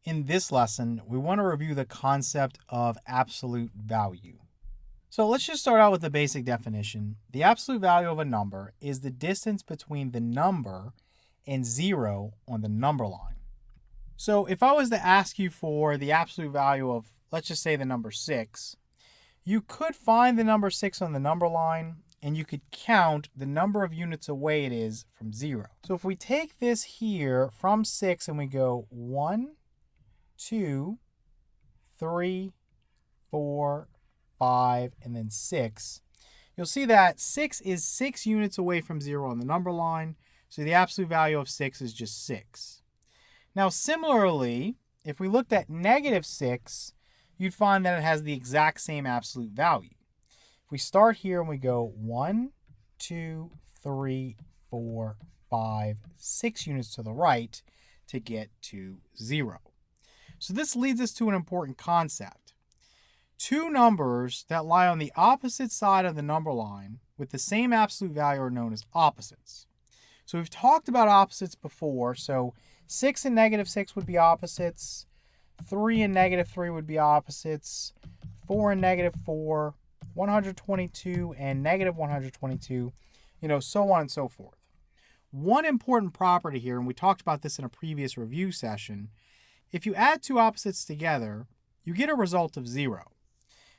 In this lesson, we want to review the concept of absolute value. So let's just start out with the basic definition. The absolute value of a number is the distance between the number and 0 on the number line. So if I was to ask you for the absolute value of, let's just say, the number 6, you could find the number 6 on the number line and you could count the number of units away it is from 0. So if we take this here from 6 and we go 1, 2, 3, 4, 5, and then 6, you'll see that 6 is 6 units away from 0 on the number line, so the absolute value of 6 is just 6. Now similarly, if we looked at -6, you'd find that it has the exact same absolute value. If we start here and we go 1, 2, 3, 4, 5, 6 units to the right to get to 0. So this leads us to an important concept. Two numbers that lie on the opposite side of the number line with the same absolute value are known as opposites. So we've talked about opposites before. So 6 and -6 would be opposites. 3 and -3 would be opposites. 4 and -4. 122 and -122. So on and so forth. One important property here, and we talked about this in a previous review session, if you add two opposites together, you get a result of 0.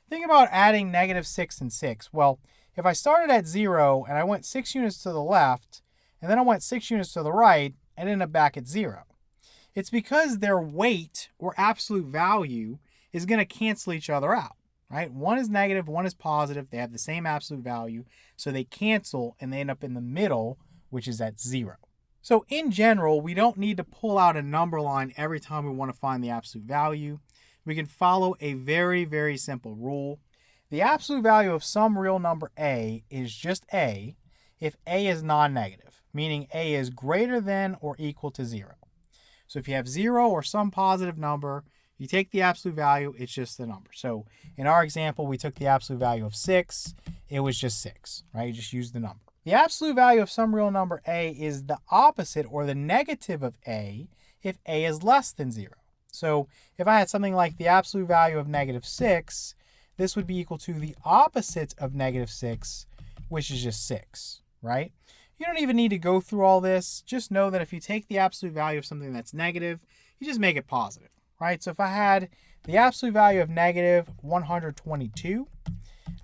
Think about adding -6 and 6. Well, if I started at 0 and I went 6 units to the left, and then I went 6 units to the right, I'd end up back at 0. It's because their weight or absolute value is going to cancel each other out, right? One is negative, one is positive. They have the same absolute value, so they cancel and they end up in the middle, which is at 0. So in general, we don't need to pull out a number line every time we want to find the absolute value. We can follow a very, very simple rule. The absolute value of some real number a is just a if a is non-negative, meaning a is greater than or equal to 0. So if you have 0 or some positive number, you take the absolute value, it's just the number. So in our example, we took the absolute value of 6, it was just 6, right? You just use the number. The absolute value of some real number a is the opposite or the negative of a if a is less than 0. So if I had something like the absolute value of -6, this would be equal to the opposite of -6, which is just 6, right? You don't even need to go through all this. Just know that if you take the absolute value of something that's negative, you just make it positive, right? So if I had the absolute value of -122,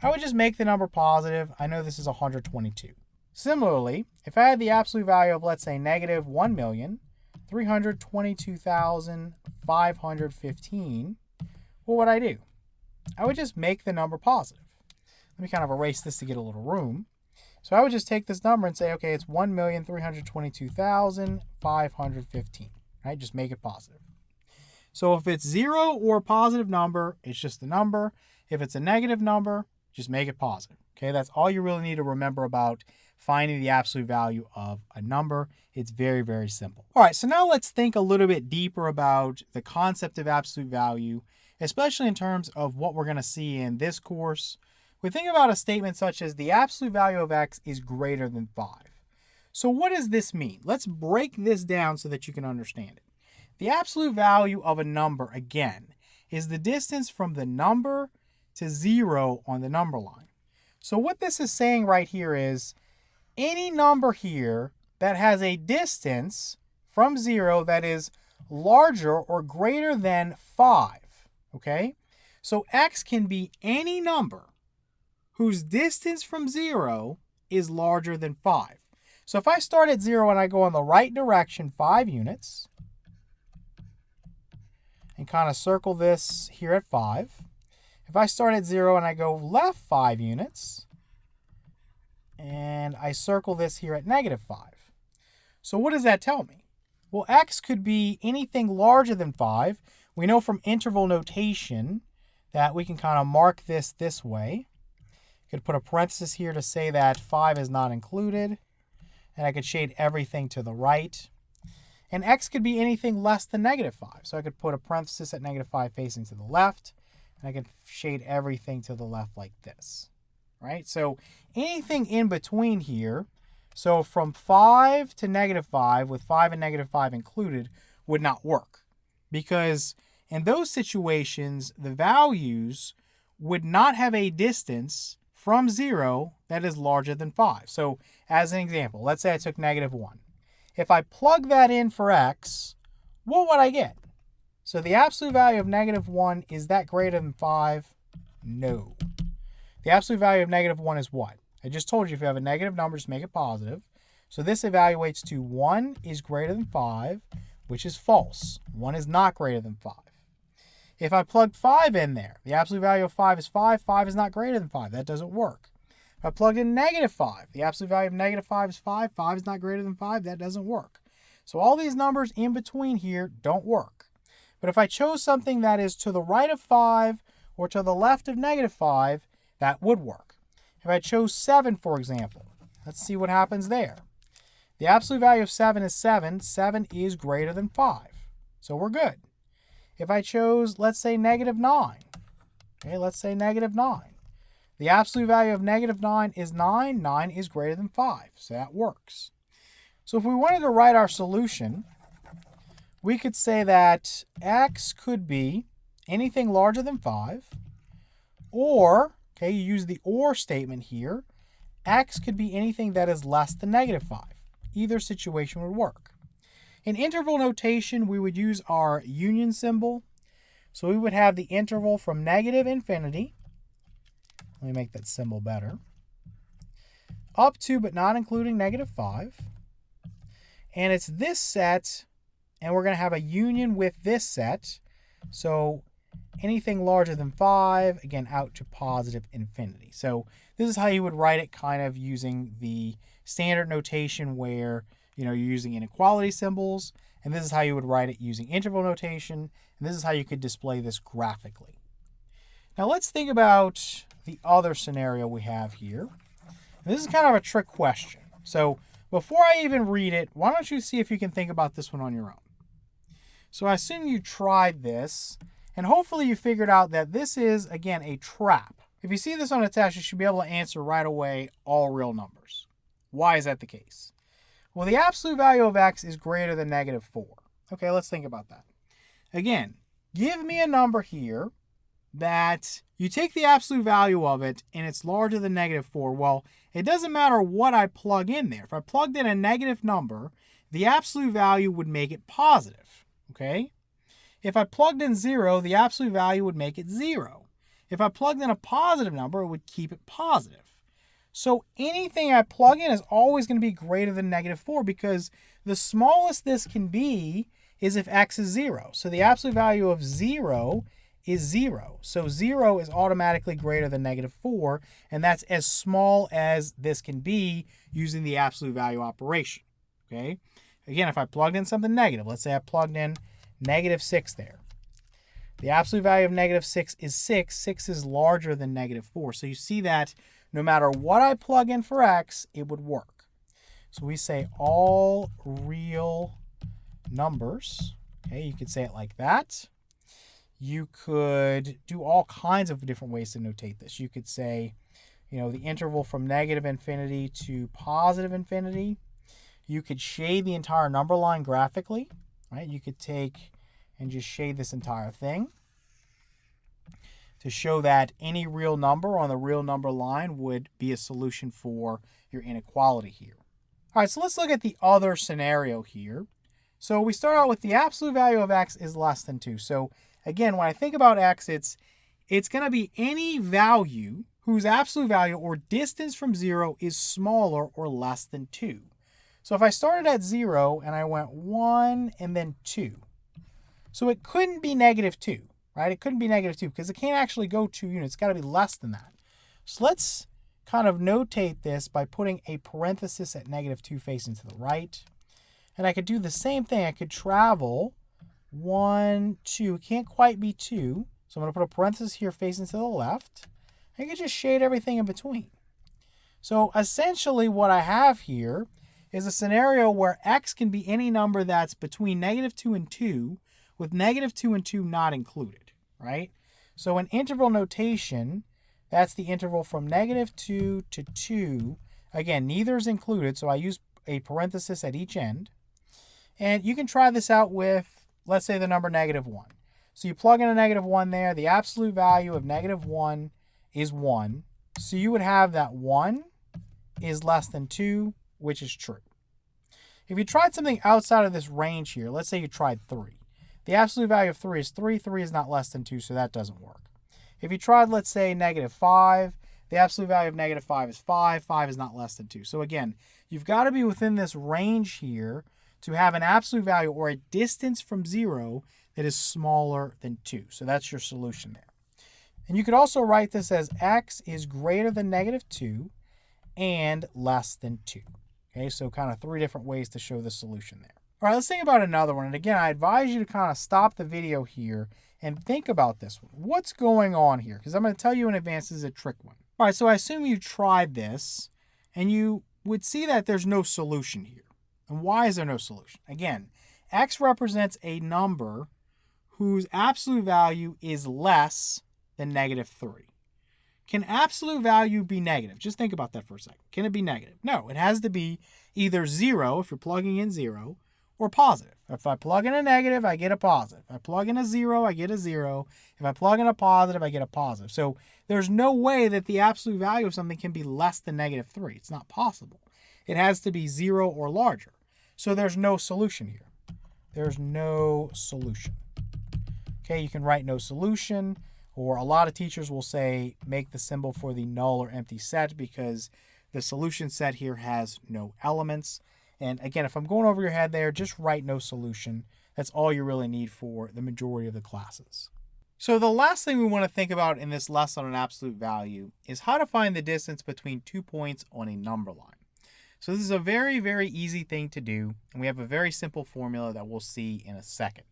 I would just make the number positive. I know this is 122. Similarly, if I had the absolute value of, let's say, -1,322,515, what would I do? I would just make the number positive. Let me kind of erase this to get a little room. So I would just take this number and say, okay, it's 1,322,515, right? Just make it positive. So if it's 0 or a positive number, it's just a number. If it's a negative number, just make it positive. Okay, that's all you really need to remember about finding the absolute value of a number. It's very, very simple. All right, so now let's think a little bit deeper about the concept of absolute value, especially in terms of what we're going to see in this course. We think about a statement such as the absolute value of x is greater than 5. So what does this mean? Let's break this down so that you can understand it. The absolute value of a number, again, is the distance from the number to 0 on the number line. So what this is saying right here is any number here that has a distance from 0 that is larger or greater than 5, okay? So x can be any number whose distance from 0 is larger than 5. So if I start at 0 and I go in the right direction 5 units, and kind of circle this here at 5. If I start at 0 and I go left 5 units, and I circle this here at -5. So what does that tell me? Well, x could be anything larger than 5. We know from interval notation that we can kind of mark this way. Could put a parenthesis here to say that 5 is not included, and I could shade everything to the right. And x could be anything less than -5. So I could put a parenthesis at -5 facing to the left, and I could shade everything to the left like this, right? So anything in between here, so from 5 to -5 with 5 and -5 included, would not work. because in those situations, the values would not have a distance from 0 that is larger than 5. So as an example, let's say I took -1. If I plug that in for x, what would I get? So the absolute value of -1, is that greater than 5? No. The absolute value of -1 is what? I just told you if you have a negative number, just make it positive. So this evaluates to 1 is greater than 5, which is false. 1 is not greater than 5. If I plug 5 in there, the absolute value of 5 is 5. 5 is not greater than 5. That doesn't work. If I plugged in -5, the absolute value of -5 is 5. 5 is not greater than 5. That doesn't work. So all these numbers in between here don't work. But if I chose something that is to the right of 5 or to the left of -5, that would work. If I chose 7, for example, let's see what happens there. The absolute value of 7 is 7. 7 is greater than 5. So we're good. If I chose, let's say, -9. Okay, let's say -9. The absolute value of -9 is 9. 9 is greater than 5. So that works. So if we wanted to write our solution, we could say that x could be anything larger than 5, or, okay, you use the or statement here, x could be anything that is less than -5. Either situation would work. In interval notation, we would use our union symbol. So we would have the interval from -infinity, let me make that symbol better, up to but not including -5. And it's this set, and we're going to have a union with this set. So anything larger than 5, again, out to positive infinity. So this is how you would write it, kind of using the standard notation where you're using inequality symbols, and this is how you would write it using interval notation, and this is how you could display this graphically. Now let's think about the other scenario we have here. And this is kind of a trick question. So before I even read it, why don't you see if you can think about this one on your own? So I assume you tried this, and hopefully you figured out that this is, again, a trap. If you see this on a test, you should be able to answer right away all real numbers. Why is that the case? Well, the absolute value of x is greater than -4. Okay, let's think about that. Again, give me a number here that you take the absolute value of it and it's larger than -4. Well, it doesn't matter what I plug in there. If I plugged in a negative number, the absolute value would make it positive. Okay? If I plugged in 0, the absolute value would make it 0. If I plugged in a positive number, it would keep it positive. So anything I plug in is always going to be greater than -4, because the smallest this can be is if x is 0. So the absolute value of 0 is 0. So 0 is automatically greater than -4, and that's as small as this can be using the absolute value operation. Okay? Again, if I plugged in something negative, let's say I plugged in -6 there. The absolute value of -6 is 6. 6 is larger than -4. So you see that no matter what I plug in for x, it would work. So we say all real numbers. Okay, you could say it like that. You could do all kinds of different ways to notate this. You could say, the interval from -infinity to positive infinity. You could shade the entire number line graphically, right? You could take and just shade this entire thing to show that any real number on the real number line would be a solution for your inequality here. All right, so let's look at the other scenario here. So we start out with the absolute value of x is less than 2. So again, when I think about x, it's going to be any value whose absolute value or distance from 0 is smaller or less than 2. So if I started at 0 and I went 1 and then 2, so it couldn't be -2. Right? It couldn't be -2 because it can't actually go 2 units. It's got to be less than that. So let's kind of notate this by putting a parenthesis at -2 facing to the right. And I could do the same thing. I could travel 1, 2. It can't quite be 2. So I'm going to put a parenthesis here facing to the left. I could just shade everything in between. So essentially what I have here is a scenario where x can be any number that's between -2 and 2, with -2 and 2 not included, right? So in interval notation, that's the interval from -2 to 2. Again, neither is included, so I use a parenthesis at each end. And you can try this out with let's say the number -1. So you plug in a -1 there. The absolute value of -1 is 1. So you would have that 1 is less than 2, which is true. If you tried something outside of this range here, let's say you tried 3. The absolute value of 3 is 3. 3 is not less than 2, so that doesn't work. If you tried, let's say, -5, the absolute value of -5 is 5. 5 is not less than 2. So again, you've got to be within this range here to have an absolute value or a distance from 0 that is smaller than 2. So that's your solution there. And you could also write this as x is greater than -2 and less than 2. Okay, so kind of 3 different ways to show the solution there. All right, let's think about another one. And again, I advise you to kind of stop the video here and think about this one. What's going on here? Because I'm going to tell you in advance this is a trick one. All right, so I assume you tried this and you would see that there's no solution here. And why is there no solution? Again, x represents a number whose absolute value is less than -3. Can absolute value be negative? Just think about that for a second. Can it be negative? No, it has to be either 0 if you're plugging in 0 or positive. If I plug in a negative, I get a positive. If I plug in a 0, I get a 0. If I plug in a positive, I get a positive. So there's no way that the absolute value of something can be less than -3. It's not possible. It has to be 0 or larger. So there's no solution here. There's no solution. Okay, you can write no solution, or a lot of teachers will say make the symbol for the null or empty set because the solution set here has no elements. And again, if I'm going over your head there, just write no solution. That's all you really need for the majority of the classes. So the last thing we want to think about in this lesson on absolute value is how to find the distance between 2 points on a number line. So this is a very, very easy thing to do, and we have a very simple formula that we'll see in a second.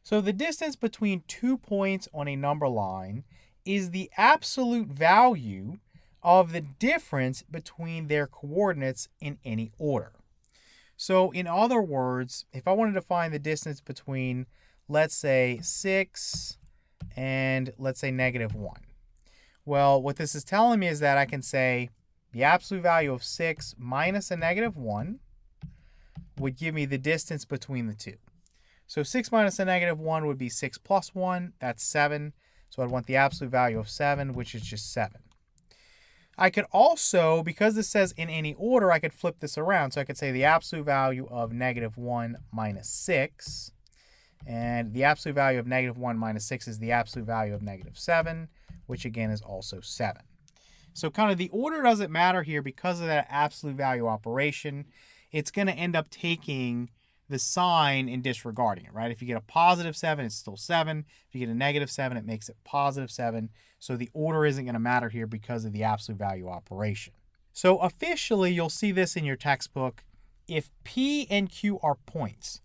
So the distance between 2 points on a number line is the absolute value of the difference between their coordinates in any order. So in other words, if I wanted to find the distance between, let's say, 6 and let's say -1. Well, what this is telling me is that I can say the absolute value of 6 minus a -1 would give me the distance between the two. So 6 minus a -1 would be 6 plus 1. That's 7. So I'd want the absolute value of 7, which is just 7. I could also, because this says in any order, I could flip this around. So I could say the absolute value of -1 minus 6. And the absolute value of -1 minus 6 is the absolute value of -7, which again is also 7. So kind of the order doesn't matter here because of that absolute value operation. It's going to end up taking the sign and disregarding it, right? If you get a +7, it's still 7. If you get a -7, it makes it +7. So the order isn't going to matter here because of the absolute value operation. So officially, you'll see this in your textbook if P and Q are points.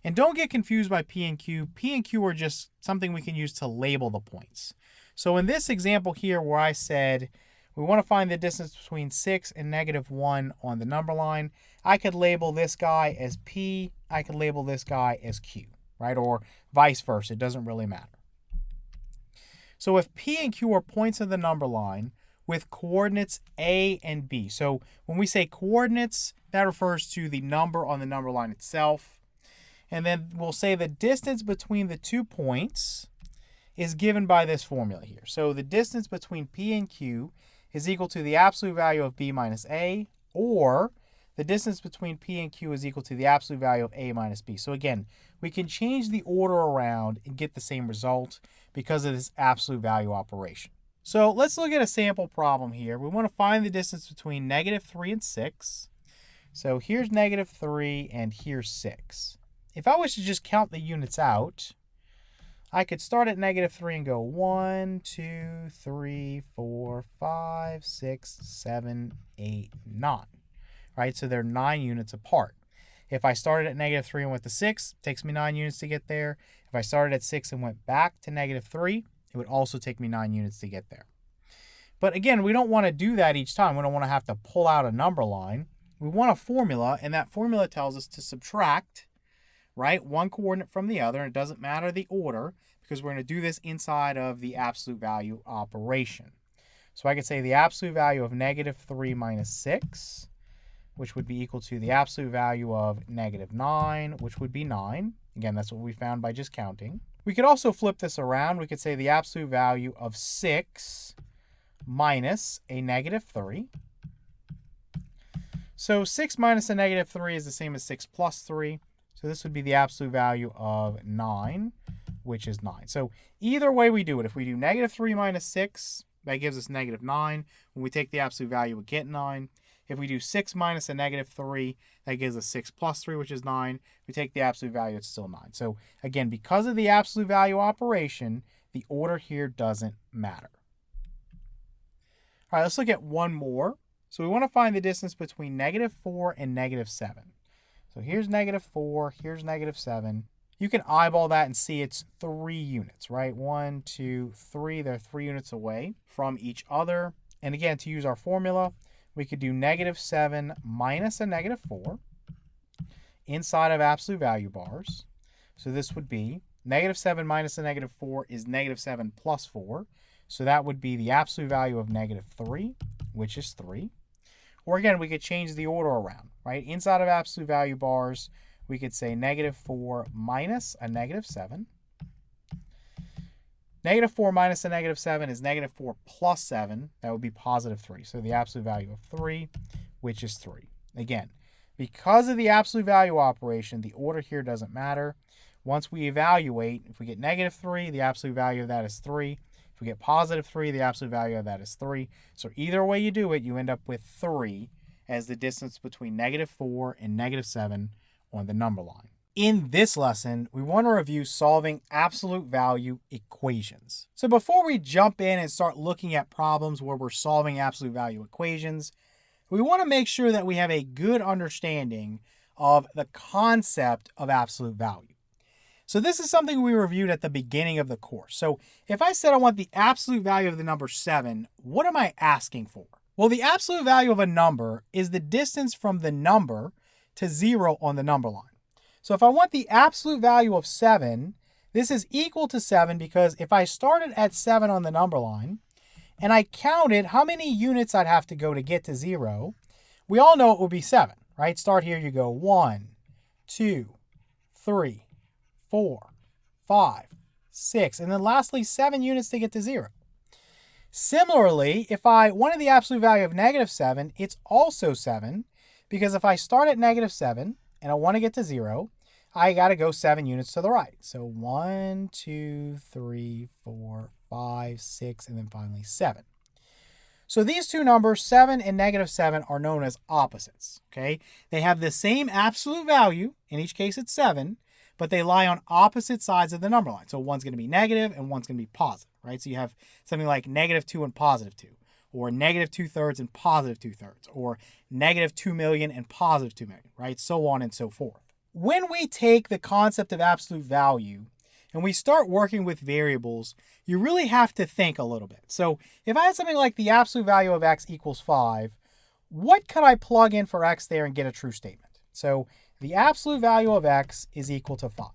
And don't get confused by P and Q. P and Q are just something we can use to label the points. So in this example here where I said we want to find the distance between 6 and -1 on the number line, I could label this guy as P, I could label this guy as Q, right? Or vice versa, it doesn't really matter. So if P and Q are points of the number line with coordinates A and B. So when we say coordinates, that refers to the number on the number line itself. And then we'll say the distance between the 2 points is given by this formula here. So the distance between P and Q is equal to the absolute value of B minus A, or the distance between P and Q is equal to the absolute value of A minus B. So again, we can change the order around and get the same result because of this absolute value operation. So let's look at a sample problem here. We want to find the distance between -3 and 6. So here's -3 and here's 6. If I was to just count the units out, I could start at -3 and go 1, 2, 3, 4, 5, 6, 7, 8, 9. Right, so they're 9 units apart. If I started at -3 and went to 6, it takes me 9 units to get there. If I started at 6 and went back to -3, it would also take me 9 units to get there. But again, we don't want to do that each time. We don't want to have to pull out a number line. We want a formula, and that formula tells us to subtract, right, one coordinate from the other. And it doesn't matter the order because we're going to do this inside of the absolute value operation. So I could say the absolute value of -3 minus 6 which would be equal to the absolute value of negative 9, which would be 9. Again, that's what we found by just counting. We could also flip this around. We could say the absolute value of 6 minus a negative 3. So 6 minus a negative 3 is the same as 6 plus 3. So this would be the absolute value of 9, which is 9. So either way we do it, if we do negative 3 minus 6, that gives us negative 9. When we take the absolute value, we get 9. If we do 6 minus a negative 3, that gives us 6 plus 3, which is 9. If we take the absolute value, it's still 9. So again, because of the absolute value operation, the order here doesn't matter. All right, let's look at one more. So we want to find the distance between negative 4 and negative 7. So here's negative 4, here's negative 7. You can eyeball that and see it's 3 units, right? 1, 2, 3. They're 3 units away from each other. And again, to use our formula, we could do negative 7 minus a negative 4 inside of absolute value bars. So this would be negative 7 minus a negative 4 is negative 7 plus 4. So that would be the absolute value of negative 3, which is 3. Or again, we could change the order around, right? Inside of absolute value bars, we could say negative 4 minus a negative 7. Negative 4 minus a negative 7 is negative 4 plus 7. That would be positive 3. So the absolute value of 3, which is 3. Again, because of the absolute value operation, the order here doesn't matter. Once we evaluate, if we get negative 3, the absolute value of that is 3. If we get positive 3, the absolute value of that is 3. So either way you do it, you end up with 3 as the distance between negative 4 and negative 7 on the number line. In this lesson, we want to review solving absolute value equations. So before we jump in and start looking at problems where we're solving absolute value equations, we want to make sure that we have a good understanding of the concept of absolute value. So this is something we reviewed at the beginning of the course. So if I said I want the absolute value of the number 7, what am I asking for? Well, the absolute value of a number is the distance from the number to 0 on the number line. So if I want the absolute value of 7, this is equal to 7 because if I started at 7 on the number line and I counted how many units I'd have to go to get to 0, we all know it would be 7, right? Start here, you go 1, 2, 3, 4, 5, 6, and then lastly 7 units to get to 0. Similarly, if I wanted the absolute value of negative 7, it's also 7, because if I start at negative 7 and I want to get to 0, I got to go 7 units to the right. So 1, 2, 3, 4, 5, 6, and then finally 7. So these two numbers, 7 and negative 7, are known as opposites, okay? They have the same absolute value. In each case, it's 7, but they lie on opposite sides of the number line. So one's going to be negative and one's going to be positive, right? So you have something like negative 2 and positive 2, or negative 2/3 and positive 2/3, or negative 2 million and positive 2 million, right? So on and so forth. When we take the concept of absolute value and we start working with variables, you really have to think a little bit. So if I had something like the absolute value of x equals 5, what could I plug in for x there and get a true statement? So the absolute value of x is equal to 5.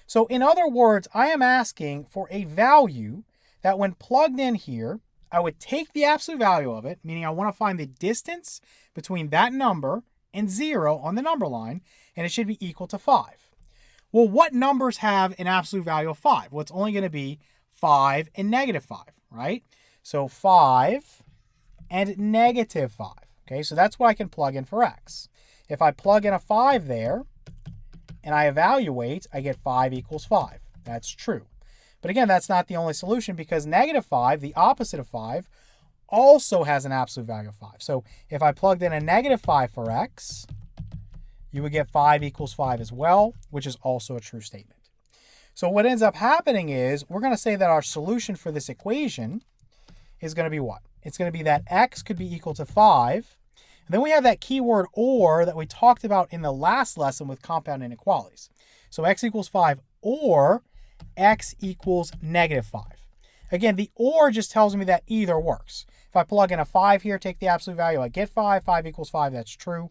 So in other words, I am asking for a value that when plugged in here, I would take the absolute value of it, meaning I want to find the distance between that number and 0 on the number line, and it should be equal to 5. Well, what numbers have an absolute value of 5? Well, it's only going to be 5 and negative 5, right? So 5 and negative 5. Okay, so that's what I can plug in for x. If I plug in a 5 there and I evaluate, I get 5 equals 5. That's true. But again, that's not the only solution because negative 5, the opposite of 5, also has an absolute value of 5. So if I plugged in a negative 5 for x, you would get 5 equals 5 as well, which is also a true statement. So what ends up happening is we're going to say that our solution for this equation is going to be what? It's going to be that x could be equal to 5. And then we have that keyword or that we talked about in the last lesson with compound inequalities. So x equals 5 or x equals negative 5. Again, the or just tells me that either works. If I plug in a 5 here, take the absolute value, I get 5. 5 equals 5, that's true.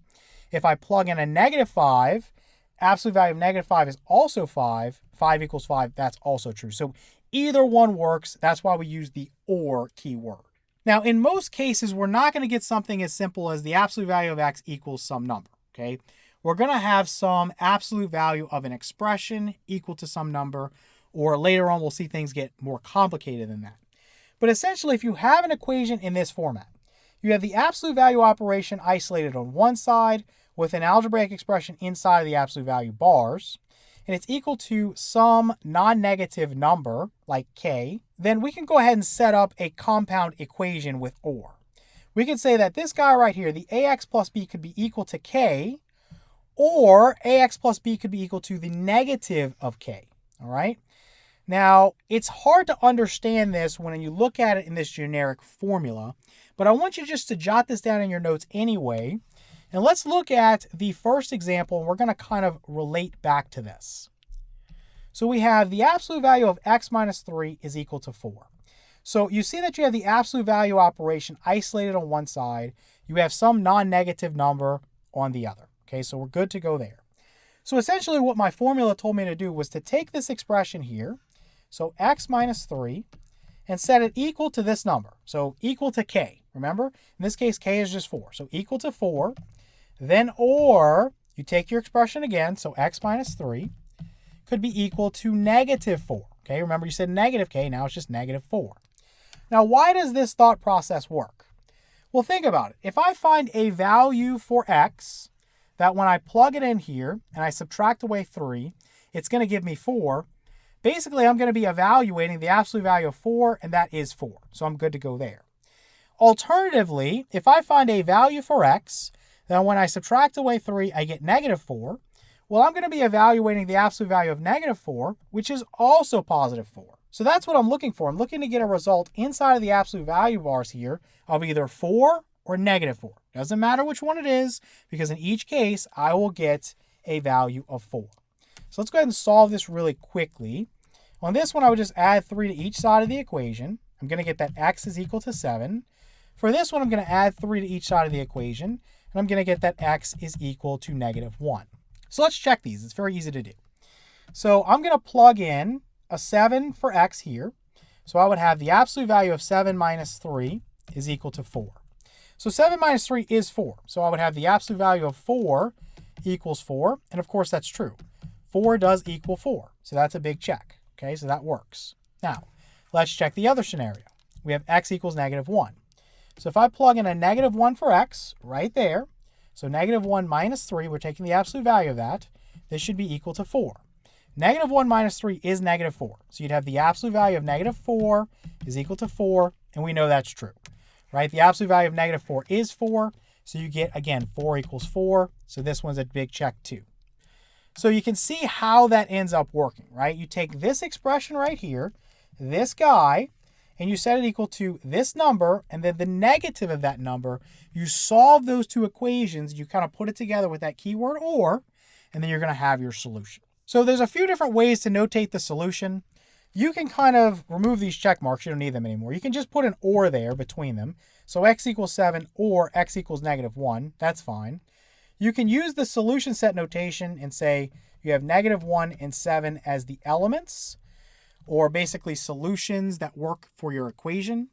If I plug in a negative 5, absolute value of negative 5 is also 5. 5 equals 5, that's also true. So either one works. That's why we use the or keyword. Now, in most cases, we're not going to get something as simple as the absolute value of x equals some number, okay? We're going to have some absolute value of an expression equal to some number, or later on we'll see things get more complicated than that. But essentially, if you have an equation in this format, you have the absolute value operation isolated on one side with an algebraic expression inside of the absolute value bars, and it's equal to some non-negative number like k, then we can go ahead and set up a compound equation with or. We can say that this guy right here, the ax plus b, could be equal to k, or ax plus b could be equal to the negative of k, all right? Now, it's hard to understand this when you look at it in this generic formula, but I want you just to jot this down in your notes anyway. And let's look at the first example, and we're going to kind of relate back to this. So we have the absolute value of x minus 3 is equal to 4. So you see that you have the absolute value operation isolated on one side. You have some non-negative number on the other. Okay, so we're good to go there. So essentially what my formula told me to do was to take this expression here, so x minus 3, and set it equal to this number. So equal to k. Remember, in this case, k is just 4. So equal to 4. Then or, you take your expression again, so x minus 3 could be equal to negative 4. Okay, remember you said negative k, now it's just negative 4. Now, why does this thought process work? Well, think about it. If I find a value for x that when I plug it in here and I subtract away 3, it's going to give me 4. Basically, I'm going to be evaluating the absolute value of 4, and that is 4. So I'm good to go there. Alternatively, if I find a value for x, then when I subtract away 3, I get negative 4. Well, I'm going to be evaluating the absolute value of negative 4, which is also positive 4. So that's what I'm looking for. I'm looking to get a result inside of the absolute value bars here of either 4 or negative 4. Doesn't matter which one it is, because in each case, I will get a value of 4. So let's go ahead and solve this really quickly. On this one, I would just add 3 to each side of the equation. I'm going to get that x is equal to 7. For this one, I'm going to add 3 to each side of the equation, and I'm going to get that x is equal to negative 1. So let's check these. It's very easy to do. So I'm going to plug in a 7 for x here. So I would have the absolute value of 7 minus 3 is equal to 4. So 7 minus 3 is 4. So I would have the absolute value of 4 equals 4. And of course, that's true. 4 does equal 4. So that's a big check. Okay, so that works. Now, let's check the other scenario. We have x equals negative 1. So if I plug in a negative 1 for x right there, so negative 1 minus 3, we're taking the absolute value of that, this should be equal to 4. Negative 1 minus 3 is negative 4. So you'd have the absolute value of negative 4 is equal to 4, and we know that's true, right? The absolute value of negative 4 is 4, so you get, again, 4 equals 4. So this one's a big check too. So you can see how that ends up working, right? You take this expression right here, this guy, and you set it equal to this number, and then the negative of that number. You solve those two equations, you kind of put it together with that keyword or, and then you're going to have your solution. So there's a few different ways to notate the solution. You can kind of remove these check marks. You don't need them anymore. You can just put an or there between them. So x equals 7 or x equals negative 1. That's fine. You can use the solution set notation and say you have negative 1 and 7 as the elements, or basically solutions that work for your equation.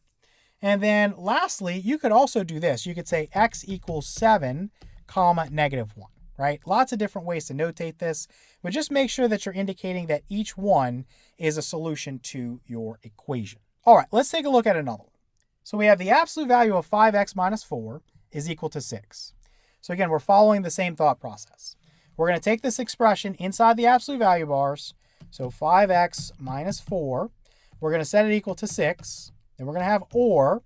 And then lastly, you could also do this. You could say x equals 7, comma, negative 1, right? Lots of different ways to notate this, but just make sure that you're indicating that each one is a solution to your equation. All right, let's take a look at another one. So we have the absolute value of 5x minus 4 is equal to 6. So again, we're following the same thought process. We're going to take this expression inside the absolute value bars. So 5x minus 4, we're going to set it equal to 6. Then we're going to have or,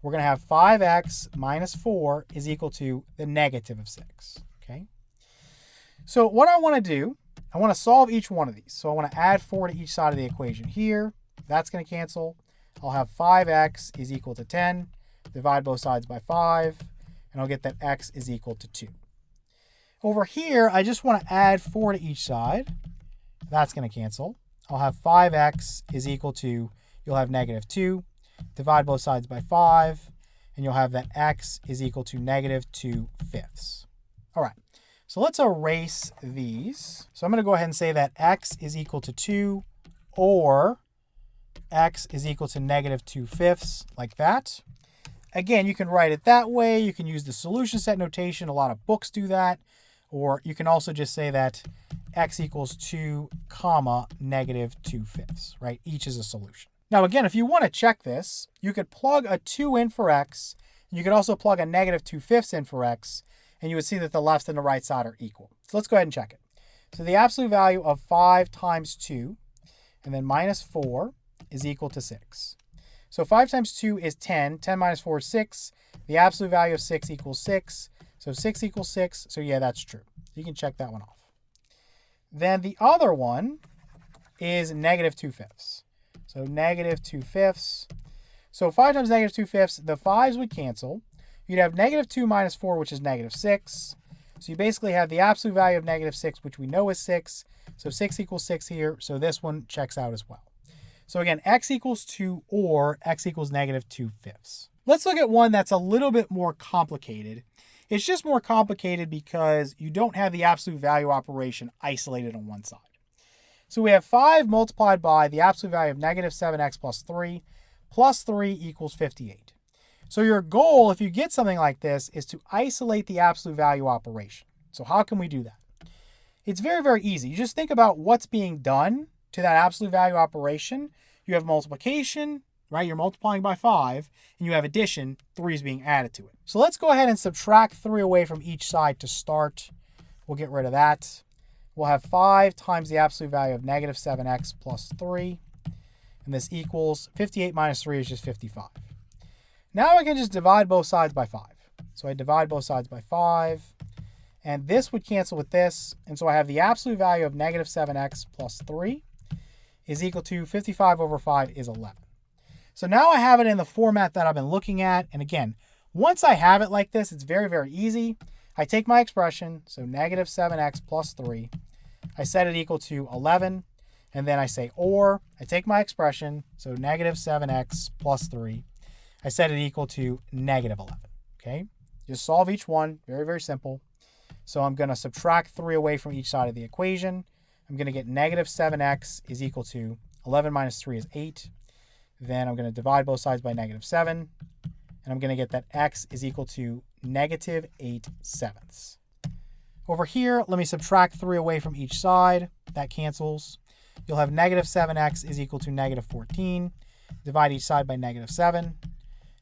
we're going to have 5x minus 4 is equal to the negative of 6. Okay. So what I want to do, I want to solve each one of these. So I want to add 4 to each side of the equation here. That's going to cancel. I'll have 5x is equal to 10. Divide both sides by 5. And I'll get that x is equal to 2. Over here, I just want to add 4 to each side. That's going to cancel. I'll have 5x is equal to, you'll have negative 2. Divide both sides by 5. And you'll have that x is equal to negative 2/5. All right, so let's erase these. So I'm going to go ahead and say that x is equal to 2 or x is equal to negative 2/5, like that. again, you can write it that way. You can use the solution set notation. A lot of books do that. Or you can also just say that x equals 2 comma negative 2/5, right? Each is a solution. Now, again, if you want to check this, you could plug a 2 in for x. And you could also plug a negative 2/5 in for x. And you would see that the left and the right side are equal. So let's go ahead and check it. So the absolute value of 5 times 2 and then minus 4 is equal to 6. So 5 times 2 is 10. 10 minus 4 is 6. The absolute value of 6 equals 6. So 6 equals 6. So yeah, that's true. You can check that one off. Then the other one is negative 2/5. So negative 2/5. So 5 times negative 2/5, the 5s would cancel. You'd have negative 2 minus 4, which is negative 6. So you basically have the absolute value of negative 6, which we know is 6. So 6 equals 6 here. So this one checks out as well. So again, x equals 2 or x equals negative 2/5. Let's look at one that's a little bit more complicated. It's just more complicated because you don't have the absolute value operation isolated on one side. So we have 5 multiplied by the absolute value of negative 7x plus 3 equals 58. So your goal, if you get something like this, is to isolate the absolute value operation. So how can we do that? It's very, very easy. You just think about what's being done to that absolute value operation. You have multiplication, right? You're multiplying by 5, and you have addition, 3 is being added to it. So let's go ahead and subtract 3 away from each side to start. We'll get rid of that. We'll have 5 times the absolute value of negative 7x plus 3, and this equals 58 minus 3 is just 55. Now I can just divide both sides by 5. So I divide both sides by 5, and this would cancel with this, and so I have the absolute value of negative 7x plus 3 is equal to 55 over 5 is 11. So now I have it in the format that I've been looking at, and again, once I have it like this, it's very, very easy. I take my expression, so negative 7x plus 3, I set it equal to 11, and then I say or, I take my expression, so negative 7x plus 3, I set it equal to negative 11, okay? Just solve each one, very, very simple. So I'm going to subtract 3 away from each side of the equation. I'm going to get negative 7x is equal to 11 minus 3 is 8. Then I'm going to divide both sides by negative 7. And I'm going to get that x is equal to negative 8/7. Over here, let me subtract 3 away from each side. That cancels. You'll have negative 7x is equal to negative 14. Divide each side by negative 7.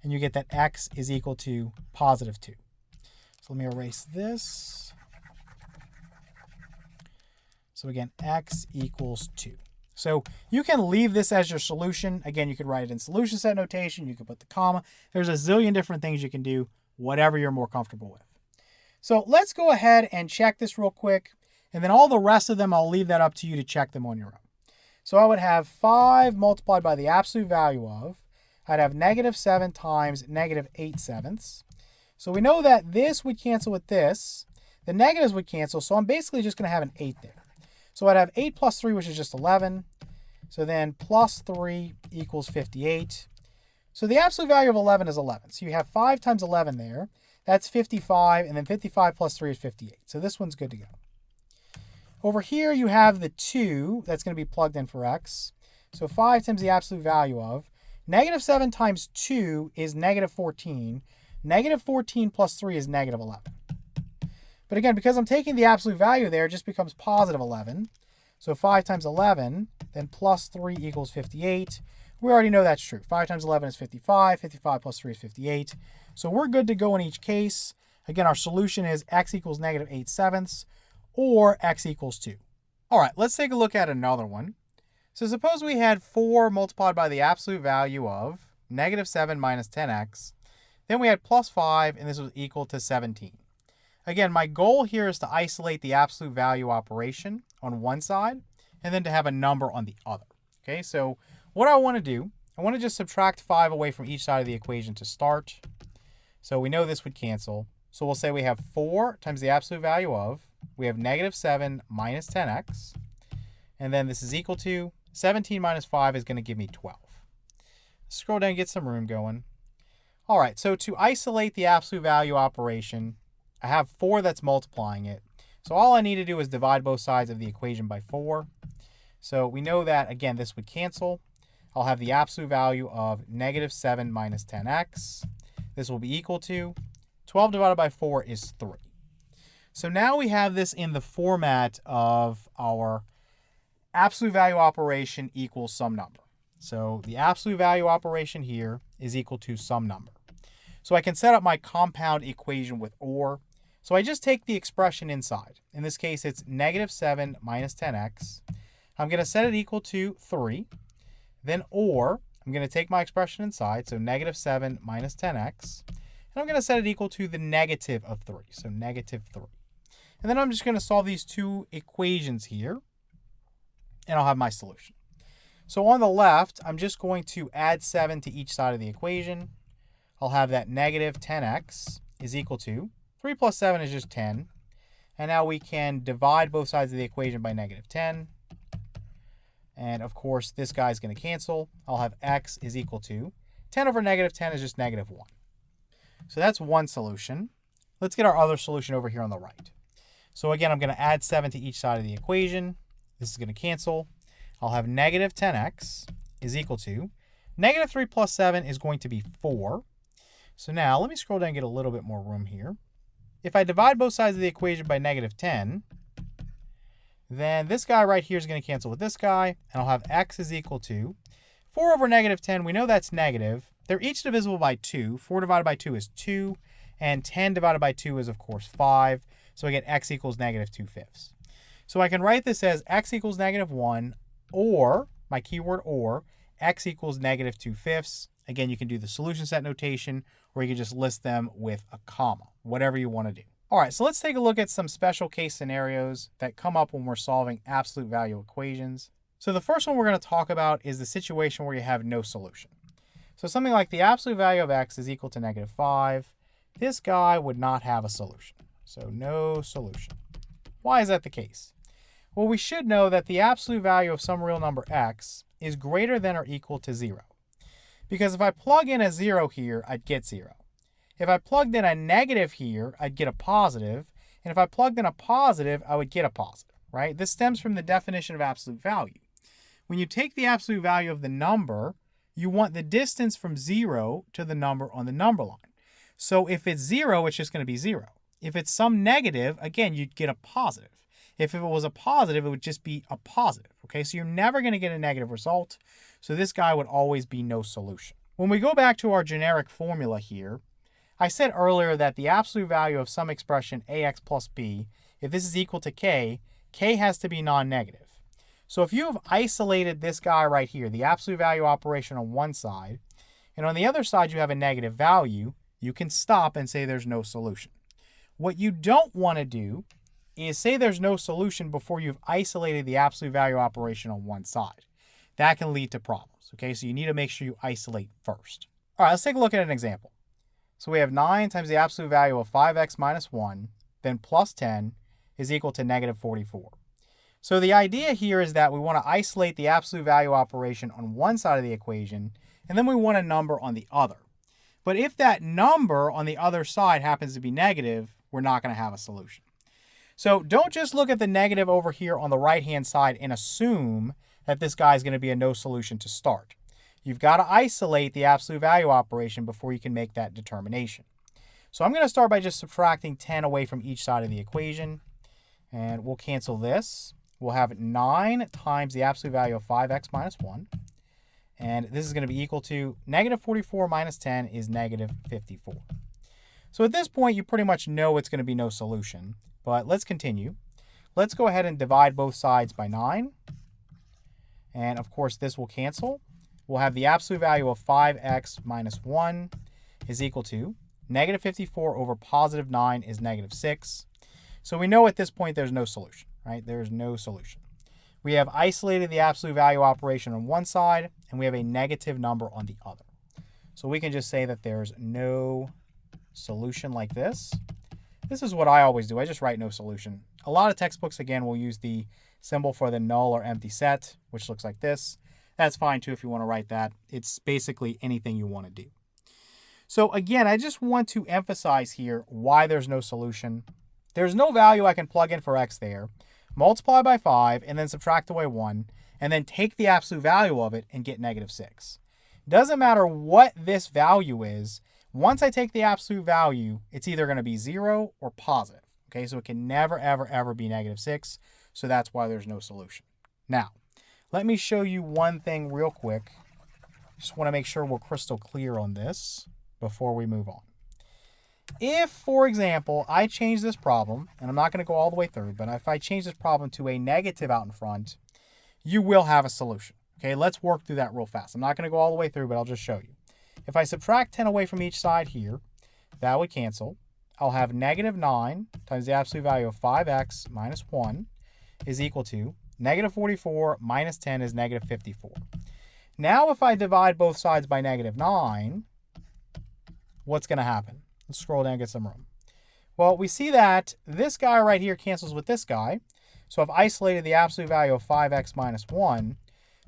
And you get that x is equal to positive 2. So let me erase this. So again, x equals 2. So you can leave this as your solution. Again, you could write it in solution set notation. You could put the comma. There's a zillion different things you can do, whatever you're more comfortable with. So let's go ahead and check this real quick. And then all the rest of them, I'll leave that up to you to check them on your own. So I would have 5 multiplied by the absolute value of, I'd have negative 7 times negative 8/7. So we know that this would cancel with this. The negatives would cancel, so I'm basically just going to have an 8 there. So I'd have 8 plus 3, which is just 11. So then plus 3 equals 58. So the absolute value of 11 is 11. So you have 5 times 11 there. That's 55, and then 55 plus 3 is 58. So this one's good to go. Over here, you have the 2 that's going to be plugged in for x. So 5 times the absolute value of. Negative 7 times 2 is negative 14. Negative 14 plus 3 is negative 11. But again, because I'm taking the absolute value there, it just becomes positive 11. So 5 times 11, then plus 3 equals 58. We already know that's true. 5 times 11 is 55. 55 plus 3 is 58. So we're good to go in each case. Again, our solution is x equals negative 8/7 or x equals 2. All right, let's take a look at another one. So suppose we had 4 multiplied by the absolute value of negative 7 minus 10x. Then we had plus 5, and this was equal to 17. Again, my goal here is to isolate the absolute value operation on one side, and then to have a number on the other. Okay, so what I want to do, I want to just subtract 5 away from each side of the equation to start. So we know this would cancel. So we'll say we have 4 times the absolute value of, we have negative 7 minus 10x, and then this is equal to 17 minus 5 is going to give me 12. Scroll down and get some room going. All right, so to isolate the absolute value operation, I have 4 that's multiplying it. So all I need to do is divide both sides of the equation by 4. So we know that, again, this would cancel. I'll have the absolute value of negative 7 minus 10x. This will be equal to 12 divided by 4 is 3. So now we have this in the format of our absolute value operation equals some number. So the absolute value operation here is equal to some number. So I can set up my compound equation with OR. So I just take the expression inside. In this case, it's negative 7 minus 10x. I'm going to set it equal to 3. Then OR, I'm going to take my expression inside, so negative 7 minus 10x. And I'm going to set it equal to the negative of 3, so negative 3. And then I'm just going to solve these two equations here, and I'll have my solution. So on the left, I'm just going to add 7 to each side of the equation. I'll have that negative 10x is equal to 3 plus 7 is just 10. And now we can divide both sides of the equation by negative 10. And of course, this guy's going to cancel. I'll have x is equal to 10 over negative 10 is just negative 1. So that's one solution. Let's get our other solution over here on the right. So again, I'm going to add 7 to each side of the equation. This is going to cancel. I'll have negative 10x is equal to negative 3 plus 7 is going to be 4. So now let me scroll down and get a little bit more room here. If I divide both sides of the equation by negative 10, then this guy right here is going to cancel with this guy, and I'll have x is equal to 4 over negative 10. We know that's negative. They're each divisible by 2. 4 divided by 2 is 2, and 10 divided by 2 is, of course, 5. So I get x equals negative 2/5. So I can write this as x equals negative 1, or, my keyword or, x equals negative 2/5. Again, you can do the solution set notation, or you can just list them with a comma, whatever you want to do. All right, so let's take a look at some special case scenarios that come up when we're solving absolute value equations. So the first one we're going to talk about is the situation where you have no solution. So something like the absolute value of x is equal to negative 5. This guy would not have a solution. So no solution. Why is that the case? Well, we should know that the absolute value of some real number x is greater than or equal to 0. Because if I plug in a 0 here, I'd get 0. If I plugged in a negative here, I'd get a positive. And if I plugged in a positive, I would get a positive, right? This stems from the definition of absolute value. When you take the absolute value of the number, you want the distance from 0 to the number on the number line. So if it's 0, it's just going to be 0. If it's some negative, again, you'd get a positive. If it was a positive, it would just be a positive, okay? So you're never going to get a negative result. So this guy would always be no solution. When we go back to our generic formula here, I said earlier that the absolute value of some expression ax plus b, if this is equal to k, k has to be non-negative. So if you have isolated this guy right here, the absolute value operation on one side, and on the other side you have a negative value, you can stop and say there's no solution. What you don't want to do is say there's no solution before you've isolated the absolute value operation on one side. That can lead to problems, okay? So you need to make sure you isolate first. All right, let's take a look at an example. So we have 9 times the absolute value of 5x minus 1, then plus 10 is equal to negative 44. So the idea here is that we want to isolate the absolute value operation on one side of the equation, and then we want a number on the other. But if that number on the other side happens to be negative, we're not going to have a solution. So don't just look at the negative over here on the right-hand side and assume that this guy is going to be a no solution to start. You've got to isolate the absolute value operation before you can make that determination. So I'm going to start by just subtracting 10 away from each side of the equation. And we'll cancel this. We'll have 9 times the absolute value of 5x minus 1. And this is going to be equal to negative 44 minus 10 is negative 54. So at this point, you pretty much know it's going to be no solution. But let's continue. Let's go ahead and divide both sides by 9. And of course, this will cancel. We'll have the absolute value of 5x minus 1 is equal to negative 54 over positive 9 is negative 6. So we know at this point there's no solution, right? There's no solution. We have isolated the absolute value operation on one side, and we have a negative number on the other. So we can just say that there's no solution like this. This is what I always do. I just write no solution. A lot of textbooks, again, will use the symbol for the null or empty set, which looks like this. That's fine, too, if you want to write that. It's basically anything you want to do. So, again, I just want to emphasize here why there's no solution. There's no value I can plug in for x there. Multiply by 5, and then subtract away 1, and then take the absolute value of it and get negative 6. Doesn't matter what this value is, Once I take the absolute value, it's either going to be 0 or positive. Okay, so it can never, ever, ever be -6. So that's why there's no solution. Now, let me show you one thing real quick. Just want to make sure we're crystal clear on this before we move on. If, for example, I change this problem, and I'm not going to go all the way through, but if I change this problem to a negative out in front, you will have a solution. Okay, let's work through that real fast. I'm not going to go all the way through, but I'll just show you. If I subtract 10 away from each side here, that would cancel. I'll have -9 times the absolute value of 5x minus 1 is equal to -44 minus 10 is -54. Now if I divide both sides by -9, what's going to happen? Let's scroll down and get some room. Well, we see that this guy right here cancels with this guy. So I've isolated the absolute value of 5x minus 1.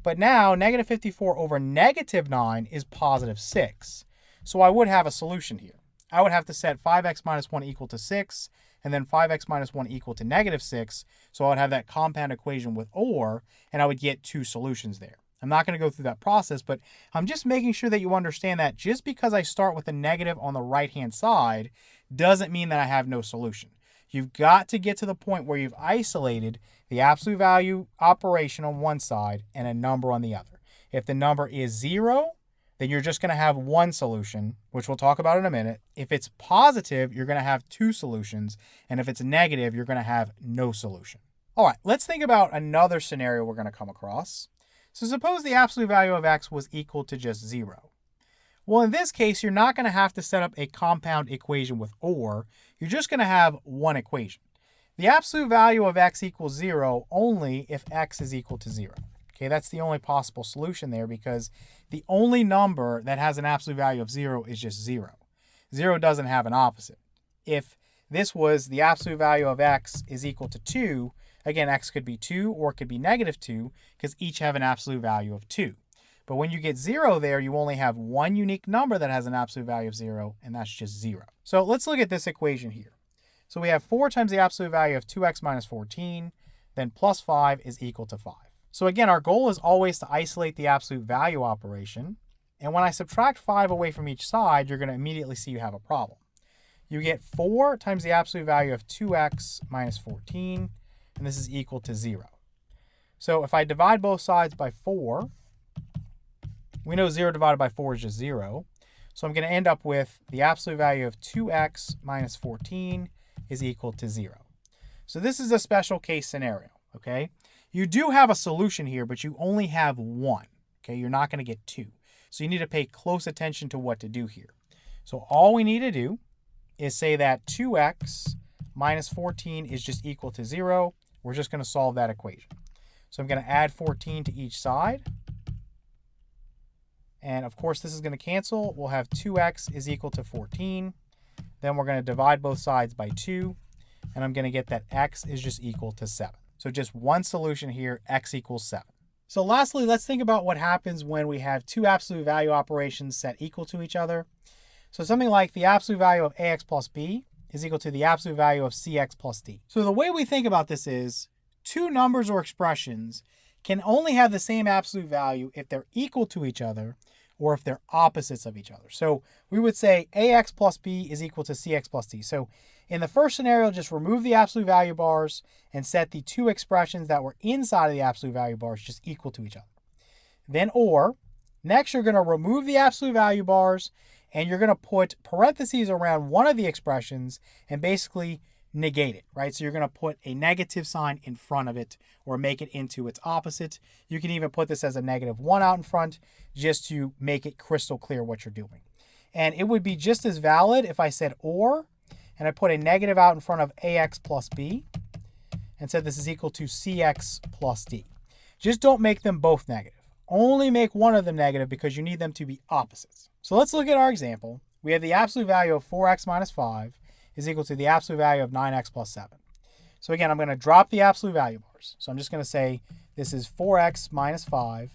But now -54 over -9 is +6. So I would have a solution here. I would have to set 5x minus 1 equal to 6, and then 5x minus 1 equal to -6. So I would have that compound equation with OR, and I would get two solutions there. I'm not going to go through that process, but I'm just making sure that you understand that just because I start with a negative on the right-hand side doesn't mean that I have no solution. You've got to get to the point where you've isolated the absolute value operation on one side and a number on the other. If the number is 0, then you're just going to have one solution, which we'll talk about in a minute. If it's positive, you're going to have two solutions. And if it's negative, you're going to have no solution. All right, let's think about another scenario we're going to come across. So suppose the absolute value of x was equal to just 0. Well, in this case, you're not going to have to set up a compound equation with OR. You're just going to have one equation. The absolute value of x equals 0 only if x is equal to 0. Okay, that's the only possible solution there because the only number that has an absolute value of 0 is just 0. 0 doesn't have an opposite. If this was the absolute value of x is equal to 2, again, x could be 2 or it could be -2 because each have an absolute value of 2. But when you get 0 there, you only have one unique number that has an absolute value of 0, and that's just 0. So let's look at this equation here. So we have 4 times the absolute value of 2x minus 14, then plus 5 is equal to 5. So again, our goal is always to isolate the absolute value operation. And when I subtract 5 away from each side, you're going to immediately see you have a problem. You get 4 times the absolute value of 2x minus 14, and this is equal to 0. So if I divide both sides by 4, we know 0 divided by 4 is just 0. So I'm going to end up with the absolute value of 2x minus 14 is equal to 0. So this is a special case scenario, okay? You do have a solution here, but you only have one, okay? You're not going to get two. So you need to pay close attention to what to do here. So all we need to do is say that 2x minus 14 is just equal to 0. We're just going to solve that equation. So I'm going to add 14 to each side. And of course, this is going to cancel. We'll have 2x is equal to 14. Then we're going to divide both sides by 2. And I'm going to get that x is just equal to 7. So just one solution here, x equals 7. So lastly, let's think about what happens when we have two absolute value operations set equal to each other. So something like the absolute value of ax plus b is equal to the absolute value of cx plus d. So the way we think about this is two numbers or expressions can only have the same absolute value if they're equal to each other or if they're opposites of each other. So we would say ax plus b is equal to cx plus d. So in the first scenario, just remove the absolute value bars and set the two expressions that were inside of the absolute value bars just equal to each other. Then or, next you're going to remove the absolute value bars and you're going to put parentheses around one of the expressions and basically negate it, right? So you're going to put a negative sign in front of it or make it into its opposite. You can even put this as a -1 out in front just to make it crystal clear what you're doing. And it would be just as valid if I said or, and I put a negative out in front of ax plus b and said this is equal to cx plus d. Just don't make them both negative. Only make one of them negative because you need them to be opposites. So let's look at our example. We have the absolute value of 4x minus 5 is equal to the absolute value of 9x plus 7. So again, I'm going to drop the absolute value bars. So I'm just going to say this is 4x minus 5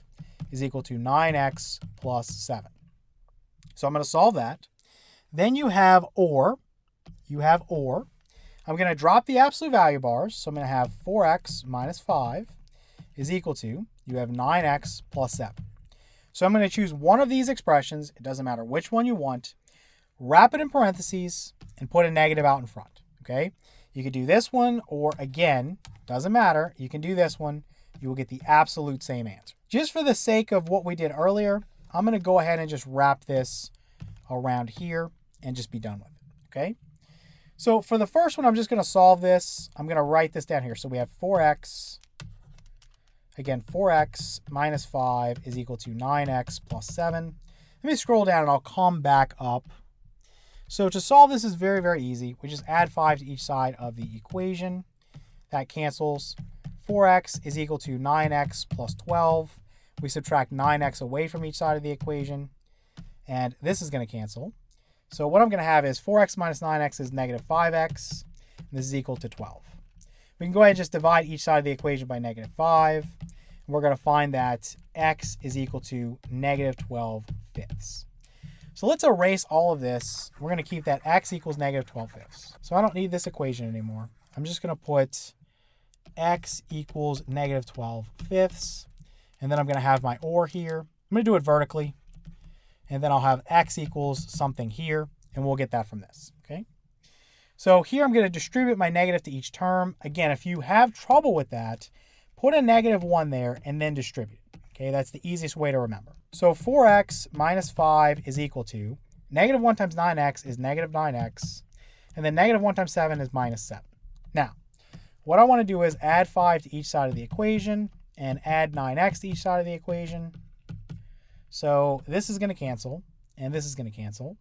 is equal to 9x plus 7. So I'm going to solve that. Then you have or. I'm going to drop the absolute value bars. So I'm going to have 4x minus 5 is equal to, you have 9x plus 7. So I'm going to choose one of these expressions. It doesn't matter which one you want. wrap it in parentheses, and put a negative out in front, okay? You could do this one, or again, doesn't matter, you can do this one. You will get the absolute same answer. Just for the sake of what we did earlier, I'm going to go ahead and just wrap this around here and just be done with it, okay? So for the first one, I'm just going to solve this. I'm going to write this down here. So we have 4x, again, 4x minus 5 is equal to 9x plus 7. Let me scroll down and I'll come back up. So to solve this is very, very easy. We just add 5 to each side of the equation. That cancels. 4x is equal to 9x plus 12. We subtract 9x away from each side of the equation. And this is going to cancel. So what I'm going to have is 4x minus 9x is negative 5x. And this is equal to 12. We can go ahead and just divide each side of the equation by negative 5. And we're going to find that x is equal to negative 12 fifths. So let's erase all of this. We're going to keep that x equals negative 12 fifths. So I don't need this equation anymore. I'm just going to put x equals negative 12 fifths. And then I'm going to have my or here. I'm going to do it vertically. And then I'll have x equals something here. And we'll get that from this. Okay. So here I'm going to distribute my negative to each term. Again, if you have trouble with that, put a negative 1 there and then distribute. Okay, that's the easiest way to remember. So 4x minus 5 is equal to negative 1 times 9x is negative 9x. And then negative 1 times 7 is minus 7. Now, what I want to do is add 5 to each side of the equation and add 9x to each side of the equation. So this is going to cancel, and this is going to cancel.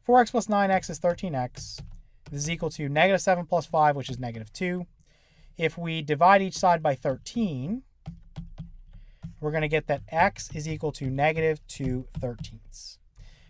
4x plus 9x is 13x. This is equal to negative 7 plus 5, which is negative 2. If we divide each side by 13, we're going to get that x is equal to negative 2 thirteenths.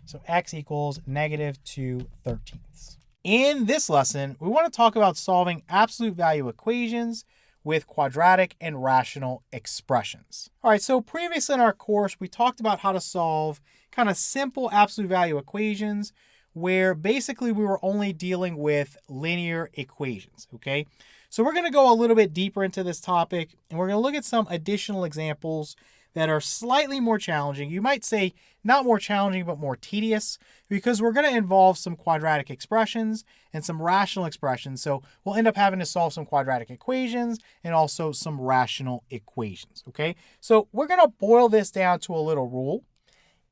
So x equals negative 2 thirteenths. In this lesson, we want to talk about solving absolute value equations with quadratic and rational expressions. All right, so previously in our course, we talked about how to solve kind of simple absolute value equations where basically we were only dealing with linear equations, okay? So we're going to go a little bit deeper into this topic, and we're going to look at some additional examples that are slightly more challenging. You might say not more challenging, but more tedious, because we're going to involve some quadratic expressions and some rational expressions. So we'll end up having to solve some quadratic equations and also some rational equations, okay? So we're going to boil this down to a little rule.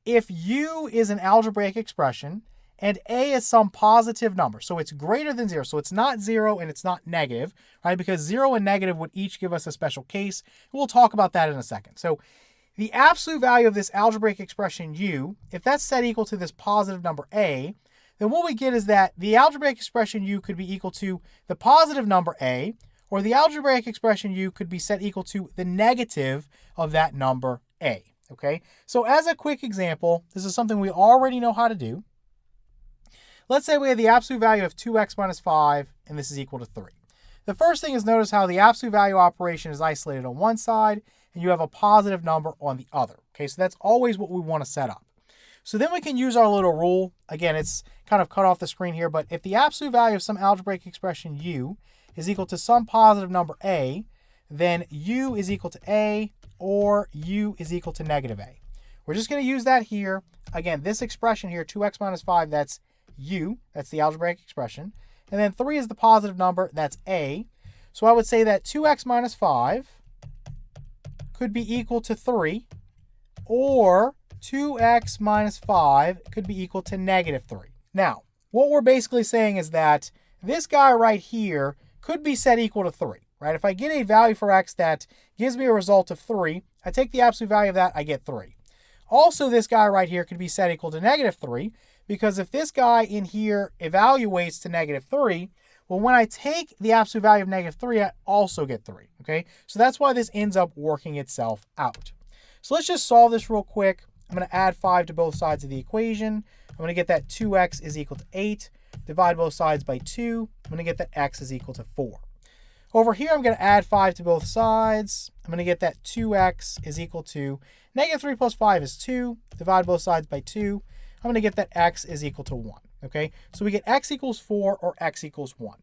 If u is an algebraic expression and a is some positive number, so it's greater than 0, so it's not 0 and it's not negative, right? Because 0 and negative would each give us a special case. We'll talk about that in a second. So the absolute value of this algebraic expression u, if that's set equal to this positive number a, then what we get is that the algebraic expression u could be equal to the positive number a, or the algebraic expression u could be set equal to the negative of that number a, okay? So as a quick example, this is something we already know how to do. Let's say we have the absolute value of 2x minus 5, and this is equal to 3. The first thing is notice how the absolute value operation is isolated on one side, and you have a positive number on the other. Okay, so that's always what we want to set up. So then we can use our little rule. Again, it's kind of cut off the screen here, but if the absolute value of some algebraic expression u is equal to some positive number a, then u is equal to a, or u is equal to negative a. We're just going to use that here. Again, this expression here, 2x minus 5, that's u, that's the algebraic expression. And then 3 is the positive number, that's a. So I would say that 2x minus 5 could be equal to 3, or 2x minus 5 could be equal to negative 3. Now, what we're basically saying is that this guy right here could be set equal to 3, right? If I get a value for x that gives me a result of 3, I take the absolute value of that, I get 3. Also, this guy right here could be set equal to negative 3, because if this guy in here evaluates to negative 3, well, when I take the absolute value of negative 3, I also get 3, okay? So that's why this ends up working itself out. So let's just solve this real quick. I'm going to add 5 to both sides of the equation. I'm going to get that 2x is equal to 8. Divide both sides by 2. I'm going to get that x is equal to 4. Over here, I'm going to add 5 to both sides. I'm going to get that 2x is equal to negative 3 plus 5 is 2. Divide both sides by 2. I'm going to get that x is equal to 1. Okay, so we get x equals 4 or x equals 1.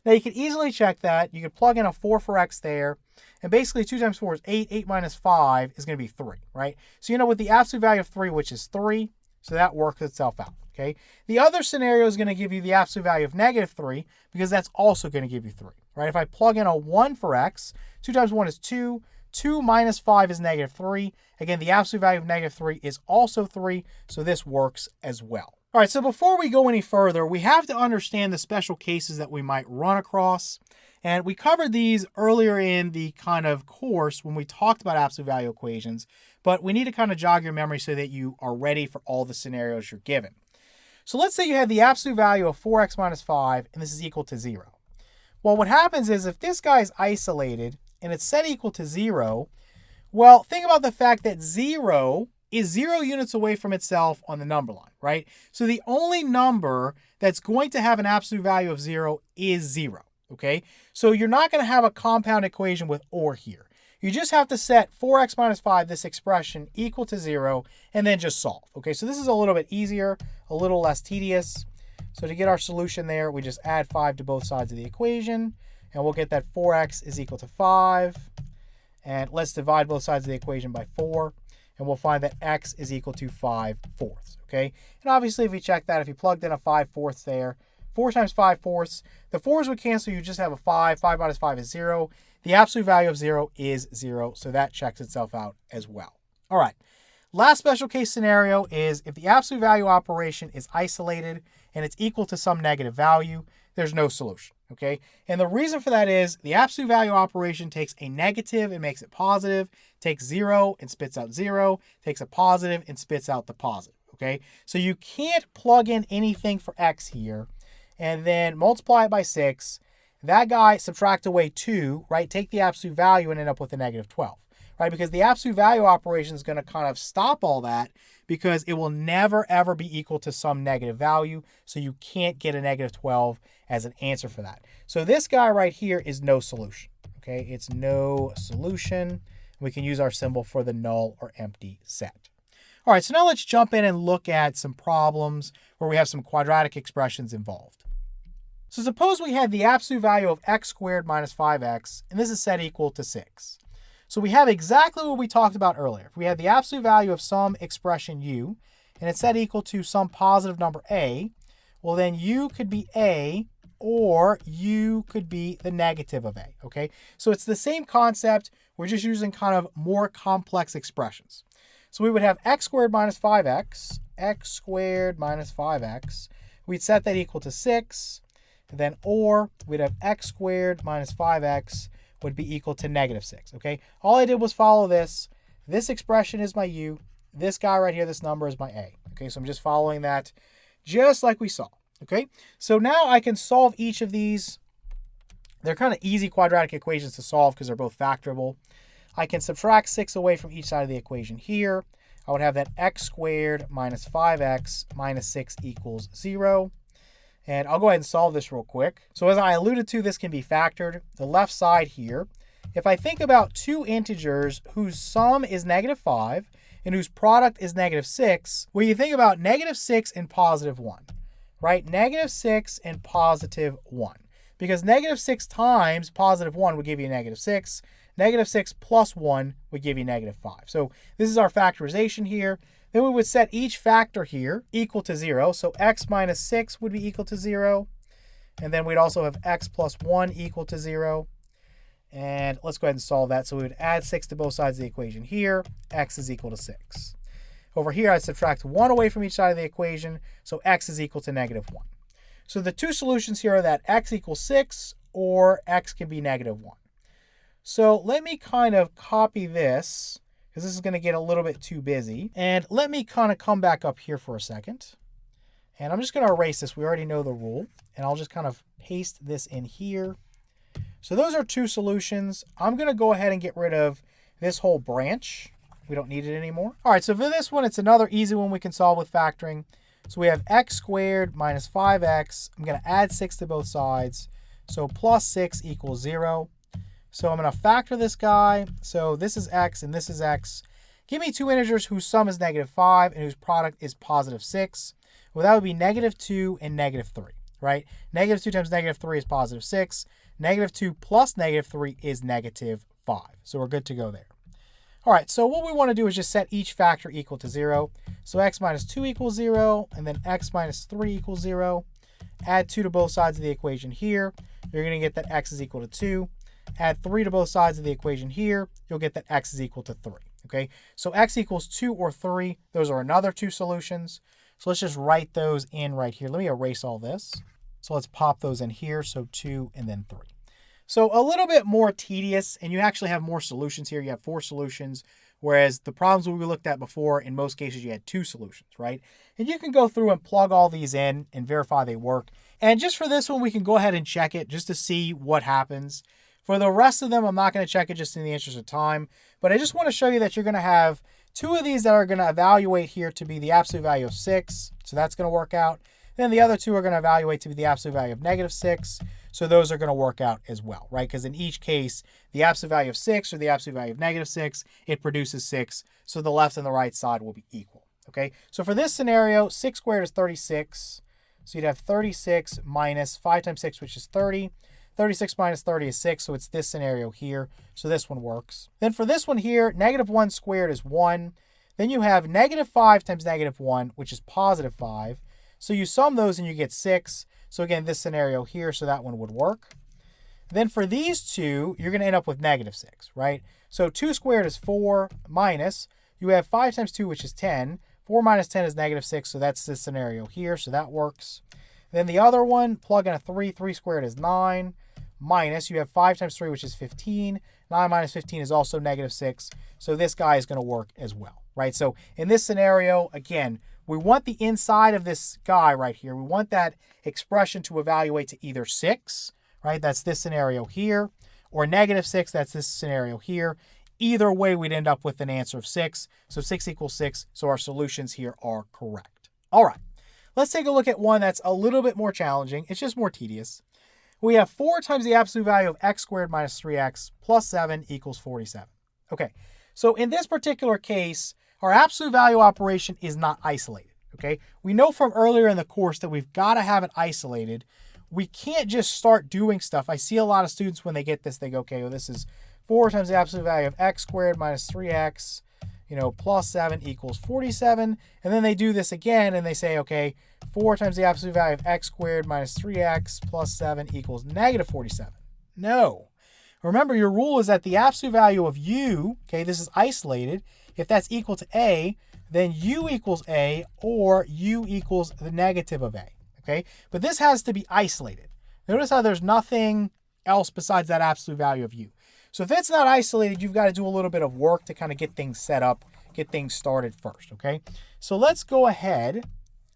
Now you can easily check that. You could plug in a 4 for x there. And basically 2 times 4 is 8. 8 minus 5 is going to be 3, right? So you know with the absolute value of 3, which is 3, so that works itself out. okay? The other scenario is going to give you the absolute value of negative 3 because that's also going to give you 3, right? If I plug in a 1 for x, 2 times 1 is 2. 2 minus 5 is negative 3. Again, the absolute value of negative 3 is also 3, so this works as well. All right, so before we go any further, we have to understand the special cases that we might run across. And we covered these earlier in the kind of course when we talked about absolute value equations, but we need to kind of jog your memory so that you are ready for all the scenarios you're given. So let's say you have the absolute value of 4x minus 5, and this is equal to 0. Well, what happens is if this guy is isolated and it's set equal to 0, well, think about the fact that 0 is 0 units away from itself on the number line, right? So the only number that's going to have an absolute value of 0 is 0, okay? So you're not going to have a compound equation with or here. You just have to set 4x minus 5, this expression, equal to 0, and then just solve, okay? So this is a little bit easier, a little less tedious. So to get our solution there, we just add 5 to both sides of the equation, and we'll get that 4x is equal to 5. And let's divide both sides of the equation by 4. And we'll find that x is equal to 5/4, okay? And obviously, if we check that, if you plugged in a 5/4 there, 4 times 5/4, the 4's would cancel. You just have a 5. 5 minus 5 is 0. The absolute value of 0 is 0, so that checks itself out as well. All right, last special case scenario is if the absolute value operation is isolated and it's equal to some negative value, there's no solution, okay? And the reason for that is the absolute value operation takes a negative and makes it positive, takes 0 and spits out 0, takes a positive and spits out the positive, okay? So you can't plug in anything for x here and then multiply it by 6. That guy, subtract away 2, right? Take the absolute value and end up with a negative 12, right? Because the absolute value operation is going to kind of stop all that because it will never, ever be equal to some negative value. So you can't get a negative 12 as an answer for that. So this guy right here is no solution, okay? It's no solution. We can use our symbol for the null or empty set. All right, so now let's jump in and look at some problems where we have some quadratic expressions involved. So suppose we had the absolute value of x squared minus 5x, and this is set equal to 6. So we have exactly what we talked about earlier. If we have the absolute value of some expression u, and it's set equal to some positive number a, well then u could be a, or u could be the negative of a, okay? So it's the same concept. We're just using kind of more complex expressions. So we would have x squared minus 5x, x squared minus 5x. We'd set that equal to 6. Then or we'd have x squared minus 5x would be equal to negative 6, okay? All I did was follow this. This expression is my u. This guy right here, this number is my a, okay? So I'm just following that just like we saw, okay? So now I can solve each of these. They're kind of easy quadratic equations to solve because they're both factorable. I can subtract 6 away from each side of the equation here. I would have that x squared minus 5x minus 6 equals 0. And I'll go ahead and solve this real quick. So as I alluded to, this can be factored. The left side here, if I think about two integers whose sum is negative 5 and whose product is negative 6, well, you think about negative 6 and positive 1, right? Negative 6 and positive 1. Because negative 6 times positive 1 would give you negative 6. Negative 6 plus 1 would give you negative 5. So this is our factorization here. Then we would set each factor here equal to 0. So x minus 6 would be equal to 0. And then we'd also have x plus 1 equal to 0. And let's go ahead and solve that. So we would add 6 to both sides of the equation here. X is equal to 6. Over here, I'd subtract 1 away from each side of the equation. So x is equal to negative 1. So the two solutions here are that x equals 6 or x can be negative 1. So let me kind of copy this, because this is going to get a little bit too busy. And let me kind of come back up here for a second. And I'm just going to erase this. We already know the rule. And I'll just kind of paste this in here. So those are two solutions. I'm going to go ahead and get rid of this whole branch. We don't need it anymore. All right, so for this one, it's another easy one we can solve with factoring. So we have x squared minus 5x. I'm going to add 6 to both sides. So plus 6 equals 0. So I'm going to factor this guy. So this is x and this is x. Give me two integers whose sum is negative 5 and whose product is positive 6. Well, that would be negative 2 and negative 3, right? Negative 2 times negative 3 is positive 6. Negative 2 plus negative 3 is negative 5. So we're good to go there. All right, so what we want to do is just set each factor equal to 0. So x minus 2 equals 0, and then x minus 3 equals 0. Add 2 to both sides of the equation here. You're going to get that x is equal to 2. Add 3 to both sides of the equation here. You'll get that x is equal to 3. Okay, so x equals 2 or 3. Those are another two solutions. So let's just write those in right here. Let me erase all this. So let's pop those in here. So 2 and then 3. So a little bit more tedious, and you actually have more solutions here. You have 4 solutions, whereas the problems we looked at before, in most cases, you had 2 solutions, right? And you can go through and plug all these in and verify they work. And just for this one, we can go ahead and check it just to see what happens. For the rest of them, I'm not going to check it just in the interest of time, but I just want to show you that you're going to have 2 of these that are going to evaluate here to be the absolute value of 6. So that's going to work out. Then the other 2 are going to evaluate to be the absolute value of -6. So those are going to work out as well, right? Because in each case, the absolute value of 6 or the absolute value of -6, it produces 6. So the left and the right side will be equal, okay? So for this scenario, 6 squared is 36. So you'd have 36 minus 5 times 6, which is 30. 36 minus 30 is 6, so it's this scenario here. So this one works. Then for this one here, -1 squared is 1. Then you have -5 times -1, which is +5. So you sum those and you get 6. So again, this scenario here, so that one would work. Then for these two, you're going to end up with -6, right? So 2 squared is 4 minus, you have 5 times 2, which is 10. 4 minus 10 is -6, so that's this scenario here, so that works. Then the other one, plug in a 3. 3 squared is 9 minus, you have 5 times 3, which is 15. 9 minus 15 is also -6, so this guy is going to work as well, right? So in this scenario, again, we want the inside of this guy right here. We want that expression to evaluate to either 6, right? That's this scenario here, or -6, that's this scenario here. Either way, we'd end up with an answer of 6. So 6 equals 6, so our solutions here are correct. All right, let's take a look at one that's a little bit more challenging. It's just more tedious. We have 4 times the absolute value of x squared minus 3x plus 7 equals 47. Okay, so in this particular case, our absolute value operation is not isolated, okay? We know from earlier in the course that we've got to have it isolated. We can't just start doing stuff. I see a lot of students when they get this, they go, okay, well, this is 4 times the absolute value of x squared minus 3x, plus 7 equals 47. And then they do this again and they say, okay, 4 times the absolute value of x squared minus 3x plus 7 equals -47. No. Remember, your rule is that the absolute value of u, okay, this is isolated. If that's equal to a, then u equals a, or u equals the negative of a, okay? But this has to be isolated. Notice how there's nothing else besides that absolute value of u. So if it's not isolated, you've got to do a little bit of work to kind of get things set up, get things started first, okay? So let's go ahead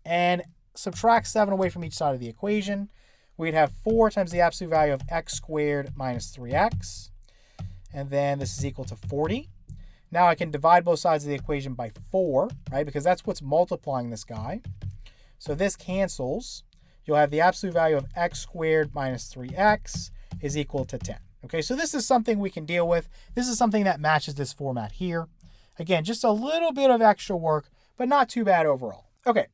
and subtract 7 away from each side of the equation. We'd have 4 times the absolute value of x squared minus 3x. And then this is equal to 40. Now I can divide both sides of the equation by 4, right? Because that's what's multiplying this guy. So this cancels. You'll have the absolute value of x squared minus 3x is equal to 10. Okay, so this is something we can deal with. This is something that matches this format here. Again, just a little bit of extra work, but not too bad overall. Okay,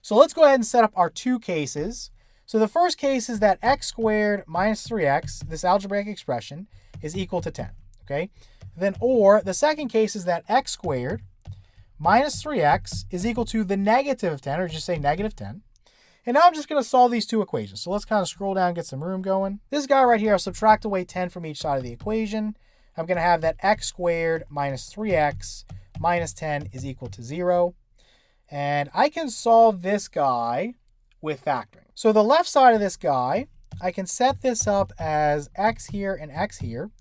so let's go ahead and set up our 2 cases. So the first case is that x squared minus 3x, this algebraic expression, is equal to 10. Okay, then or the second case is that x squared minus 3x is equal to the negative of 10, or just say -10. And now I'm just going to solve these 2 equations. So let's kind of scroll down and get some room going. This guy right here, I'll subtract away 10 from each side of the equation. I'm going to have that x squared minus 3x minus 10 is equal to 0. And I can solve this guy with factoring. So the left side of this guy, I can set this up as x here and x here.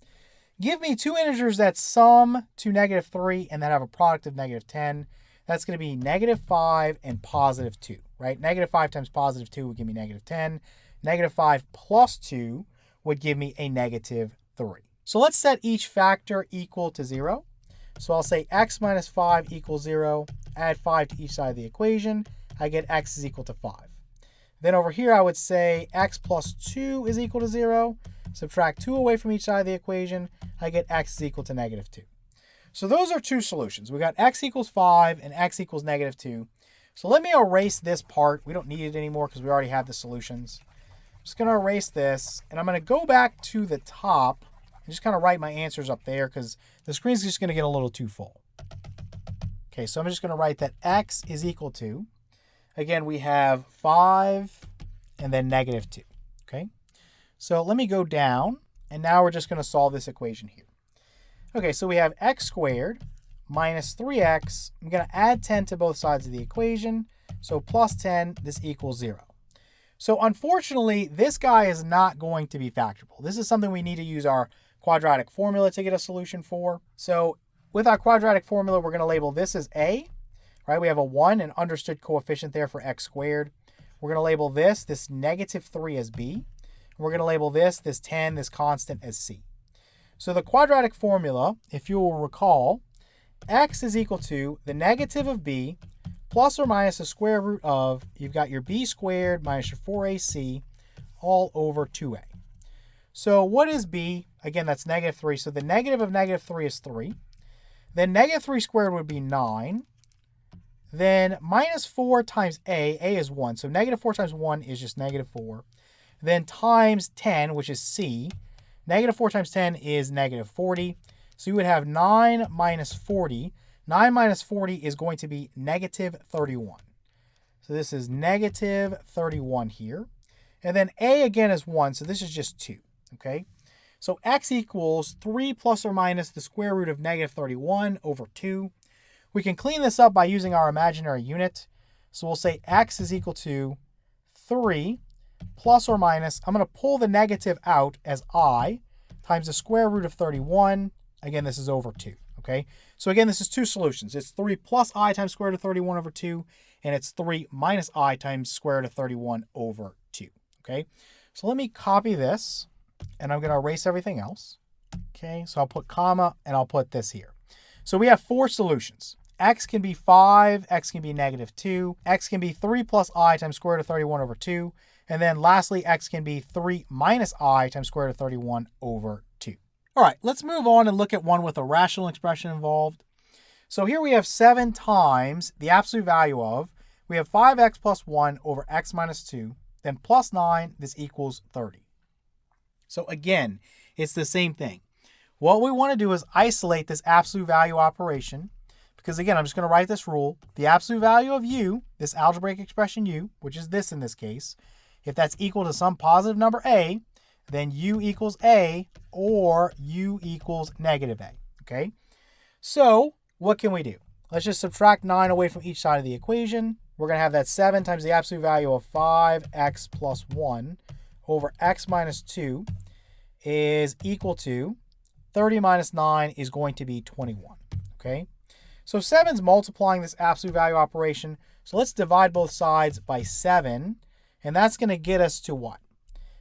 Give me 2 integers that sum to -3 and that have a product of -10. That's going to be -5 and +2, right? -5 times +2 would give me -10. -5 plus 2 would give me a -3. So let's set each factor equal to 0. So I'll say x minus 5 equals 0. Add 5 to each side of the equation. I get x is equal to 5. Then over here, I would say x plus 2 is equal to 0. Subtract 2 away from each side of the equation. I get x is equal to -2. So those are 2 solutions. We got x equals 5 and x equals -2. So let me erase this part. We don't need it anymore because we already have the solutions. I'm just going to erase this, and I'm going to go back to the top just kind of write my answers up there because the screen's just going to get a little too full. Okay, so I'm just going to write that x is equal to, again, we have 5 and then negative 2. Okay, so let me go down, and now we're just going to solve this equation here. Okay, so we have x squared minus 3x. I'm going to add 10 to both sides of the equation. So plus 10, this equals 0. So unfortunately, this guy is not going to be factorable. This is something we need to use our quadratic formula to get a solution for. So with our quadratic formula, we're going to label this as a, right? We have a 1, an understood coefficient there for x squared. We're going to label this negative 3 as b. And we're going to label this 10, this constant as c. So the quadratic formula, if you will recall, x is equal to the negative of b plus or minus the square root of, you've got your b squared minus your 4ac all over 2a. So what is b? Again, that's negative 3. So the negative of negative 3 is 3. Then negative 3 squared would be 9. Then minus 4 times a is 1. So negative 4 times 1 is just negative 4. Then times 10, which is c. Negative 4 times 10 is negative 40. So you would have 9 minus 40. 9 minus 40 is going to be negative 31. So this is negative 31 here. And then a again is 1, so this is just 2. Okay? So x equals 3 plus or minus the square root of negative 31 over 2. We can clean this up by using our imaginary unit. So we'll say x is equal to 3 plus or minus, I'm going to pull the negative out as I, times the square root of 31. Again, this is over 2. Okay, so again, this is two solutions. It's 3 plus I times square root of 31 over 2, and it's 3 minus I times square root of 31 over 2. Okay, so let me copy this, and I'm going to erase everything else. Okay, so I'll put comma, and I'll put this here. So we have 4 solutions. X can be 5, x can be negative 2, x can be 3 plus I times square root of 31 over 2, and then lastly, x can be 3 minus I times square root of 31 over 2. All right, let's move on and look at one with a rational expression involved. So here we have 7 times the absolute value of, we have 5x plus 1 over x minus 2, then plus 9, this equals 30. So again, it's the same thing. What we want to do is isolate this absolute value operation, because again, I'm just going to write this rule. The absolute value of u, this algebraic expression u, which is this in this case, if that's equal to some positive number a, then u equals a, or u equals negative a, okay? So what can we do? Let's just subtract 9 away from each side of the equation. We're going to have that 7 times the absolute value of 5x plus 1 over x minus 2 is equal to 30 minus 9 is going to be 21, okay? So 7's multiplying this absolute value operation. So let's divide both sides by 7, and that's going to get us to what?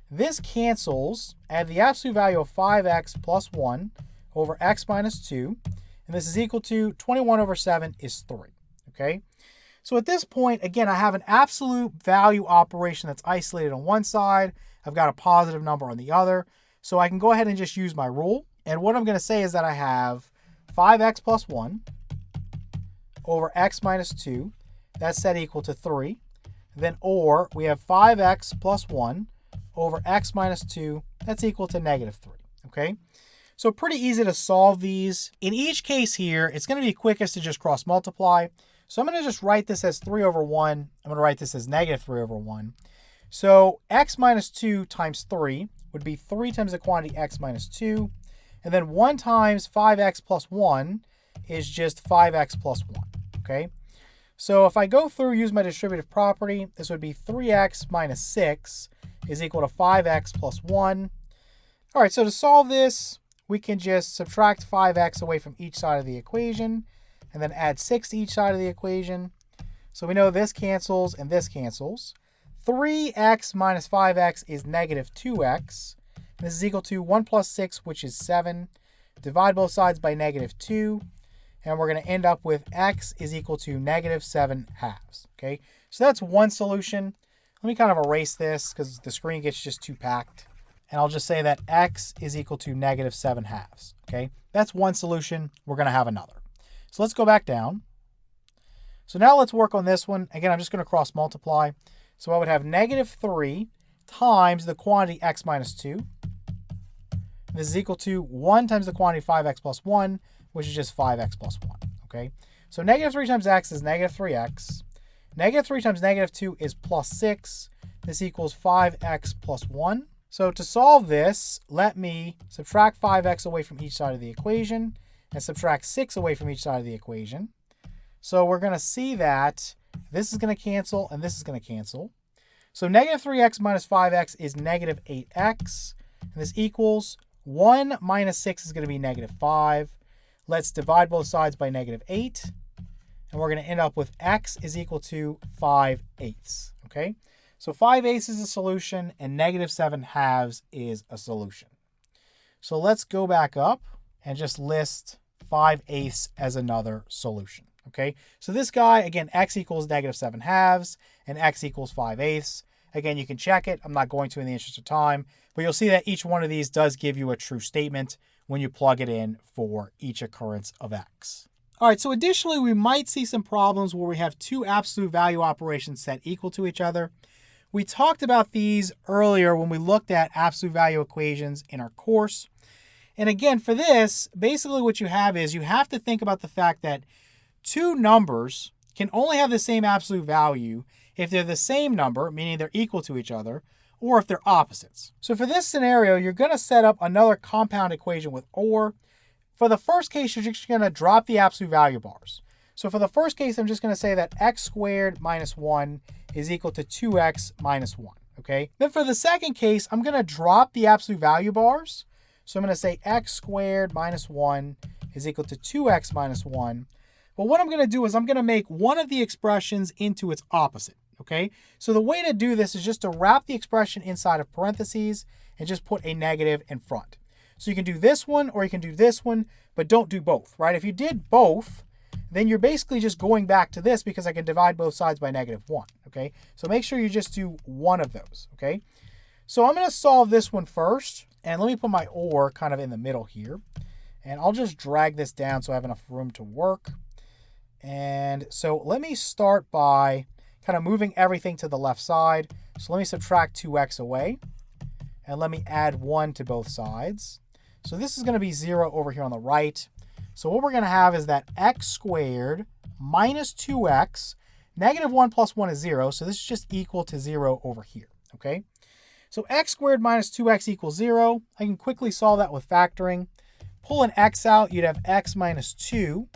This cancels at the absolute value of 5x plus 1 over x minus 2, and this is equal to 21 over 7 is 3, okay? So at this point, again, I have an absolute value operation that's isolated on one side. I've got a positive number on the other. So I can go ahead and just use my rule. And what I'm going to say is that I have 5x plus 1 over x minus 2. That's set equal to 3. Then or we have 5x plus 1 over x minus 2, that's equal to negative 3, okay? So pretty easy to solve these. In each case here, it's going to be quickest to just cross multiply. So I'm going to just write this as 3 over 1. I'm going to write this as negative 3 over 1. So x minus 2 times 3 would be 3 times the quantity x minus 2. And then 1 times 5x plus 1 is just 5x plus 1, okay? So if I go through, use my distributive property, this would be 3x minus 6 is equal to 5x plus 1. All right, so to solve this, we can just subtract 5x away from each side of the equation and then add 6 to each side of the equation. So we know this cancels and this cancels. 3x minus 5x is negative 2x. This is equal to 1 plus 6, which is 7. Divide both sides by negative 2. And we're going to end up with x is equal to negative 7 halves. Okay, so that's one solution. Let me kind of erase this because the screen gets just too packed. And I'll just say that x is equal to negative 7 halves. Okay, that's one solution. We're going to have another. So let's go back down. So now let's work on this one. Again, I'm just going to cross multiply. So I would have negative 3 times the quantity x minus 2. This is equal to 1 times the quantity 5x plus 1, which is just 5x plus 1, okay? So negative 3 times x is negative 3x. Negative 3 times negative 2 is plus 6. This equals 5x plus 1. So to solve this, let me subtract 5x away from each side of the equation and subtract 6 away from each side of the equation. So we're going to see that this is going to cancel and this is going to cancel. So negative 3x minus 5x is negative 8x. And this equals 1 minus 6 is going to be negative 5. Let's divide both sides by negative 8. And we're going to end up with x is equal to 5/8. Okay? So 5/8 is a solution and negative 7/2 is a solution. So let's go back up and just list 5/8 as another solution. Okay, so this guy, again, x equals negative 7/2 and x equals 5/8. Again, you can check it. I'm not going to in the interest of time, but you'll see that each one of these does give you a true statement when you plug it in for each occurrence of x. All right, so additionally, we might see some problems where we have two absolute value operations set equal to each other. We talked about these earlier when we looked at absolute value equations in our course. And again, for this, basically what you have is you have to think about the fact that two numbers can only have the same absolute value if they're the same number, meaning they're equal to each other, or if they're opposites. So for this scenario, you're going to set up another compound equation with OR. For the first case, you're just going to drop the absolute value bars. So for the first case, I'm just going to say that x squared minus 1 is equal to 2x minus 1. Okay. Then for the second case, I'm going to drop the absolute value bars. So I'm going to say x squared minus 1 is equal to 2x minus 1. But what I'm going to do is I'm going to make one of the expressions into its opposite, okay? So the way to do this is just to wrap the expression inside of parentheses and just put a negative in front. So you can do this one or you can do this one, but don't do both, right? If you did both, then you're basically just going back to this because I can divide both sides by negative 1, okay? So make sure you just do one of those, okay? So I'm going to solve this one first, and let me put my OR kind of in the middle here, and I'll just drag this down so I have enough room to work. And so let me start by kind of moving everything to the left side. So let me subtract 2x away, and let me add 1 to both sides. So this is going to be 0 over here on the right. So what we're going to have is that x squared minus 2x, negative 1 plus 1 is 0. So this is just equal to 0 over here, okay? So x squared minus 2x equals 0. I can quickly solve that with factoring. Pull an x out, you'd have x minus 2.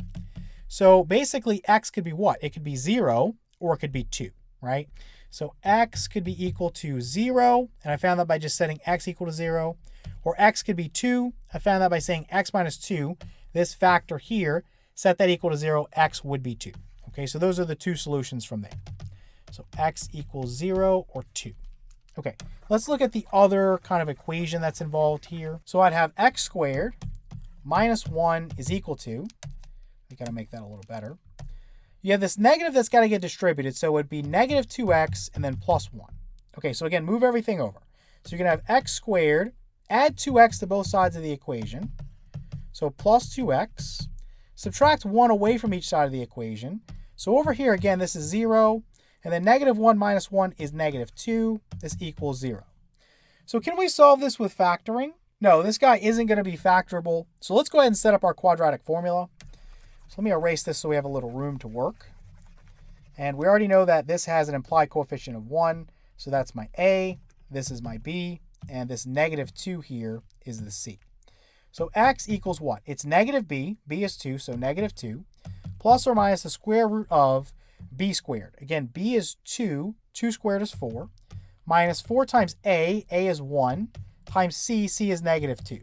So basically, x could be what? It could be 0 or it could be 2, right? So x could be equal to 0, and I found that by just setting x equal to 0. Or x could be 2. I found that by saying x minus 2. This factor here, set that equal to 0, x would be 2. Okay, so those are the two solutions from there. So x equals 0 or 2. Okay, let's look at the other kind of equation that's involved here. So I'd have x squared minus 1 is equal to, we got to make that a little better. You have this negative that's got to get distributed, so it would be negative 2x and then plus 1. Okay, so again, move everything over. So you're going to have x squared, add 2x to both sides of the equation. So plus 2x, subtract 1 away from each side of the equation. So over here, again, this is 0, and then negative 1 minus 1 is negative 2. This equals 0. So can we solve this with factoring? No, this guy isn't going to be factorable. So let's go ahead and set up our quadratic formula. So let me erase this so we have a little room to work. And we already know that this has an implied coefficient of 1. So that's my A, this is my B, and this negative 2 here is the C. So x equals what? It's negative b is 2, so negative 2, plus or minus the square root of b squared. Again, b is 2, 2 squared is 4, minus 4 times a is 1, times c is negative 2.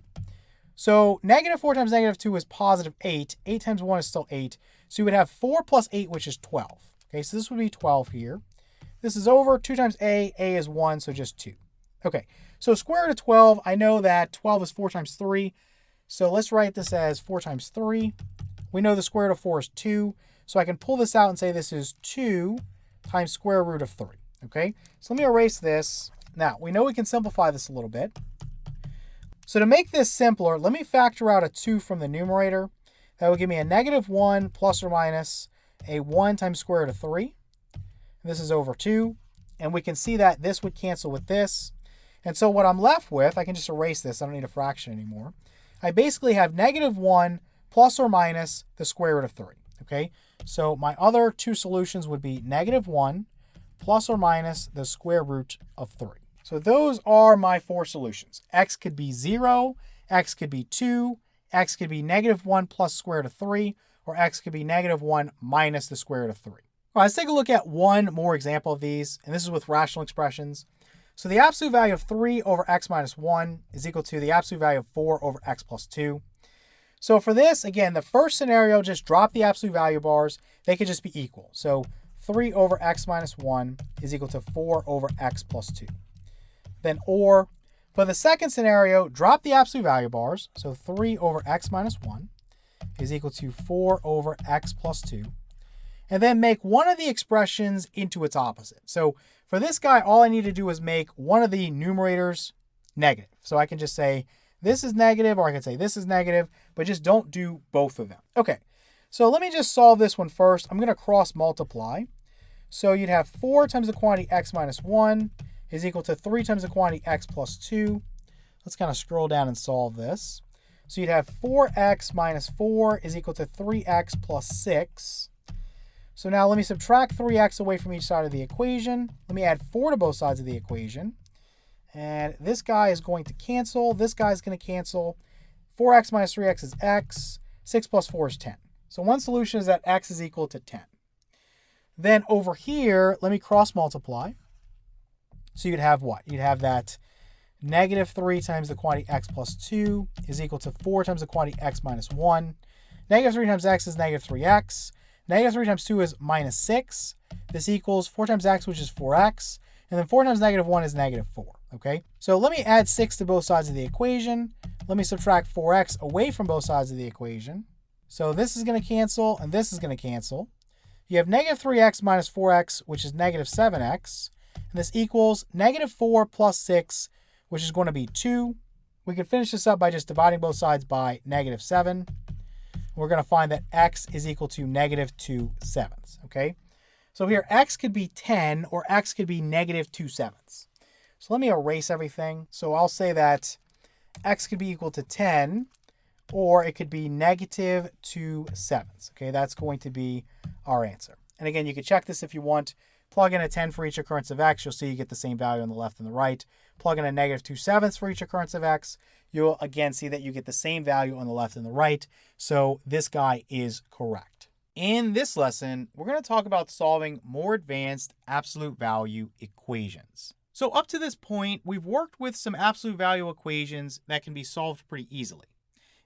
So negative 4 times negative 2 is positive 8. 8 times 1 is still 8. So you would have 4 plus 8, which is 12. Okay, so this would be 12 here. This is over. 2 times a is 1, so just 2. Okay, so square root of 12, I know that 12 is 4 times 3. So let's write this as 4 times 3. We know the square root of 4 is 2. So I can pull this out and say this is 2 times square root of 3. Okay, so let me erase this. Now, we know we can simplify this a little bit. So to make this simpler, let me factor out a 2 from the numerator. That will give me a negative 1 plus or minus a 1 times square root of 3. This is over 2. And we can see that this would cancel with this. And so what I'm left with, I can just erase this. I don't need a fraction anymore. I basically have -1 plus or minus the square root of 3. Okay, so my other two solutions would be -1 plus or minus the square root of 3. So those are my four solutions. X could be 0, x could be 2, x could be -1 plus square root of 3, or x could be -1 minus the square root of 3. All right, let's take a look at one more example of these, and this is with rational expressions. So the absolute value of 3 over x minus 1 is equal to the absolute value of 4 over x plus 2. So for this, again, the first scenario, just drop the absolute value bars. They could just be equal. So 3 over x minus 1 is equal to 4 over x plus 2. Then or, for the second scenario, drop the absolute value bars. So 3 over x minus 1 is equal to 4 over x plus 2. And then make one of the expressions into its opposite. So for this guy, all I need to do is make one of the numerators negative. So I can just say this is negative, or I can say this is negative, but just don't do both of them. Okay, so let me just solve this one first. I'm going to cross multiply. So you'd have 4 times the quantity x minus 1 is equal to 3 times the quantity x plus 2. Let's kind of scroll down and solve this. So you'd have 4x minus 4 is equal to 3x plus 6. So now let me subtract 3x away from each side of the equation. Let me add 4 to both sides of the equation. And this guy is going to cancel. This guy is going to cancel. 4x minus 3x is x. 6 plus 4 is 10. So one solution is that x is equal to 10. Then over here, let me cross multiply. So you'd have what? You'd have that -3 times the quantity x plus 2 is equal to 4 times the quantity x minus 1. -3 times x is -3x. -3 times 2 is -6. This equals 4 times x, which is 4x. And then 4 times -1 is -4. Okay, so let me add 6 to both sides of the equation. Let me subtract 4x away from both sides of the equation. So this is going to cancel, and this is going to cancel. You have -3x minus 4x, which is -7x. And this equals -4 plus 6, which is going to be 2. We can finish this up by just dividing both sides by -7. We're going to find that x is equal to -2/7. Okay, so here x could be 10 or x could be -2/7. So let me erase everything. So I'll say that x could be equal to 10 or it could be -2/7. Okay, that's going to be our answer. And again, you can check this if you want. Plug in a 10 for each occurrence of x, you'll see you get the same value on the left and the right. Plug in a -2/7 for each occurrence of x, you'll again see that you get the same value on the left and the right. So this guy is correct. In this lesson, we're going to talk about solving more advanced absolute value equations. So up to this point, we've worked with some absolute value equations that can be solved pretty easily.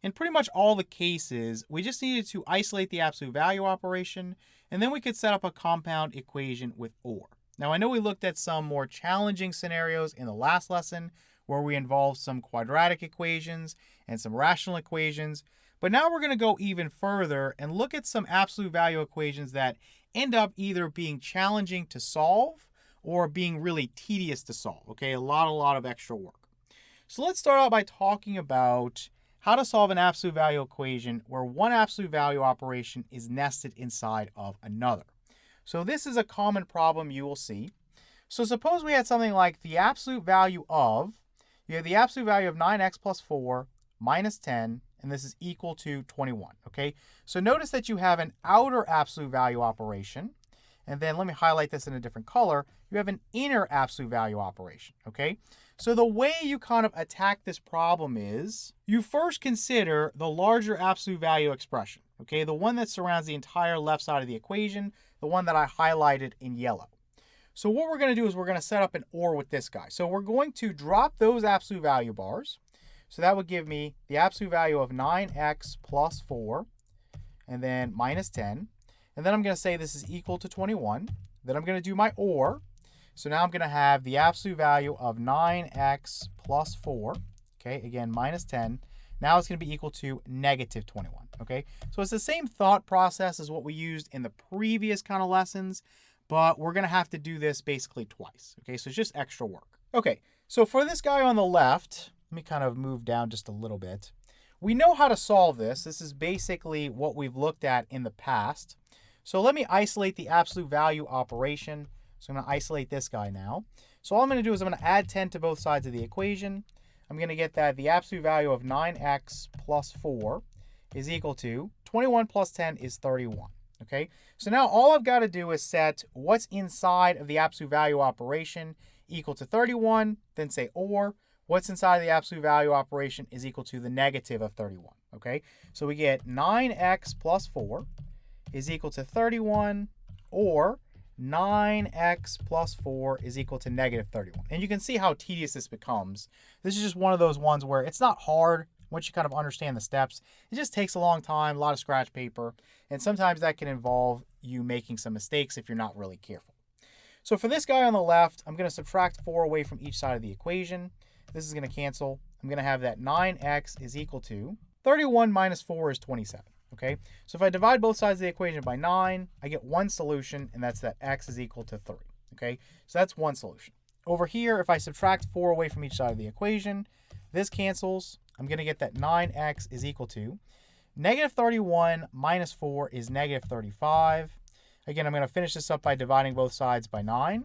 In pretty much all the cases, we just needed to isolate the absolute value operation, and then we could set up a compound equation with OR. Now, I know we looked at some more challenging scenarios in the last lesson where we involved some quadratic equations and some rational equations, but now we're going to go even further and look at some absolute value equations that end up either being challenging to solve or being really tedious to solve. Okay, a lot of extra work. So let's start out by talking about how to solve an absolute value equation where one absolute value operation is nested inside of another. So this is a common problem you will see. So suppose we had something like the absolute value of, you have the absolute value of 9x plus 4 minus 10, and this is equal to 21, okay? So notice that you have an outer absolute value operation, and then let me highlight this in a different color. You have an inner absolute value operation, okay? So the way you kind of attack this problem is you first consider the larger absolute value expression, okay? The one that surrounds the entire left side of the equation, the one that I highlighted in yellow. So what we're going to do is we're going to set up an OR with this guy. So we're going to drop those absolute value bars. So that would give me the absolute value of 9x plus 4 and then minus 10. And then I'm going to say this is equal to 21. Then I'm going to do my OR. So now I'm going to have the absolute value of 9x plus 4, okay, again, minus 10. Now it's going to be equal to -21, okay? So it's the same thought process as what we used in the previous kind of lessons, but we're going to have to do this basically twice, okay? So it's just extra work. Okay, so for this guy on the left, let me kind of move down just a little bit. We know how to solve this. This is basically what we've looked at in the past. So let me isolate the absolute value operation. So I'm going to isolate this guy now. So all I'm going to do is I'm going to add 10 to both sides of the equation. I'm going to get that the absolute value of 9x plus 4 is equal to 21 plus 10 is 31. Okay, so now all I've got to do is set what's inside of the absolute value operation equal to 31, then say or what's inside of the absolute value operation is equal to the negative of 31. Okay, so we get 9x plus 4 is equal to 31, or 9x plus 4 is equal to negative 31. And you can see how tedious this becomes. This is just one of those ones where it's not hard once you kind of understand the steps. It just takes a long time, a lot of scratch paper, and sometimes that can involve you making some mistakes if you're not really careful. So for this guy on the left, I'm going to subtract 4 away from each side of the equation. This is going to cancel. I'm going to have that 9x is equal to 31 minus 4 is 27. Okay, so if I divide both sides of the equation by 9, I get one solution, and that's that x is equal to 3. Okay, so that's one solution. Over here, if I subtract 4 away from each side of the equation, this cancels. I'm going to get that 9x is equal to negative 31 minus 4 is negative 35. Again, I'm going to finish this up by dividing both sides by 9.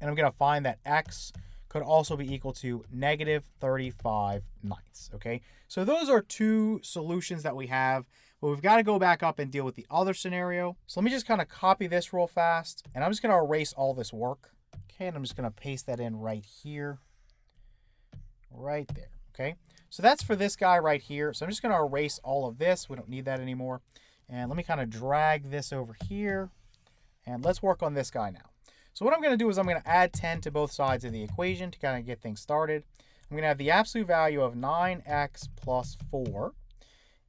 And I'm going to find that x could also be equal to negative 35 ninths. Okay, so those are two solutions that we have, but we've got to go back up and deal with the other scenario. So let me just kind of copy this real fast, and I'm just going to erase all this work. Okay, and I'm just going to paste that in right here, right there. Okay, so that's for this guy right here. So I'm just going to erase all of this. We don't need that anymore. And let me kind of drag this over here, and let's work on this guy now. So what I'm going to do is I'm going to add 10 to both sides of the equation to kind of get things started. I'm going to have the absolute value of 9x plus 4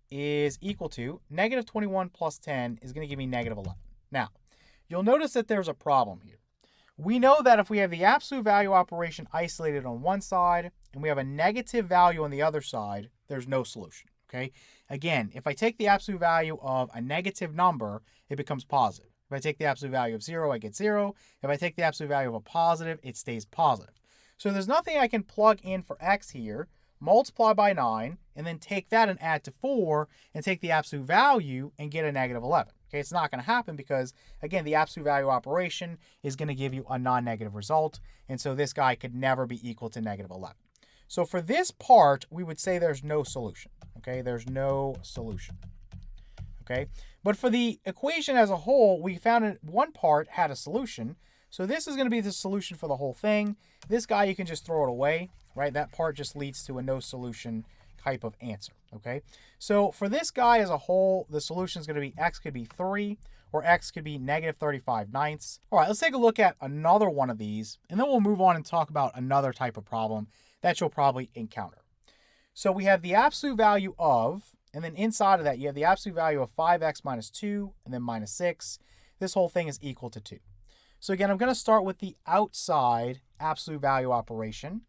is equal to negative 21 plus 10 is going to give me negative 11. Now, you'll notice that there's a problem here. We know that if we have the absolute value operation isolated on one side and we have a negative value on the other side, there's no solution. Okay? Again, if I take the absolute value of a negative number, it becomes positive. If I take the absolute value of 0, I get 0. If I take the absolute value of a positive, it stays positive. So there's nothing I can plug in for x here, multiply by 9, and then take that and add to 4, and take the absolute value and get a negative 11. Okay, it's not going to happen because, again, the absolute value operation is going to give you a non-negative result, and so this guy could never be equal to negative 11. So for this part, we would say there's no solution. Okay, there's no solution. Okay, but for the equation as a whole, we found that one part had a solution. So this is going to be the solution for the whole thing. This guy, you can just throw it away, right? That part just leads to a no solution type of answer, okay? So for this guy as a whole, the solution is going to be x could be 3, or x could be negative 35 ninths. All right, let's take a look at another one of these, and then we'll move on and talk about another type of problem that you'll probably encounter. So we have the absolute value of, and then inside of that, you have the absolute value of 5x minus 2, and then minus 6. This whole thing is equal to 2. So again, I'm going to start with the outside absolute value operation.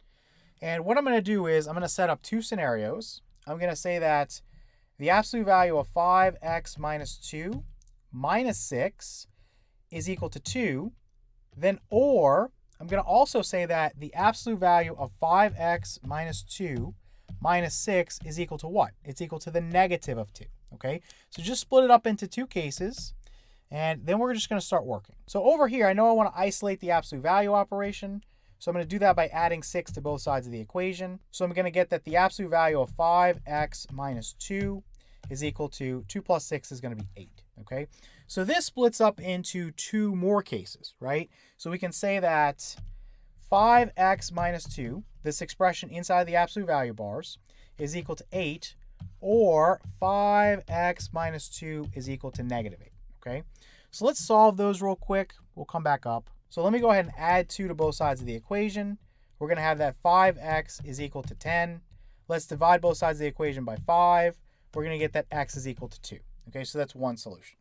And what I'm going to do is I'm going to set up two scenarios. I'm going to say that the absolute value of 5x minus 2 minus 6 is equal to 2. Then or I'm going to also say that the absolute value of 5x minus 2 minus 6 is equal to what? It's equal to the negative of 2, okay? So just split it up into two cases, and then we're just going to start working. So over here, I know I want to isolate the absolute value operation, so I'm going to do that by adding 6 to both sides of the equation. So I'm going to get that the absolute value of 5x minus 2 is equal to 2 plus 6 is going to be 8, okay? So this splits up into two more cases, right? So we can say that 5x minus 2, this expression inside the absolute value bars, is equal to 8, or 5x minus 2 is equal to negative 8, okay? So let's solve those real quick. We'll come back up. So let me go ahead and add 2 to both sides of the equation. We're going to have that 5x is equal to 10. Let's divide both sides of the equation by 5. We're going to get that x is equal to 2. Okay, so that's one solution.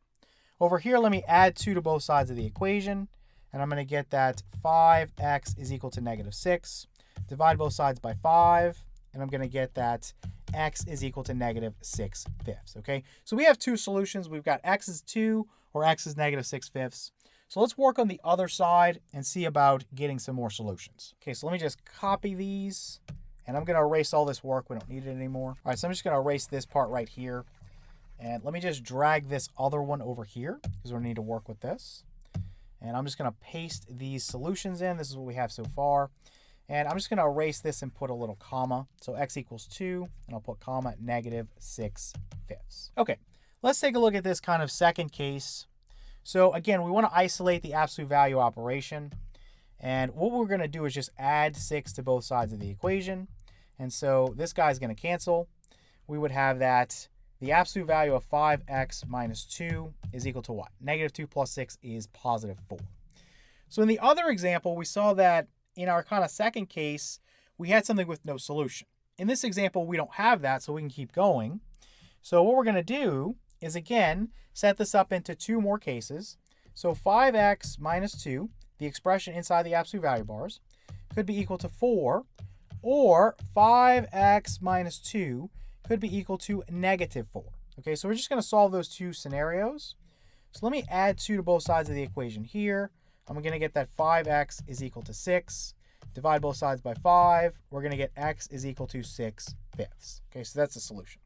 Over here, let me add 2 to both sides of the equation. And I'm going to get that 5x is equal to negative 6. Divide both sides by 5. And I'm going to get that x is equal to negative 6 fifths. Okay, so we have two solutions. We've got x is 2 or x is negative 6 fifths. So let's work on the other side and see about getting some more solutions. Okay, so let me just copy these, and I'm going to erase all this work. We don't need it anymore. All right, so I'm just going to erase this part right here. And let me just drag this other one over here because we need to work with this. And I'm just going to paste these solutions in. This is what we have so far. And I'm just going to erase this and put a little comma. So x equals 2, and I'll put comma -6/5. Okay, let's take a look at this kind of second case. So again, we want to isolate the absolute value operation. And what we're going to do is just add 6 to both sides of the equation. And so this guy's going to cancel. We would have that the absolute value of 5x minus 2 is equal to what? -2 plus 6 is +4. So in the other example, we saw that in our kind of second case, we had something with no solution. In this example, we don't have that, so we can keep going. So what we're going to do is, again, set this up into 2 more cases. So 5x minus 2, the expression inside the absolute value bars, could be equal to 4, or 5x minus 2 could be equal to -4. Okay, so we're just going to solve those 2 scenarios. So let me add 2 to both sides of the equation here. I'm going to get that 5x is equal to 6. Divide both sides by 5. We're going to get x is equal to 6/5. Okay, so that's the solution.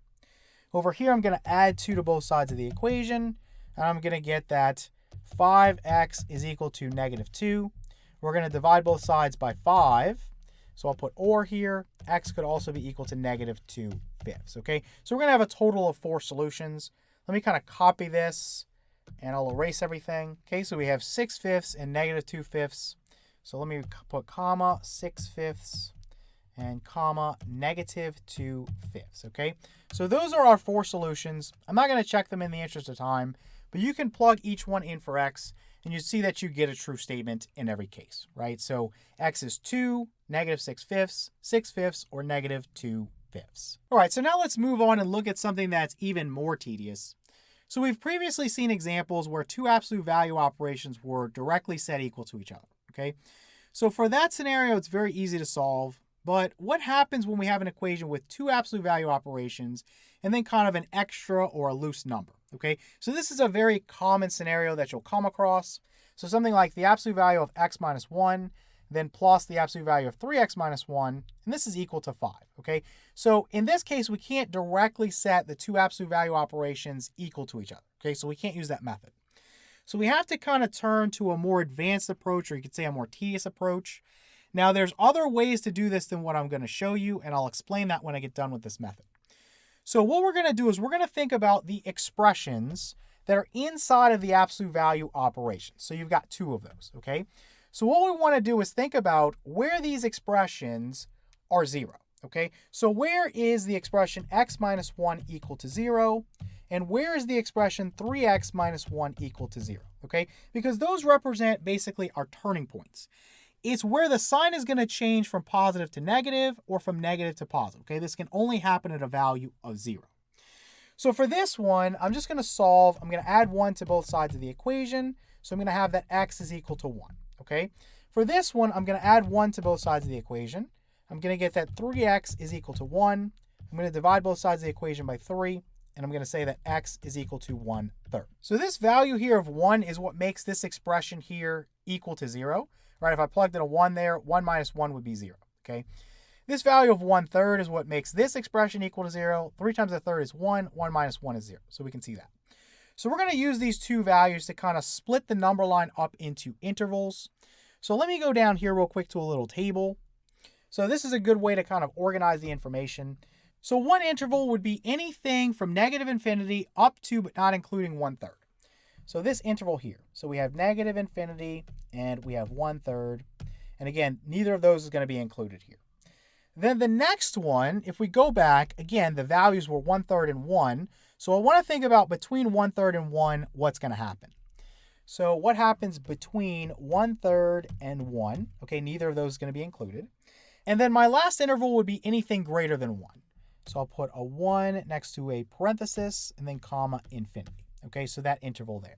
Over here, I'm going to add 2 to both sides of the equation. And I'm going to get that 5x is equal to -2. We're going to divide both sides by 5. So I'll put or here. X could also be equal to -2/5. Okay, so we're going to have a total of 4 solutions. Let me kind of copy this, and I'll erase everything. Okay, so we have 6/5 and -2/5. So let me put comma 6/5 and comma -2/5. Okay, so those are our 4 solutions. I'm not going to check them in the interest of time, but you can plug each one in for x, and you see that you get a true statement in every case, right? So x is 2, -6/5, 6/5, or -2/5. All right, so now let's move on and look at something that's even more tedious. So we've previously seen examples where 2 absolute value operations were directly set equal to each other, okay? So for that scenario, it's very easy to solve. But what happens when we have an equation with 2 absolute value operations and then kind of an extra or a loose number, okay? So this is a very common scenario that you'll come across. So something like the absolute value of x minus 1, then plus the absolute value of 3x minus 1, and this is equal to 5, okay? So in this case, we can't directly set the 2 absolute value operations equal to each other, okay? So we can't use that method. So we have to kind of turn to a more advanced approach, or you could say a more tedious approach. Now, there's other ways to do this than what I'm going to show you, and I'll explain that when I get done with this method. So what we're going to do is we're going to think about the expressions that are inside of the absolute value operation. So you've got 2 of those, okay? So what we want to do is think about where these expressions are 0, okay? So where is the expression x minus 1 equal to 0? And where is the expression 3x minus 1 equal to 0, okay? Because those represent basically our turning points. It's where the sign is going to change from positive to negative or from negative to positive, okay? This can only happen at a value of 0. So for this one, I'm just going to solve. I'm going to add 1 to both sides of the equation. So I'm going to have that x is equal to 1, okay? For this one, I'm going to add 1 to both sides of the equation. I'm going to get that 3x is equal to 1. I'm going to divide both sides of the equation by 3. And I'm going to say that x is equal to 1/3. So this value here of 1 is what makes this expression here equal to 0. Right? If I plugged in a 1 there, 1 minus 1 would be 0. Okay. This value of 1/3 is what makes this expression equal to 0. 3 times a third is 1. 1 minus 1 is 0. So we can see that. So we're going to use these 2 values to kind of split the number line up into intervals. So let me go down here real quick to a little table. So this is a good way to kind of organize the information. So one interval would be anything from -infinity up to but not including 1/3. So this interval here. So we have -infinity and we have 1/3. And again, neither of those is going to be included here. Then the next one, if we go back, again, the values were 1/3 and 1. So I want to think about between 1/3 and 1, what's going to happen. So what happens between 1/3 and 1? Okay, neither of those is going to be included. And then my last interval would be anything greater than 1. So I'll put a 1 next to a parenthesis and then comma infinity. Okay, so that interval there.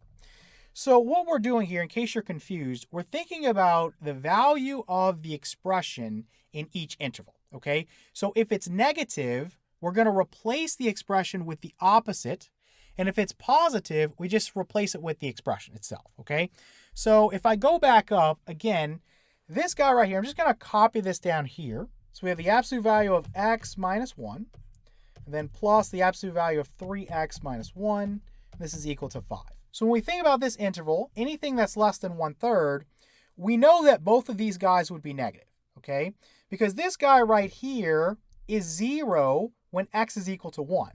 So what we're doing here, in case you're confused, we're thinking about the value of the expression in each interval. Okay, so if it's negative, we're going to replace the expression with the opposite. And if it's positive, we just replace it with the expression itself. Okay, so if I go back up, again, this guy right here, I'm just going to copy this down here. So we have the absolute value of x minus 1, and then plus the absolute value of 3x minus 1. This is equal to 5. So when we think about this interval, anything that's less than 1/3, we know that both of these guys would be negative, okay? Because this guy right here is 0 when x is equal to 1.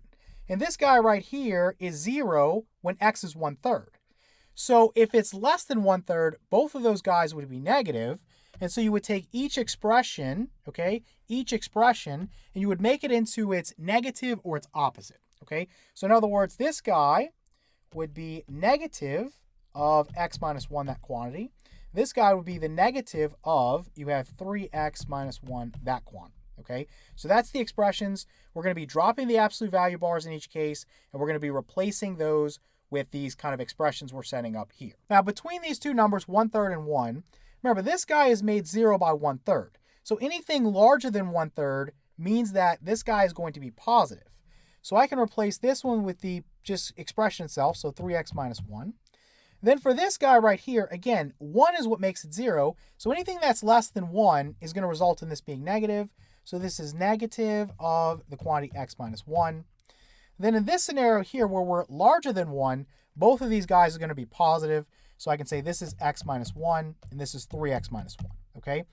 And this guy right here is 0 when x is 1/3. So if it's less than 1/3, both of those guys would be negative. And so you would take each expression, okay, each expression, and you would make it into its negative or its opposite, okay? So in other words, this guy would be negative of x minus 1, that quantity. This guy would be the negative of, you have 3x minus 1, that quantity, okay? So that's the expressions. We're going to be dropping the absolute value bars in each case, and we're going to be replacing those with these kind of expressions we're setting up here. Now, between these two numbers, 1/3 and 1, remember, this guy is made 0 by 1/3. So anything larger than 1/3 means that this guy is going to be positive. So I can replace this one with the just expression itself, so 3x minus 1. Then for this guy right here, again, 1 is what makes it 0. So anything that's less than 1 is going to result in this being negative. So this is negative of the quantity x minus 1. Then in this scenario here, where we're larger than 1, both of these guys are going to be positive. So I can say this is x minus 1, and this is 3x minus 1, okay?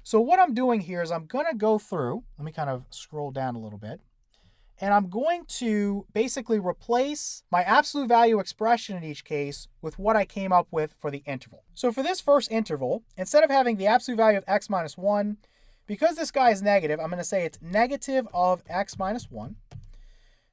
So what I'm doing here is I'm going to go through, let me kind of scroll down a little bit, and I'm going to basically replace my absolute value expression in each case with what I came up with for the interval. So for this first interval, instead of having the absolute value of x minus 1, because this guy is negative, I'm going to say it's negative of x minus 1.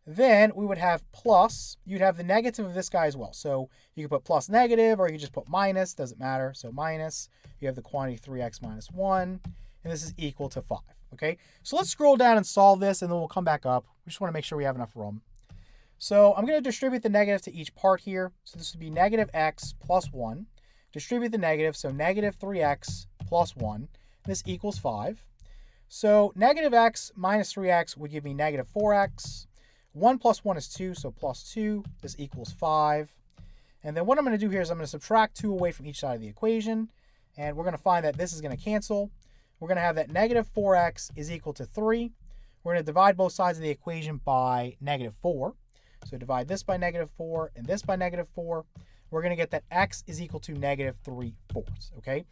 Then we would have plus, you'd have the negative of this guy as well. So you could put plus negative, or you could just put minus, doesn't matter. So minus, you have the quantity 3x minus 1, and this is equal to 5, okay? So let's scroll down and solve this, and then we'll come back up. We just want to make sure we have enough room. So I'm going to distribute the negative to each part here. So this would be negative x plus 1. Distribute the negative, so negative 3x plus 1. This equals 5. So negative x minus 3x would give me negative 4x. 1 plus 1 is 2, so plus 2. This equals 5. And then what I'm going to do here is I'm going to subtract 2 away from each side of the equation. And we're going to find that this is going to cancel. We're going to have that negative 4x is equal to 3. We're going to divide both sides of the equation by negative 4. So divide this by negative 4 and this by negative 4. We're going to get that x is equal to negative 3/4, okay?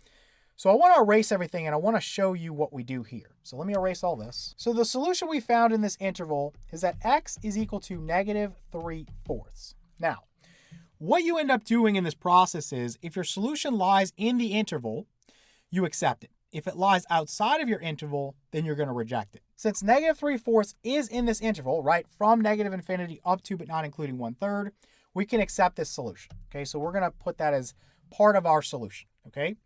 So I want to erase everything, and I want to show you what we do here. So let me erase all this. So the solution we found in this interval is that x is equal to negative 3/4. Now, what you end up doing in this process is, if your solution lies in the interval, you accept it. If it lies outside of your interval, then you're going to reject it. Since negative 3/4 is in this interval, right, from negative infinity up to but not including 1/3, we can accept this solution, okay? So we're going to put that as part of our solution, okay?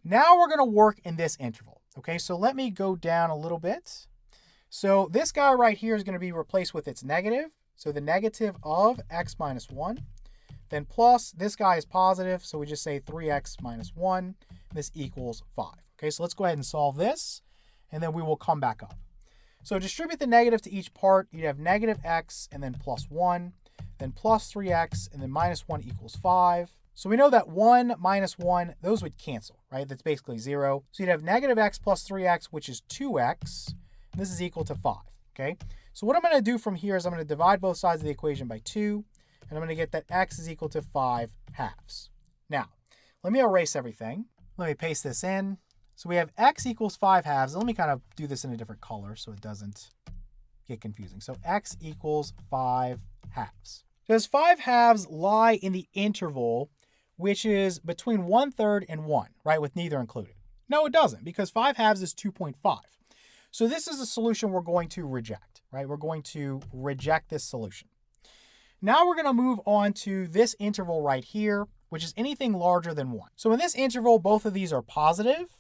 Now we're going to work in this interval, okay? So let me go down a little bit. So this guy right here is going to be replaced with its negative. So the negative of x minus 1. Then plus, this guy is positive, so we just say 3x minus 1. This equals 5. Okay, so let's go ahead and solve this, and then we will come back up. So distribute the negative to each part. You'd have negative x and then plus 1, then plus 3x, and then minus 1 equals 5. So we know that 1 minus 1, those would cancel, right? That's basically 0. So you'd have negative x plus 3x, which is 2x. And this is equal to 5, okay? So what I'm going to do from here is I'm going to divide both sides of the equation by 2. And I'm going to get that x is equal to 5/2. Now, let me erase everything. Let me paste this in. So we have x equals 5/2. Let me kind of do this in a different color so it doesn't get confusing. So x equals 5/2. Does 5/2 lie in the interval, which is between 1/3 and 1, right, with neither included? No, it doesn't, because 5/2 is 2.5. So this is a solution we're going to reject, right? We're going to reject this solution. Now we're going to move on to this interval right here, which is anything larger than 1. So in this interval, both of these are positive.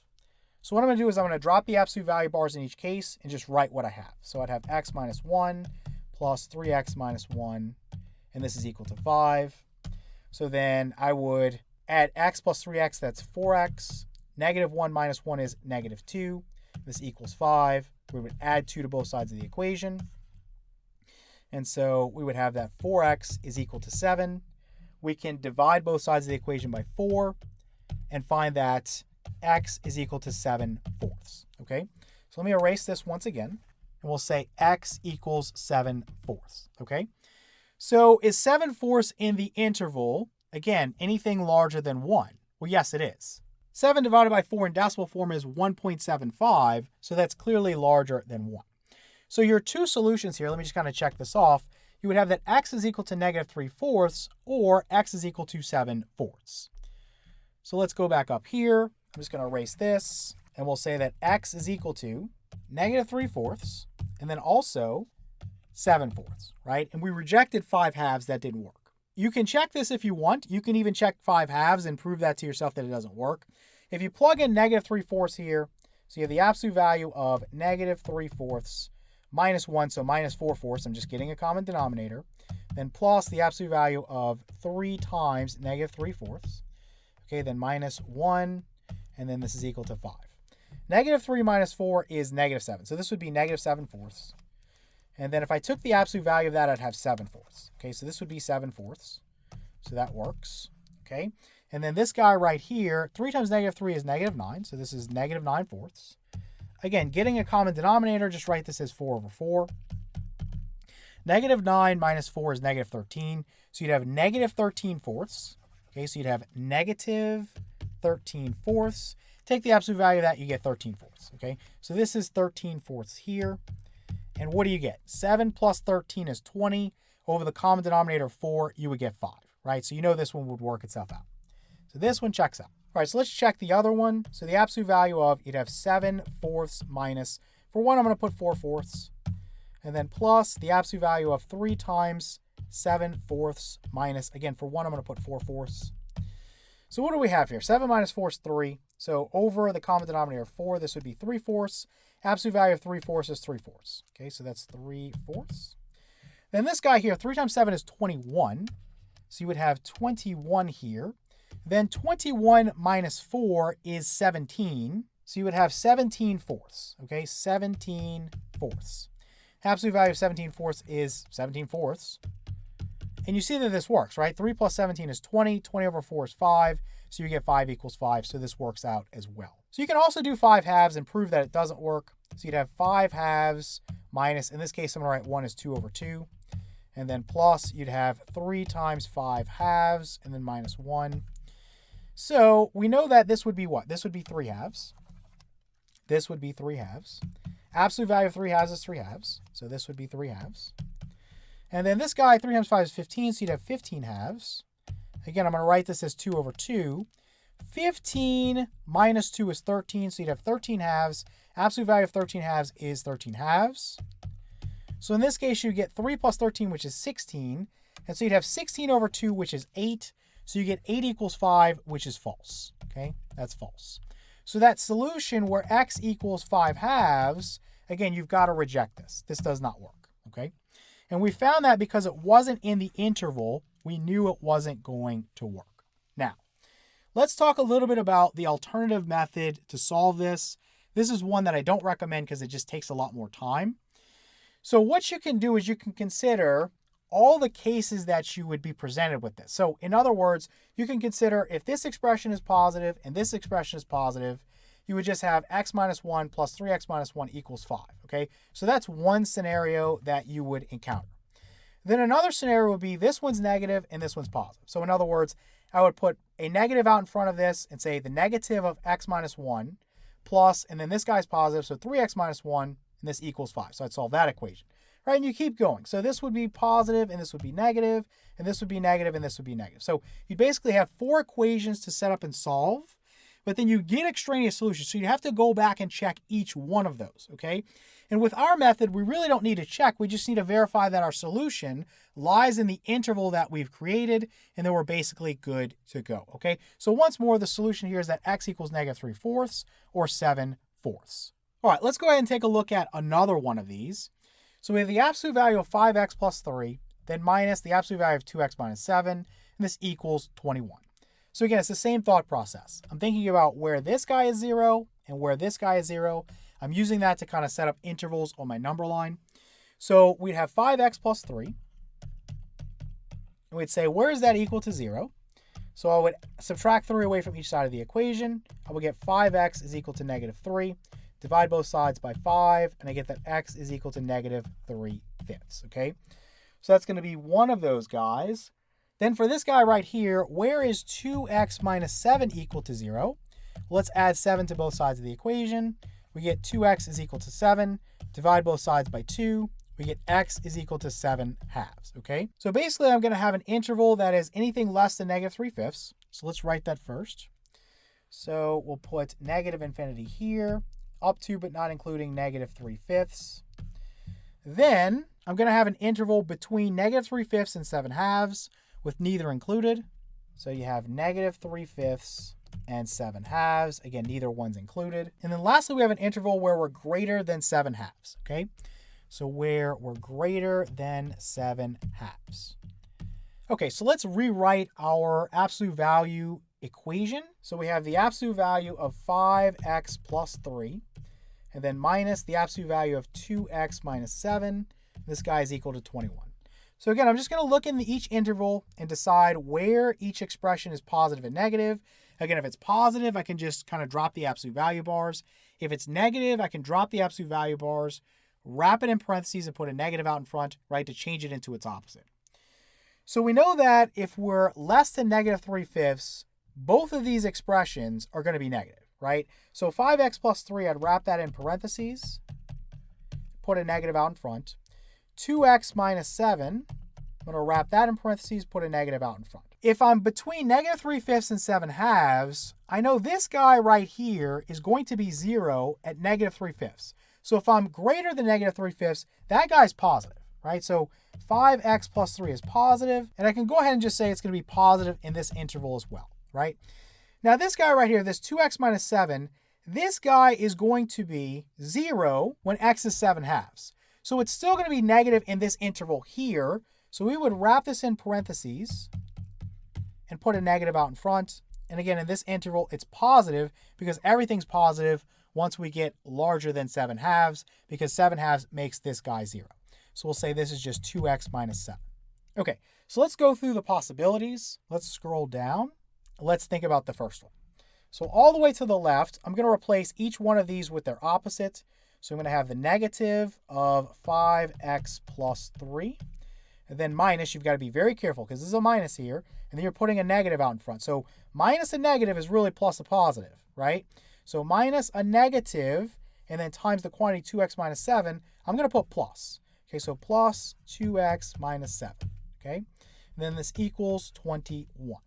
So what I'm going to do is I'm going to drop the absolute value bars in each case and just write what I have. So I'd have x minus 1 plus 3x minus 1, and this is equal to 5. So then I would add x plus 3x, that's 4x. Negative 1 minus 1 is negative 2. This equals 5. We would add 2 to both sides of the equation. And so we would have that 4x is equal to 7. We can divide both sides of the equation by 4 and find that x is equal to 7/4, okay? So let me erase this once again, and we'll say x equals 7/4, okay? So is 7/4 in the interval Again, anything larger than 1. Well, yes, it is. 7 divided by 4 in decimal form is 1.75, so that's clearly larger than 1. So your two solutions here, let me just kind of check this off. You would have that x is equal to negative 3/4 or x is equal to 7/4. So let's go back up here. I'm just going to erase this, and we'll say that x is equal to negative 3/4 and then also 7/4, right? And we rejected 5/2. That didn't work. You can check this if you want. You can even check 5/2 and prove that to yourself that it doesn't work. If you plug in negative 3/4 here, so you have the absolute value of negative 3/4 minus 1, so minus 4/4. I'm just getting a common denominator. Then plus the absolute value of 3 times negative 3/4. Okay, then minus 1, and then this is equal to 5. Negative 3 minus 4 is negative 7. So this would be negative 7/4. And then if I took the absolute value of that, I'd have 7/4. Okay, so this would be 7/4. So that works. Okay, and then this guy right here, 3 times negative 3 is negative 9. So this is negative 9/4. Again, getting a common denominator, just write this as 4/4. Negative 9 minus 4 is negative 13. So you'd have negative 13/4. Okay, so you'd have negative 13/4. Take the absolute value of that, you get 13/4. Okay, so this is 13/4 here. And what do you get? 7 plus 13 is 20. Over the common denominator of 4, you would get 5, right? So you know this one would work itself out. So this one checks out. All right, so let's check the other one. So the absolute value of, you'd have 7/4 minus, for 1, I'm going to put 4/4. And then plus the absolute value of 3 times 7/4 minus, again, for 1, I'm going to put 4/4. So what do we have here? 7 minus 4 is 3. So over the common denominator of 4, this would be 3/4. Absolute value of 3/4 is 3/4. Okay, so that's 3/4. Then this guy here, 3 times 7 is 21. So you would have 21 here. Then 21 minus 4 is 17. So you would have 17/4. Okay, 17/4. Absolute value of 17/4 is 17/4. And you see that this works, right? 3 plus 17 is 20. 20 over 4 is 5. So you get 5 equals 5. So this works out as well. So you can also do 5/2 and prove that it doesn't work. So you'd have 5/2 minus, in this case, I'm going to write 1 is 2/2. And then plus, you'd have 3 times 5/2 and then minus 1. So we know that this would be what? This would be 3/2. This would be 3/2. Absolute value of 3/2 is 3/2. So this would be 3/2. And then this guy, 3 times 5 is 15, so you'd have 15/2. Again, I'm going to write this as 2/2. 15 minus 2 is 13, so you'd have 13/2. Absolute value of 13/2 is 13/2. So in this case, you get 3 plus 13, which is 16. And so you'd have 16/2, which is 8. So you get 8 equals 5, which is false. Okay, that's false. So that solution where x equals 5/2, again, you've got to reject this. This does not work. Okay. And we found that because it wasn't in the interval, we knew it wasn't going to work. Now, let's talk a little bit about the alternative method to solve this. This is one that I don't recommend because it just takes a lot more time. So what you can do is you can consider all the cases that you would be presented with this. So in other words, you can consider if this expression is positive and this expression is positive, you would just have x minus 1 plus 3x minus 1 equals 5, okay? So that's one scenario that you would encounter. Then another scenario would be this one's negative and this one's positive. So in other words, I would put a negative out in front of this and say the negative of x minus 1 plus, and then this guy's positive, so 3x minus 1, and this equals 5. So I'd solve that equation, right? And you keep going. So this would be positive, and this would be negative, and this would be negative, and this would be negative. So you basically have 4 equations to set up and solve, but then you get extraneous solutions. So you have to go back and check each one of those, okay? And with our method, we really don't need to check. We just need to verify that our solution lies in the interval that we've created, and then we're basically good to go, okay? So once more, the solution here is that x equals negative 3/4 or 7/4. All right, let's go ahead and take a look at another one of these. So we have the absolute value of 5x plus 3, then minus the absolute value of 2x minus 7, and this equals 21. So again, it's the same thought process. I'm thinking about where this guy is 0 and where this guy is 0. I'm using that to kind of set up intervals on my number line. So we'd have 5x plus 3. And we'd say, where is that equal to 0? So I would subtract 3 away from each side of the equation. I would get 5x is equal to negative 3. Divide both sides by 5, and I get that x is equal to negative 3/5, okay? So that's going to be one of those guys. Then for this guy right here, where is 2x minus 7 equal to 0? Let's add 7 to both sides of the equation. We get 2x is equal to 7. Divide both sides by 2. We get x is equal to 7 halves, okay? So basically, I'm going to have an interval that is anything less than negative 3/5. So let's write that first. So we'll put negative infinity here, up to but not including negative 3/5. Then I'm going to have an interval between negative 3/5 and 7 halves with neither included. So you have negative 3/5 and 7 halves. Again, neither one's included. And then lastly, we have an interval where we're greater than 7 halves, okay? So where we're greater than 7 halves. Okay, so let's rewrite our absolute value equation. So we have the absolute value of 5x plus 3, and then minus the absolute value of 2x minus 7. This guy is equal to 21. So again, I'm just going to look in each interval and decide where each expression is positive and negative. Again, if it's positive, I can just kind of drop the absolute value bars. If it's negative, I can drop the absolute value bars, wrap it in parentheses, and put a negative out in front, right, to change it into its opposite. So we know that if we're less than negative 3/5, both of these expressions are going to be negative, right? So 5x plus 3, I'd wrap that in parentheses, put a negative out in front. 2x minus 7, I'm going to wrap that in parentheses, put a negative out in front. If I'm between negative 3/5 and 7 halves, I know this guy right here is going to be 0 at negative 3/5. So if I'm greater than negative 3/5, that guy's positive, right? So 5x plus 3 is positive, and I can go ahead and just say it's going to be positive in this interval as well, right? Now this guy right here, this 2x minus 7, this guy is going to be 0 when x is 7 halves. So it's still going to be negative in this interval here. So we would wrap this in parentheses and put a negative out in front. And again, in this interval, it's positive because everything's positive once we get larger than 7 halves, because 7 halves makes this guy 0. So we'll say this is just 2x minus 7. Okay, so let's go through the possibilities. Let's scroll down. Let's think about the first one. So all the way to the left, I'm going to replace each one of these with their opposite. So I'm going to have the negative of 5x plus 3. And then minus, you've got to be very careful because this is a minus here. And then you're putting a negative out in front. So minus a negative is really plus a positive, right? So minus a negative, and then times the quantity 2x minus 7, I'm going to put plus. Okay, so plus 2x minus 7. Okay, and then this equals 21.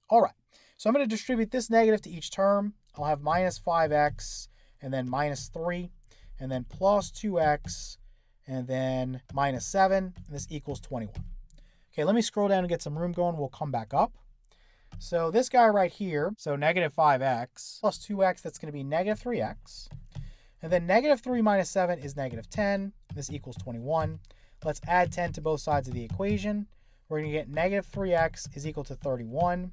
All right, so I'm going to distribute this negative to each term. I'll have minus 5x, and then minus 3, and then plus 2x, and then minus 7, and this equals 21. Okay, let me scroll down and get some room going. We'll come back up. So this guy right here, so negative 5x plus 2x, that's going to be negative 3x. And then negative 3 minus 7 is negative 10. This equals 21. Let's add 10 to both sides of the equation. We're going to get negative 3x is equal to 31.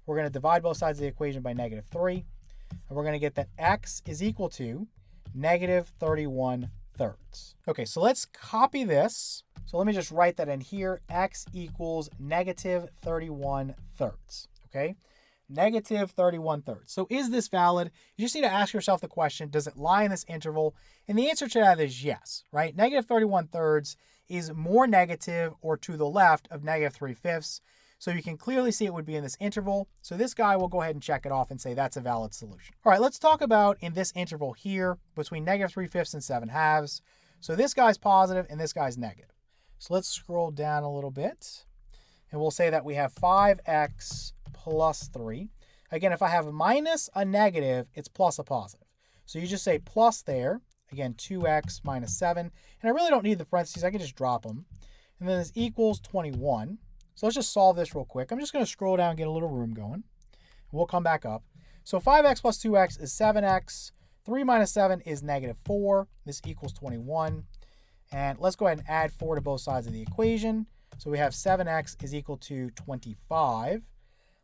We're going to divide both sides of the equation by negative 3. And we're going to get that x is equal to negative 31 thirds. Okay, so let's copy this. So let me just write that in here. X equals negative 31 thirds. Okay, negative 31 thirds. So is this valid? You just need to ask yourself the question, does it lie in this interval? And the answer to that is yes, right? Negative 31 thirds is more negative or to the left of negative 3/5. So you can clearly see it would be in this interval. So this guy will go ahead and check it off and say that's a valid solution. All right, let's talk about in this interval here between negative 3/5 and 7 halves. So this guy's positive and this guy's negative. So let's scroll down a little bit and we'll say that we have 5x plus 3. Again, if I have minus a negative, it's plus a positive. So you just say plus there. Again, 2x minus 7. And I really don't need the parentheses. I can just drop them. And then this equals 21. So let's just solve this real quick. I'm just going to scroll down and get a little room going. We'll come back up. So 5x plus 2x is 7x. 3 minus 7 is negative 4. This equals 21. And let's go ahead and add 4 to both sides of the equation. So we have 7x is equal to 25.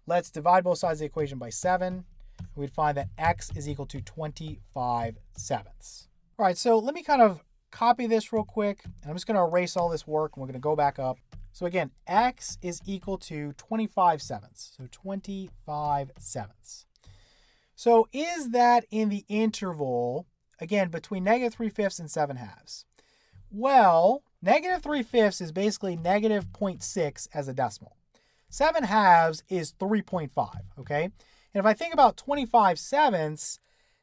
Let's divide both sides of the equation by 7. We'd find that x is equal to 25 sevenths. All right, so let me kind of copy this real quick. And I'm just going to erase all this work, and we're going to go back up. So again, x is equal to 25 sevenths. So 25 sevenths. So is that in the interval, again, between negative 3/5 and 7 halves? Well, negative 3/5 is basically negative 0.6 as a decimal. 7 halves is 3.5, okay? And if I think about 25 sevenths,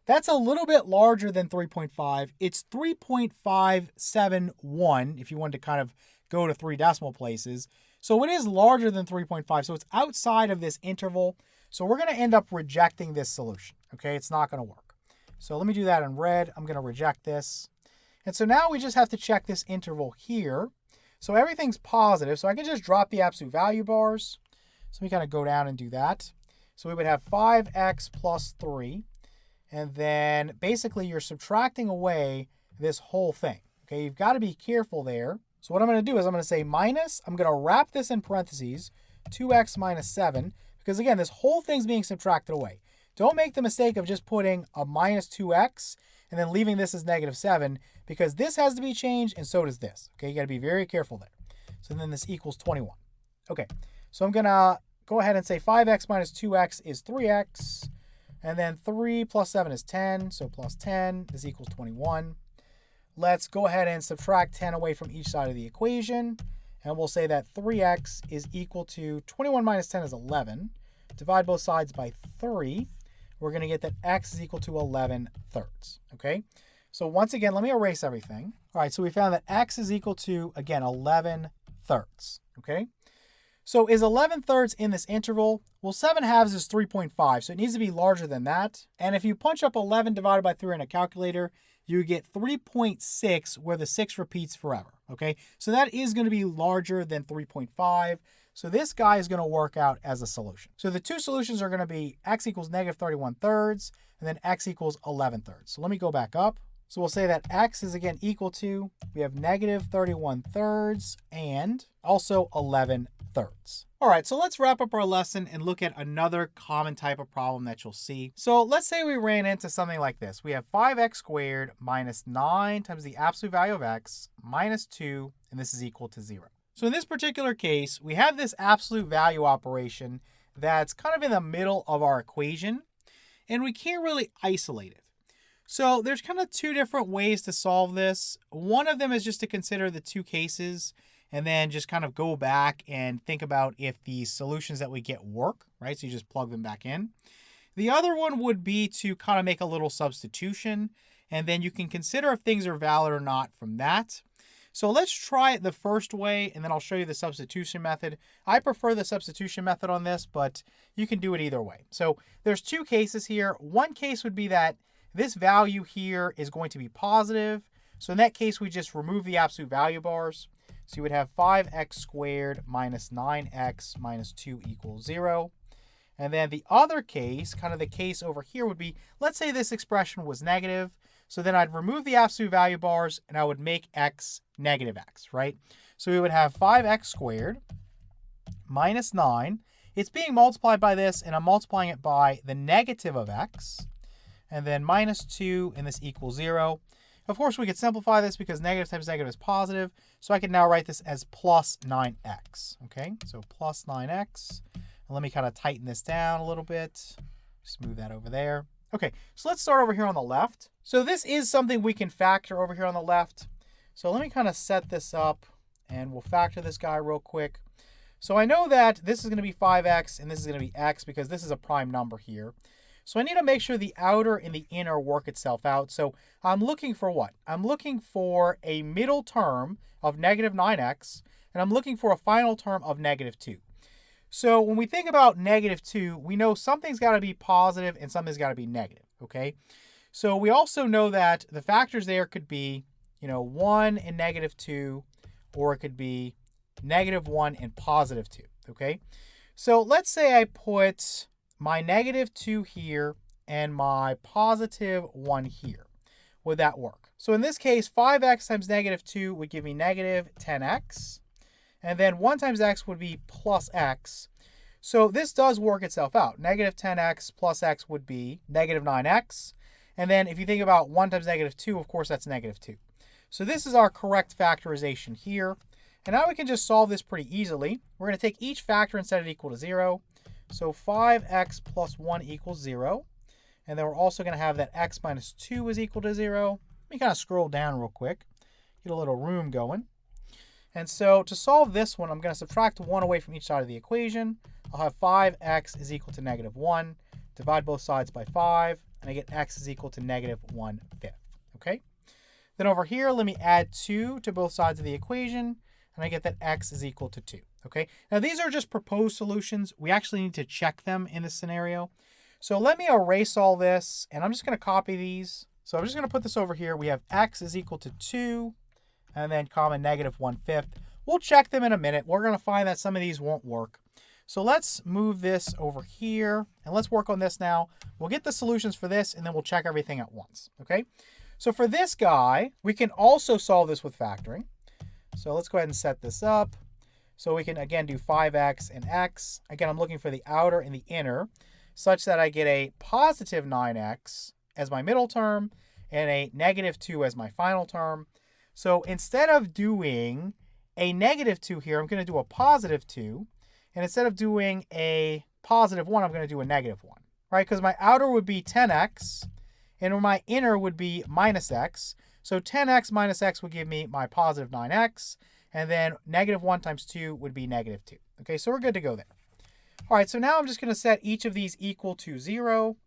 that's a little bit larger than 3.5. It's 3.571 if you want to kind of go to 3 decimal places. So it is larger than 3.5. So it's outside of this interval. So we're going to end up rejecting this solution, okay? It's not going to work. So let me do that in red. I'm going to reject this. And so now we just have to check this interval here. So everything's positive. So I can just drop the absolute value bars. So we kind of go down and do that. So we would have 5x plus 3. And then basically you're subtracting away this whole thing. Okay, you've got to be careful there. So what I'm going to do is I'm going to say minus, I'm going to wrap this in parentheses, 2x minus 7, because again, this whole thing's being subtracted away. Don't make the mistake of just putting a minus 2x and then leaving this as negative 7, because this has to be changed and so does this. Okay, you got to be very careful there. So then this equals 21. Okay, so I'm going to go ahead and say 5x minus 2x is 3x. And then 3 plus 7 is 10, so plus 10 is equals 21. Let's go ahead and subtract 10 away from each side of the equation. And we'll say that 3x is equal to 21 minus 10 is 11. Divide both sides by 3. We're going to get that x is equal to 11 thirds. Okay? So once again, let me erase everything. All right, so we found that x is equal to, again, 11 thirds. Okay? So is 11 thirds in this interval? Well, 7 halves is 3.5, so it needs to be larger than that. And if you punch up 11 divided by 3 in a calculator, you get 3.6, where the 6 repeats forever, okay? So that is going to be larger than 3.5. So this guy is going to work out as a solution. So the two solutions are going to be x equals negative 31 thirds, and then x equals 11 thirds. So let me go back up. So we'll say that x is again equal to, we have negative 31 thirds and also 11 thirds. All right, so let's wrap up our lesson and look at another common type of problem that you'll see. So let's say we ran into something like this. We have 5x squared minus 9 times the absolute value of x minus 2, and this is equal to 0. So in this particular case, we have this absolute value operation that's kind of in the middle of our equation, and we can't really isolate it. So there's kind of two different ways to solve this. One of them is just to consider the two cases and then just kind of go back and think about if the solutions that we get work, right? So you just plug them back in. The other one would be to kind of make a little substitution, and then you can consider if things are valid or not from that. So let's try it the first way, and then I'll show you the substitution method. I prefer the substitution method on this, but you can do it either way. So there's two cases here. One case would be that this value here is going to be positive. So in that case, we just remove the absolute value bars. So you would have 5x squared minus 9x minus 2 equals 0. And then the other case, kind of the case over here would be, let's say this expression was negative. So then I'd remove the absolute value bars and I would make x negative x, right? So we would have 5x squared minus 9. It's being multiplied by this, and I'm multiplying it by the negative of x. And then minus 2, and this equals 0. Of course, we could simplify this because negative times negative is positive. So I can now write this as plus 9x. Okay, so plus 9x. And let me kind of tighten this down a little bit. Just move that over there. Okay, so let's start over here on the left. So this is something we can factor over here on the left. So let me kind of set this up, and we'll factor this guy real quick. So I know that this is going to be 5x, and this is going to be x because this is a prime number here. So I need to make sure the outer and the inner work itself out. So I'm looking for what? I'm looking for a middle term of negative 9x, and I'm looking for a final term of negative 2. So when we think about negative 2, we know something's got to be positive and something's got to be negative, okay? So we also know that the factors there could be, 1 and negative 2, or it could be negative 1 and positive 2, okay? So let's say I put my negative 2 here and my positive 1 here. Would that work? So in this case, 5x times negative 2 would give me negative 10x. And then 1 times x would be plus x. So this does work itself out. Negative 10x plus x would be negative 9x. And then if you think about 1 times negative 2, of course, that's negative 2. So this is our correct factorization here. And now we can just solve this pretty easily. We're going to take each factor and set it equal to 0. So 5x plus 1 equals 0. And then we're also going to have that x minus 2 is equal to 0. Let me kind of scroll down real quick, get a little room going. And so to solve this one, I'm going to subtract 1 away from each side of the equation. I'll have 5x is equal to -1. Divide both sides by 5, and I get x is equal to -1/5. Okay? Then over here, let me add 2 to both sides of the equation, and I get that x is equal to 2. Okay? Now these are just proposed solutions. We actually need to check them in this scenario. So let me erase all this, and I'm just going to copy these. So I'm just going to put this over here. We have x is equal to 2, and then comma -1/5. We'll check them in a minute. We're going to find that some of these won't work. So let's move this over here, and let's work on this now. We'll get the solutions for this, and then we'll check everything at once. Okay? So for this guy, we can also solve this with factoring. So let's go ahead and set this up. So we can, again, do 5x and x. Again, I'm looking for the outer and the inner, such that I get a positive 9x as my middle term and a -2 as my final term. So instead of doing a -2 here, I'm going to do a +2. And instead of doing a +1, I'm going to do a -1, right? Because my outer would be 10x, and my inner would be -x. So 10x minus x would give me my positive 9x, and then -1 times 2 would be -2. Okay, so we're good to go there. All right, so now I'm just going to set each of these equal to 0.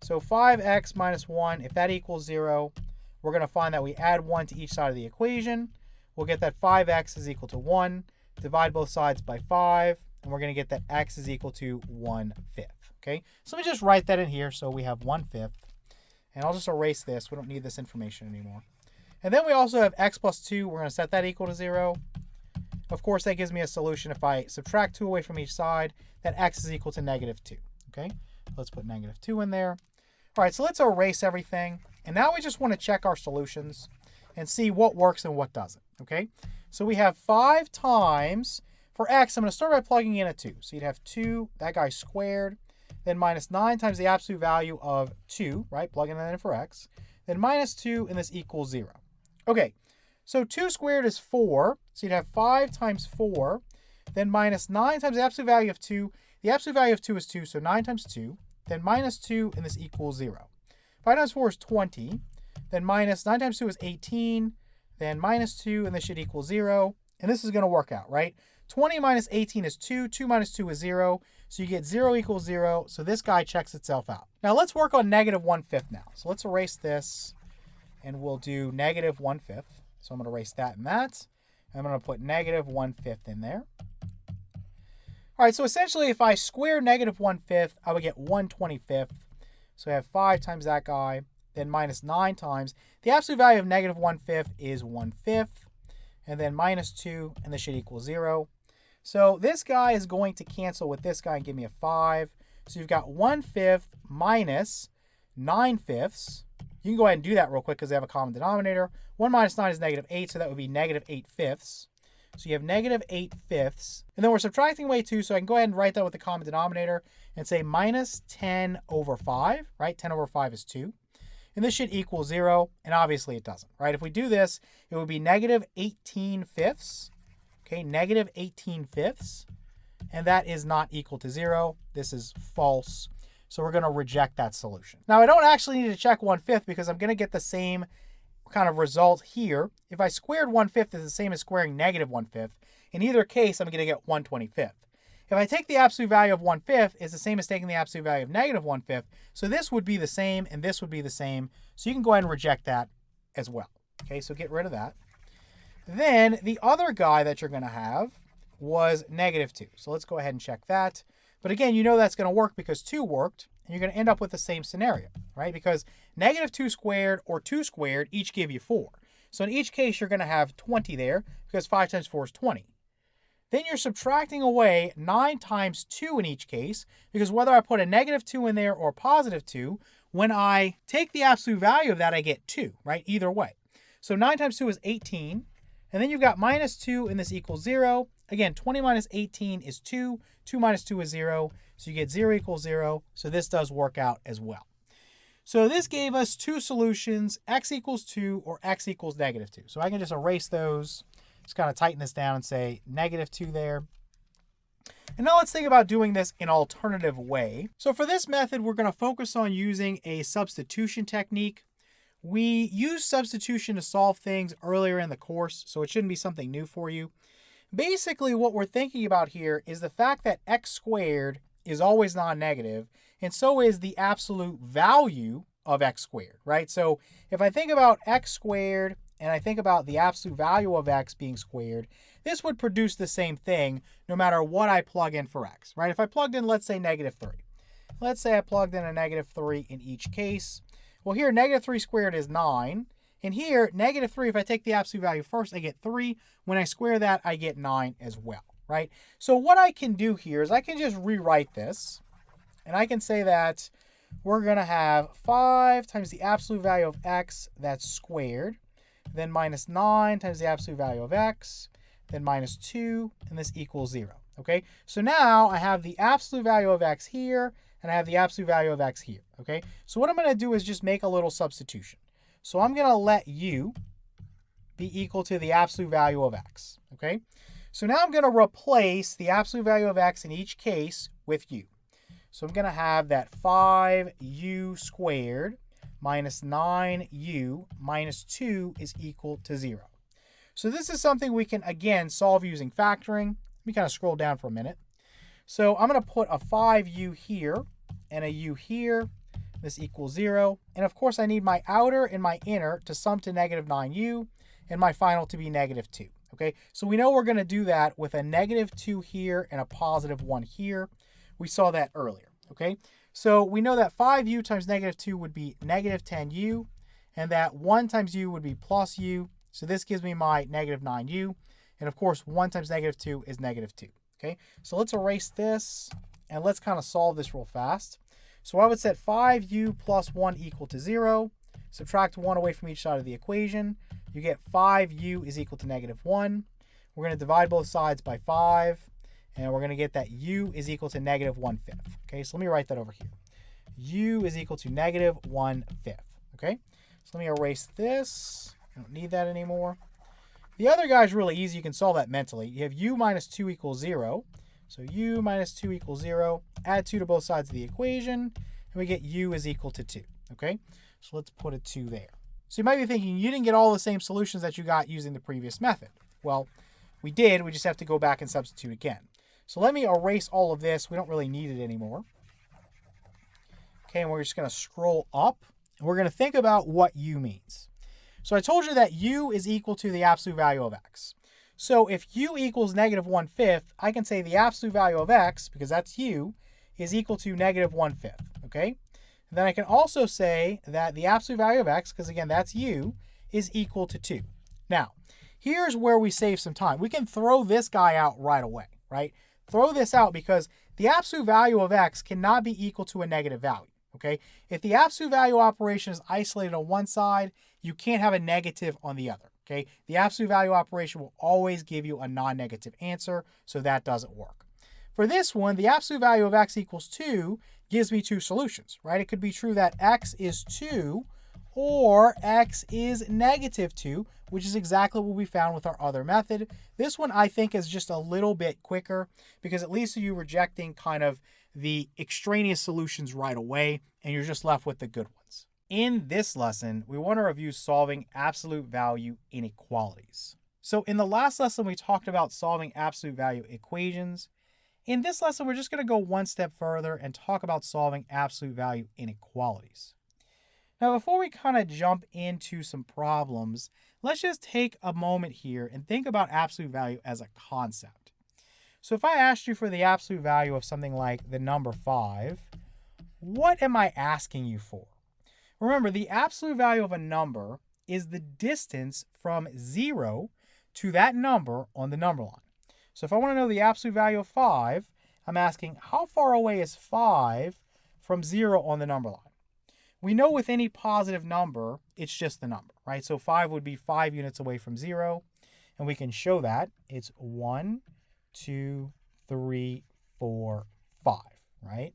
So 5x minus 1, if that equals 0, we're going to find that we add 1 to each side of the equation. We'll get that 5x is equal to 1. Divide both sides by 5, and we're going to get that x is equal to 1/5. Okay, so let me just write that in here. So we have 1/5, and I'll just erase this. We don't need this information anymore. And then we also have x plus 2. We're going to set that equal to 0. Of course, that gives me a solution. If I subtract 2 away from each side, that x is equal to -2. Okay, let's put -2 in there. All right, so let's erase everything. And now we just want to check our solutions and see what works and what doesn't. Okay, so we have 5 times, for x, I'm going to start by plugging in a 2. So you'd have 2, that guy squared, then minus 9 times the absolute value of 2, right? Plugging that in for x. Then minus 2, and this equals 0. Okay, so 2 squared is 4. So you'd have 5 times 4, then minus 9 times the absolute value of 2. The absolute value of 2 is 2, so 9 times 2. Then minus 2, and this equals 0. 5 times 4 is 20. Then minus 9 times 2 is 18. Then minus 2, and this should equal 0. And this is going to work out, right? 20 minus 18 is 2. 2 minus 2 is 0. So you get 0 equals 0. So this guy checks itself out. Now let's work on -1/5 now. So let's erase this, and we'll do -1/5. So I'm going to erase that and that. I'm going to put -1/5 in there. All right, so essentially if I square -1/5, I would get 1/25. So I have 5 times that guy, then minus 9 times. The absolute value of -1/5 is 1/5. And then minus 2, and this should equal 0. So this guy is going to cancel with this guy and give me a 5. So you've got 1/5 minus 9/5. You can go ahead and do that real quick because they have a common denominator. 1 minus 9 is -8, so that would be -8/5. So you have -8/5. And then we're subtracting away 2, so I can go ahead and write that with the common denominator and say minus 10 over 5, right? 10 over 5 is 2. And this should equal 0, and obviously it doesn't, right? If we do this, it would be -18/5. Okay, -18/5. And that is not equal to 0. This is false. So we're going to reject that solution. Now, I don't actually need to check 1/5 because I'm going to get the same kind of result here. If I squared 1/5 is the same as squaring -1/5. In either case, I'm going to get 1/25. If I take the absolute value of 1/5, it's the same as taking the absolute value of -1/5. So this would be the same, and this would be the same. So you can go ahead and reject that as well. Okay, so get rid of that. Then the other guy that you're going to have was -2. So let's go ahead and check that. But again, you know that's going to work because 2 worked, and you're going to end up with the same scenario, right? Because -2 squared or 2 squared each give you 4. So in each case, you're going to have 20 there because 5 times 4 is 20. Then you're subtracting away 9 times 2 in each case, because whether I put a -2 in there or +2, when I take the absolute value of that, I get 2, right? Either way. So 9 times 2 is 18. And then you've got -2, and this equals 0. Again, 20 minus 18 is 2. 2 minus 2 is 0. So you get 0 equals 0. So this does work out as well. So this gave us 2 solutions, x equals 2 or x equals -2. So I can just erase those. Just kind of tighten this down and say -2 there. And now let's think about doing this in an alternative way. So for this method, we're going to focus on using a substitution technique. We used substitution to solve things earlier in the course, so it shouldn't be something new for you. Basically, what we're thinking about here is the fact that x squared is always non-negative, and so is the absolute value of x squared, right? So if I think about x squared and I think about the absolute value of x being squared, this would produce the same thing no matter what I plug in for x, right? If I plugged in, let's say, -3. Let's say I plugged in a -3 in each case. Well, here, -3 squared is 9. And here, -3, if I take the absolute value first, I get 3. When I square that, I get 9 as well, right? So what I can do here is I can just rewrite this. And I can say that we're going to have 5 times the absolute value of x, that's squared. Then -9 times the absolute value of x. Then -2, and this equals 0, okay? So now I have the absolute value of x here, and I have the absolute value of x here, okay? So what I'm going to do is just make a little substitution. So I'm going to let u be equal to the absolute value of x, okay? So now I'm going to replace the absolute value of x in each case with u. So I'm going to have that 5u squared minus 9u minus 2 is equal to 0. So this is something we can, again, solve using factoring. Let me kind of scroll down for a minute. So I'm going to put a 5u here and a u here. This equals 0. And of course, I need my outer and my inner to sum to -9u and my final to be -2. Okay, so we know we're going to do that with a -2 here and a +1 here. We saw that earlier. Okay, so we know that 5u times -2 would be -10u, and that 1 times u would be plus u. So this gives me my -9u. And of course, 1 times -2 is -2. Okay, so let's erase this and let's kind of solve this real fast. So I would set 5u plus 1 equal to 0. Subtract 1 away from each side of the equation. You get 5u is equal to -1. We're going to divide both sides by 5. And we're going to get that u is equal to -1/5. Okay, so let me write that over here. U is equal to -1/5. Okay, so let me erase this. I don't need that anymore. The other guy is really easy. You can solve that mentally. You have u minus 2 equals 0. So u minus 2 equals 0. Add 2 to both sides of the equation, and we get u is equal to 2. Okay, so let's put a 2 there. So you might be thinking, you didn't get all the same solutions that you got using the previous method. Well, we did. We just have to go back and substitute again. So let me erase all of this. We don't really need it anymore. Okay, and we're just going to scroll up, and we're going to think about what u means. So I told you that u is equal to the absolute value of x. So if u equals -1/5, I can say the absolute value of x, because that's u, is equal to -1/5, okay? And then I can also say that the absolute value of x, because again, that's u, is equal to 2. Now, here's where we save some time. We can throw this guy out right away, right? Throw this out because the absolute value of x cannot be equal to a negative value, okay? If the absolute value operation is isolated on one side, you can't have a negative on the other, okay? The absolute value operation will always give you a non-negative answer, so that doesn't work. For this one, the absolute value of x equals 2 gives me two solutions, right? It could be true that x is 2 or x is -2, which is exactly what we found with our other method. This one I think is just a little bit quicker because at least you're rejecting kind of the extraneous solutions right away and you're just left with the good ones. In this lesson, we want to review solving absolute value inequalities. So in the last lesson, we talked about solving absolute value equations. In this lesson, we're just going to go one step further and talk about solving absolute value inequalities. Now, before we kind of jump into some problems, let's just take a moment here and think about absolute value as a concept. So if I asked you for the absolute value of something like the number 5, what am I asking you for? Remember, the absolute value of a number is the distance from 0 to that number on the number line. So if I want to know the absolute value of 5, I'm asking how far away is 5 from 0 on the number line? We know with any positive number, it's just the number, right? So 5 would be 5 units away from 0, and we can show that. It's 1, 2, 3, 4, 5, right?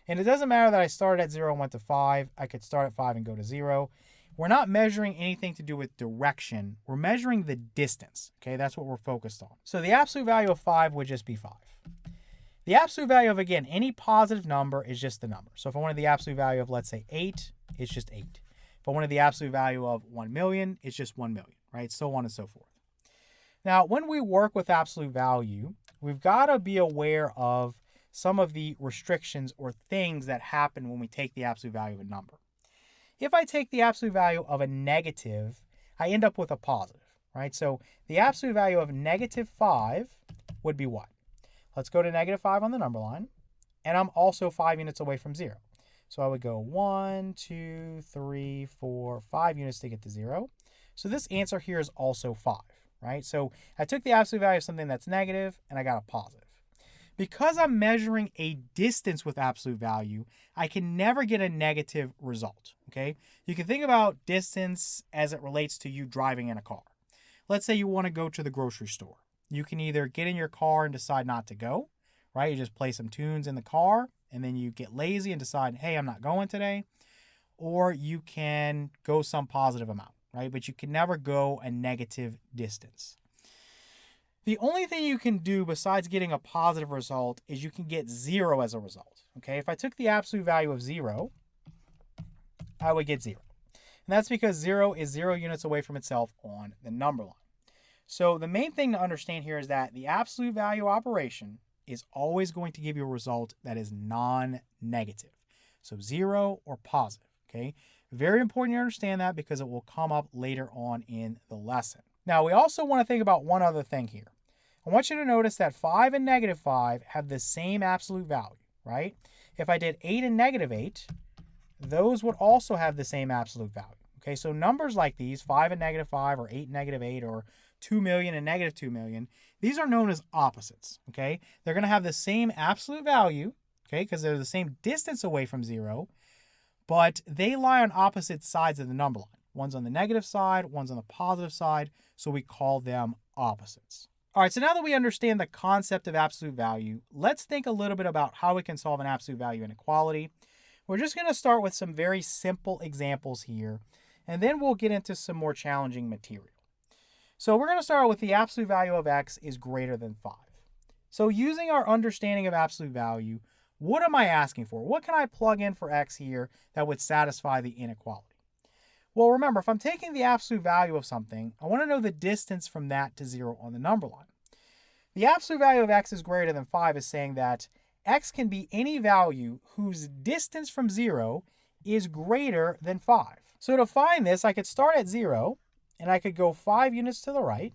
And it doesn't matter that I started at 0 and went to 5. I could start at 5 and go to 0. We're not measuring anything to do with direction. We're measuring the distance, okay? That's what we're focused on. So the absolute value of 5 would just be 5. The absolute value of, again, any positive number is just the number. So if I wanted the absolute value of, let's say, 8, it's just 8. If I wanted the absolute value of 1 million, it's just 1 million, right? So on and so forth. Now, when we work with absolute value, we've got to be aware of some of the restrictions or things that happen when we take the absolute value of a number. If I take the absolute value of a negative, I end up with a positive, right? So the absolute value of negative 5 would be what? Let's go to negative 5 on the number line, and I'm also 5 units away from 0. So I would go 1, 2, 3, 4, 5 units to get to 0. So this answer here is also 5, right? So I took the absolute value of something that's negative, and I got a positive. Because I'm measuring a distance with absolute value, I can never get a negative result, okay? You can think about distance as it relates to you driving in a car. Let's say you want to go to the grocery store. You can either get in your car and decide not to go, right? You just play some tunes in the car, and then you get lazy and decide, hey, I'm not going today. Or you can go some positive amount, right? But you can never go a negative distance. The only thing you can do besides getting a positive result is you can get 0 as a result, okay? If I took the absolute value of 0, I would get 0. And that's because 0 is 0 units away from itself on the number line. So the main thing to understand here is that the absolute value operation is always going to give you a result that is non-negative. So 0 or positive, okay? Very important you understand that because it will come up later on in the lesson. Now, we also want to think about one other thing here. I want you to notice that 5 and negative 5 have the same absolute value, right? If I did 8 and negative 8, those would also have the same absolute value. Okay, so numbers like these, 5 and negative 5, or 8 and negative 8, or 2 million and negative 2 million, these are known as opposites, okay? They're going to have the same absolute value, okay, because they're the same distance away from 0, but they lie on opposite sides of the number line. One's on the negative side, one's on the positive side, so we call them opposites. All right, so now that we understand the concept of absolute value, let's think a little bit about how we can solve an absolute value inequality. We're just going to start with some very simple examples here, and then we'll get into some more challenging material. So we're going to start with the absolute value of x is greater than 5. So using our understanding of absolute value, what am I asking for? What can I plug in for x here that would satisfy the inequality? Well, remember, if I'm taking the absolute value of something, I want to know the distance from that to 0 on the number line. The absolute value of x is greater than 5 is saying that x can be any value whose distance from 0 is greater than 5. So to find this, I could start at 0, and I could go 5 units to the right,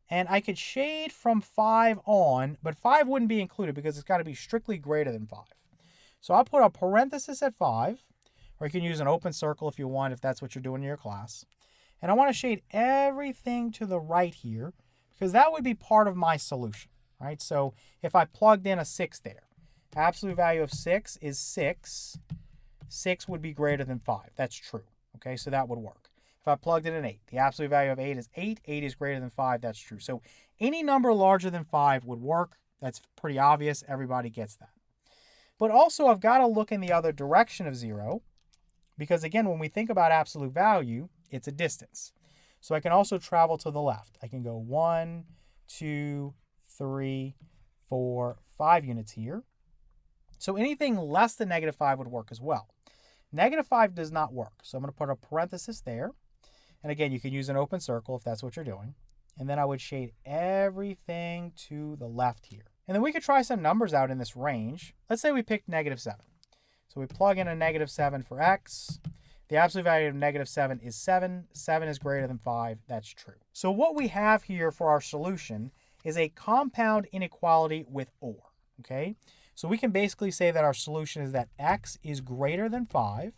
and I could shade from 5 on, but 5 wouldn't be included because it's got to be strictly greater than 5. So I'll put a parenthesis at 5, or you can use an open circle if you want, if that's what you're doing in your class. And I want to shade everything to the right here because that would be part of my solution, right? So if I plugged in a 6 there, absolute value of 6 is 6. 6 would be greater than 5. That's true, okay? So that would work. If I plugged in an 8, the absolute value of 8 is 8. 8 is greater than 5. That's true. So any number larger than 5 would work. That's pretty obvious. Everybody gets that. But also, I've got to look in the other direction of 0. Because again, when we think about absolute value, it's a distance. So I can also travel to the left. I can go 1, 2, 3, 4, 5 units here. So anything less than negative 5 would work as well. Negative 5 does not work. So I'm going to put a parenthesis there. And again, you can use an open circle if that's what you're doing. And then I would shade everything to the left here. And then we could try some numbers out in this range. Let's say we picked negative 7. So we plug in a negative 7 for x. The absolute value of negative 7 is 7. 7 is greater than 5. That's true. So what we have here for our solution is a compound inequality with OR. Okay? So we can basically say that our solution is that x is greater than 5,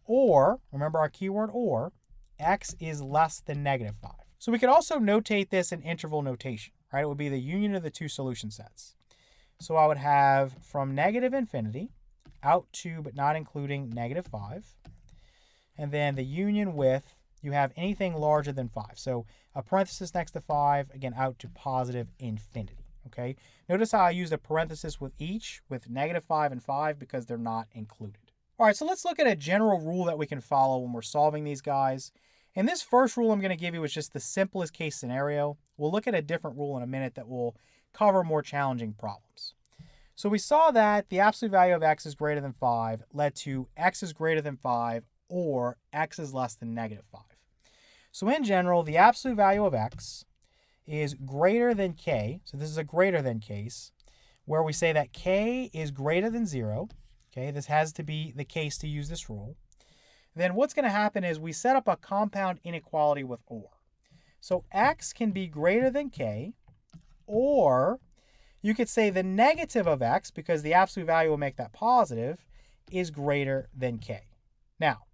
or, remember our keyword or, x is less than negative 5. So we could also notate this in interval notation, right? It would be the union of the two solution sets. So I would have from negative infinity out to, but not including, negative 5. And then the union with, you have anything larger than 5. So a parenthesis next to 5, again, out to positive infinity. Okay? Notice how I used a parenthesis with each, with negative 5 and 5, because they're not included. All right, so let's look at a general rule that we can follow when we're solving these guys. And this first rule I'm going to give you is just the simplest case scenario. We'll look at a different rule in a minute that will cover more challenging problems. So we saw that the absolute value of x is greater than 5 led to x is greater than 5 or x is less than negative 5. So in general, the absolute value of x is greater than k. So this is a greater than case where we say that k is greater than 0. Okay, this has to be the case to use this rule. Then what's going to happen is we set up a compound inequality with or. So x can be greater than k, or you could say the negative of x, because the absolute value will make that positive, is greater than k. Now,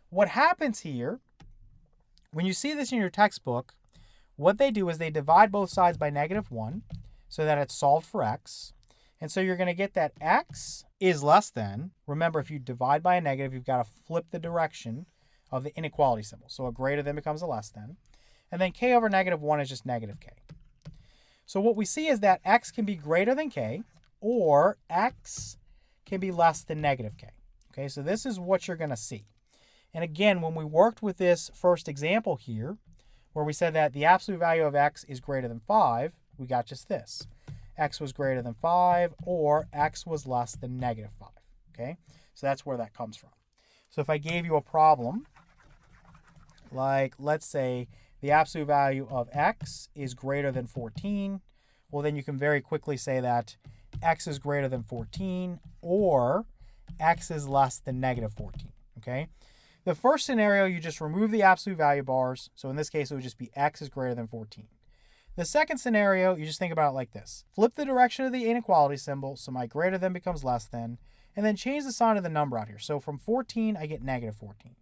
what happens here, when you see this in your textbook, what they do is they divide both sides by -1 so that it's solved for x. And so you're going to get that x is less than. Remember, if you divide by a negative, you've got to flip the direction of the inequality symbol. So a greater than becomes a less than. And then k over -1 is just negative k. So what we see is that x can be greater than k, or x can be less than negative k. Okay, so this is what you're going to see. And again, when we worked with this first example here, where we said that the absolute value of x is greater than 5, we got just this. X was greater than 5, or x was less than -5. Okay, so that's where that comes from. So if I gave you a problem, like let's say the absolute value of x is greater than 14, well then you can very quickly say that x is greater than 14, or x is less than -14. Okay, the first scenario, you just remove the absolute value bars. So in this case, it would just be x is greater than 14. The second scenario, you just think about it like this. Flip the direction of the inequality symbol, so my greater than becomes less than, and then change the sign of the number out here. So from 14, I get -14.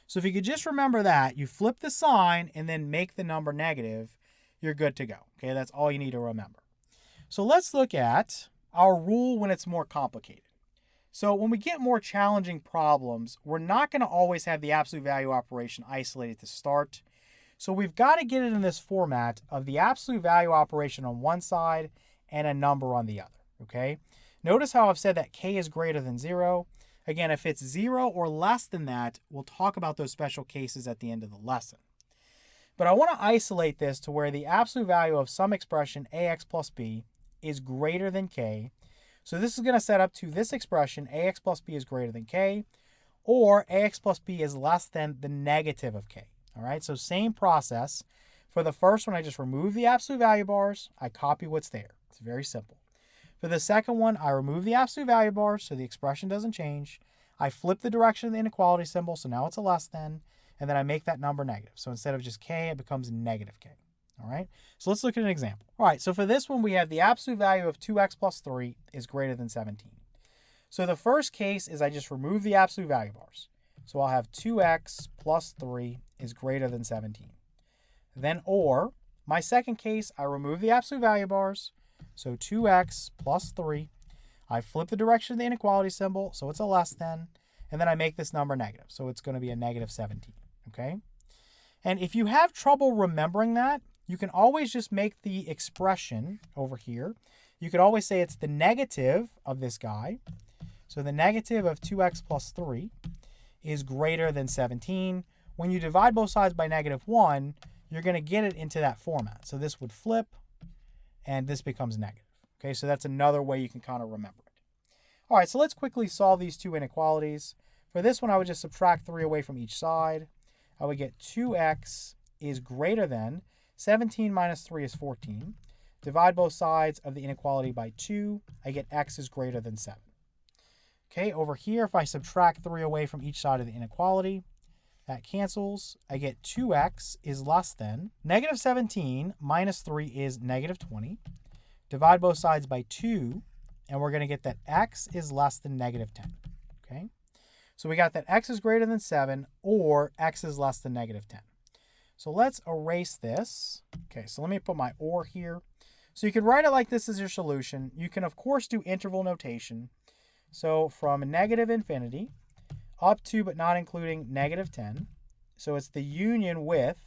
So if you could just remember that, you flip the sign and then make the number negative, you're good to go. Okay, that's all you need to remember. So let's look at our rule when it's more complicated. So when we get more challenging problems, we're not going to always have the absolute value operation isolated to start. So we've got to get it in this format of the absolute value operation on one side and a number on the other. Okay, notice how I've said that k is greater than 0. Again, if it's 0 or less than that, we'll talk about those special cases at the end of the lesson. But I want to isolate this to where the absolute value of some expression ax plus b is greater than k. So this is going to set up to this expression ax plus b is greater than k, or ax plus b is less than the negative of k. All right, so same process. For the first one, I just remove the absolute value bars. I copy what's there. It's very simple. For the second one, I remove the absolute value bars so the expression doesn't change. I flip the direction of the inequality symbol, so now it's a less than, and then I make that number negative. So instead of just k, it becomes -k. All right, so let's look at an example. All right, so for this one, we have the absolute value of 2x plus 3 is greater than 17. So the first case is I just remove the absolute value bars. So I'll have 2x plus 3 is greater than 17. Then or, my second case, I remove the absolute value bars. So 2x plus 3. I flip the direction of the inequality symbol, so it's a less than, and then I make this number negative. So it's going to be a -17, okay? And if you have trouble remembering that, you can always just make the expression over here. You could always say it's the negative of this guy. So the negative of 2x plus 3 is greater than 17. When you divide both sides by -1, you're going to get it into that format. So this would flip, and this becomes negative. Okay, so that's another way you can kind of remember it. All right, so let's quickly solve these two inequalities. For this one, I would just subtract 3 away from each side. I would get 2x is greater than 17 minus 3 is 14. Divide both sides of the inequality by 2. I get x is greater than 7. Okay, over here, if I subtract 3 away from each side of the inequality, that cancels. I get 2x is less than -17 minus 3 is -20. Divide both sides by 2, and we're going to get that x is less than -10. Okay, so we got that x is greater than 7, or x is less than -10. So let's erase this. Okay, so let me put my or here. So you could write it like this as your solution. You can, of course, do interval notation. So from -infinity up to but not including -10. So it's the union with,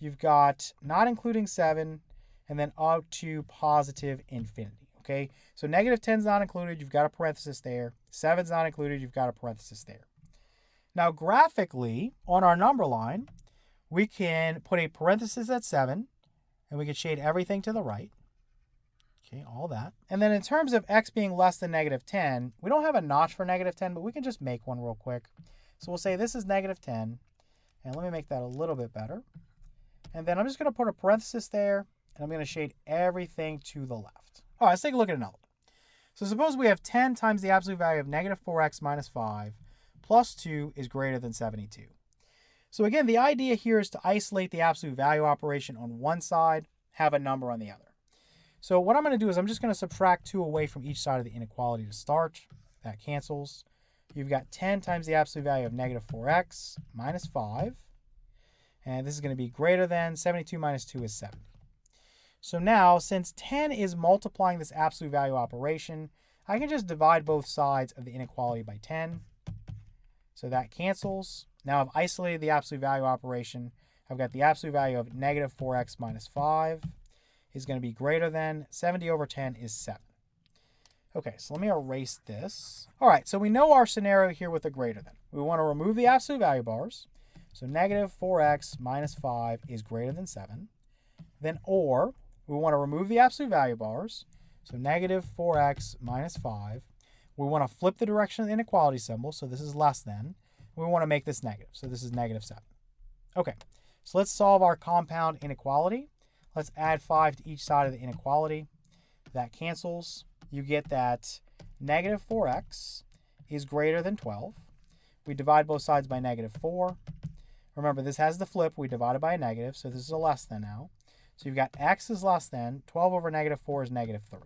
you've got not including 7, and then up to positive infinity. Okay, so -10 is not included, you've got a parenthesis there. 7 is not included, you've got a parenthesis there. Now graphically, on our number line, we can put a parenthesis at 7, and we can shade everything to the right. Okay, all that. And then in terms of x being less than -10, we don't have a notch for -10, but we can just make one real quick. So we'll say this is -10, and let me make that a little bit better. And then I'm just going to put a parenthesis there, and I'm going to shade everything to the left. All right, let's take a look at another one. So suppose we have 10 times the absolute value of negative 4x minus 5 plus 2 is greater than 72. So again, the idea here is to isolate the absolute value operation on one side, have a number on the other. So what I'm going to do is I'm just going to subtract 2 away from each side of the inequality to start. That cancels. You've got 10 times the absolute value of negative 4x minus 5. And this is going to be greater than 72 minus 2 is 70. So now, since 10 is multiplying this absolute value operation, I can just divide both sides of the inequality by 10. So that cancels. Now I've isolated the absolute value operation. I've got the absolute value of negative 4x minus 5 is going to be greater than 70 over 10 is 7. Okay, so let me erase this. All right, so we know our scenario here with the greater than. We want to remove the absolute value bars. So negative 4x minus 5 is greater than 7. Then or, we want to remove the absolute value bars. So negative 4x minus 5. We want to flip the direction of the inequality symbol. So this is less than. We want to make this negative. So this is negative 7. Okay, so let's solve our compound inequality. Let's add 5 to each side of the inequality. That cancels. You get that negative 4x is greater than 12. We divide both sides by negative 4. Remember, this has the flip. We divided by a negative, so this is a less than now. So you've got x is less than. 12 over negative 4 is negative 3.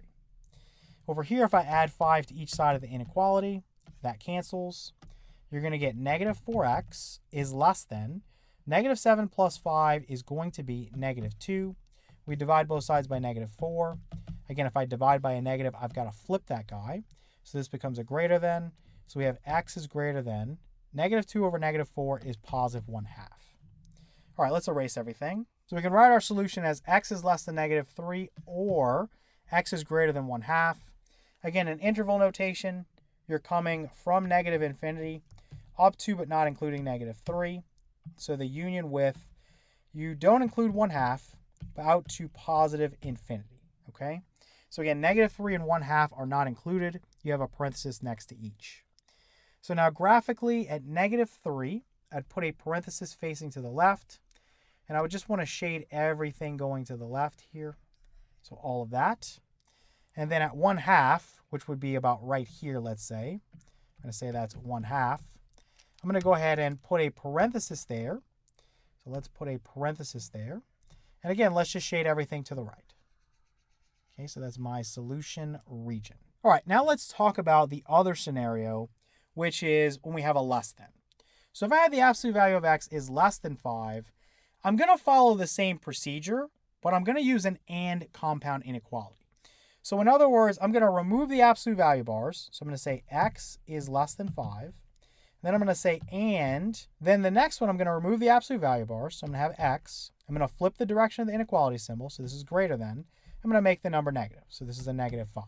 Over here, if I add 5 to each side of the inequality, that cancels. You're going to get negative 4x is less than. Negative 7 plus 5 is going to be negative 2. We divide both sides by negative 4. Again, if I divide by a negative, I've got to flip that guy. So this becomes a greater than. So we have x is greater than. Negative 2 over negative 4 is positive 1/2. All right, let's erase everything. So we can write our solution as x is less than negative 3 or x is greater than 1/2. Again, in interval notation, you're coming from negative infinity up to but not including negative 3. So the union with, you don't include 1/2, but out to positive infinity, okay? So again, negative 3 and 1/2 are not included. You have a parenthesis next to each. So now graphically at negative 3, I'd put a parenthesis facing to the left, and I would just want to shade everything going to the left here. So all of that. And then at 1/2, which would be about right here, let's say, I'm going to say that's 1/2. I'm going to go ahead and put a parenthesis there. So let's put a parenthesis there. And again, let's just shade everything to the right. Okay, so that's my solution region. All right, now let's talk about the other scenario, which is when we have a less than. So if I had the absolute value of x is less than 5, I'm going to follow the same procedure, but I'm going to use an and compound inequality. So in other words, I'm going to remove the absolute value bars. So I'm going to say x is less than 5. Then I'm going to say and. Then the next one, I'm going to remove the absolute value bars. So I'm going to have x. I'm going to flip the direction of the inequality symbol. So this is greater than. I'm going to make the number negative. So this is a negative 5.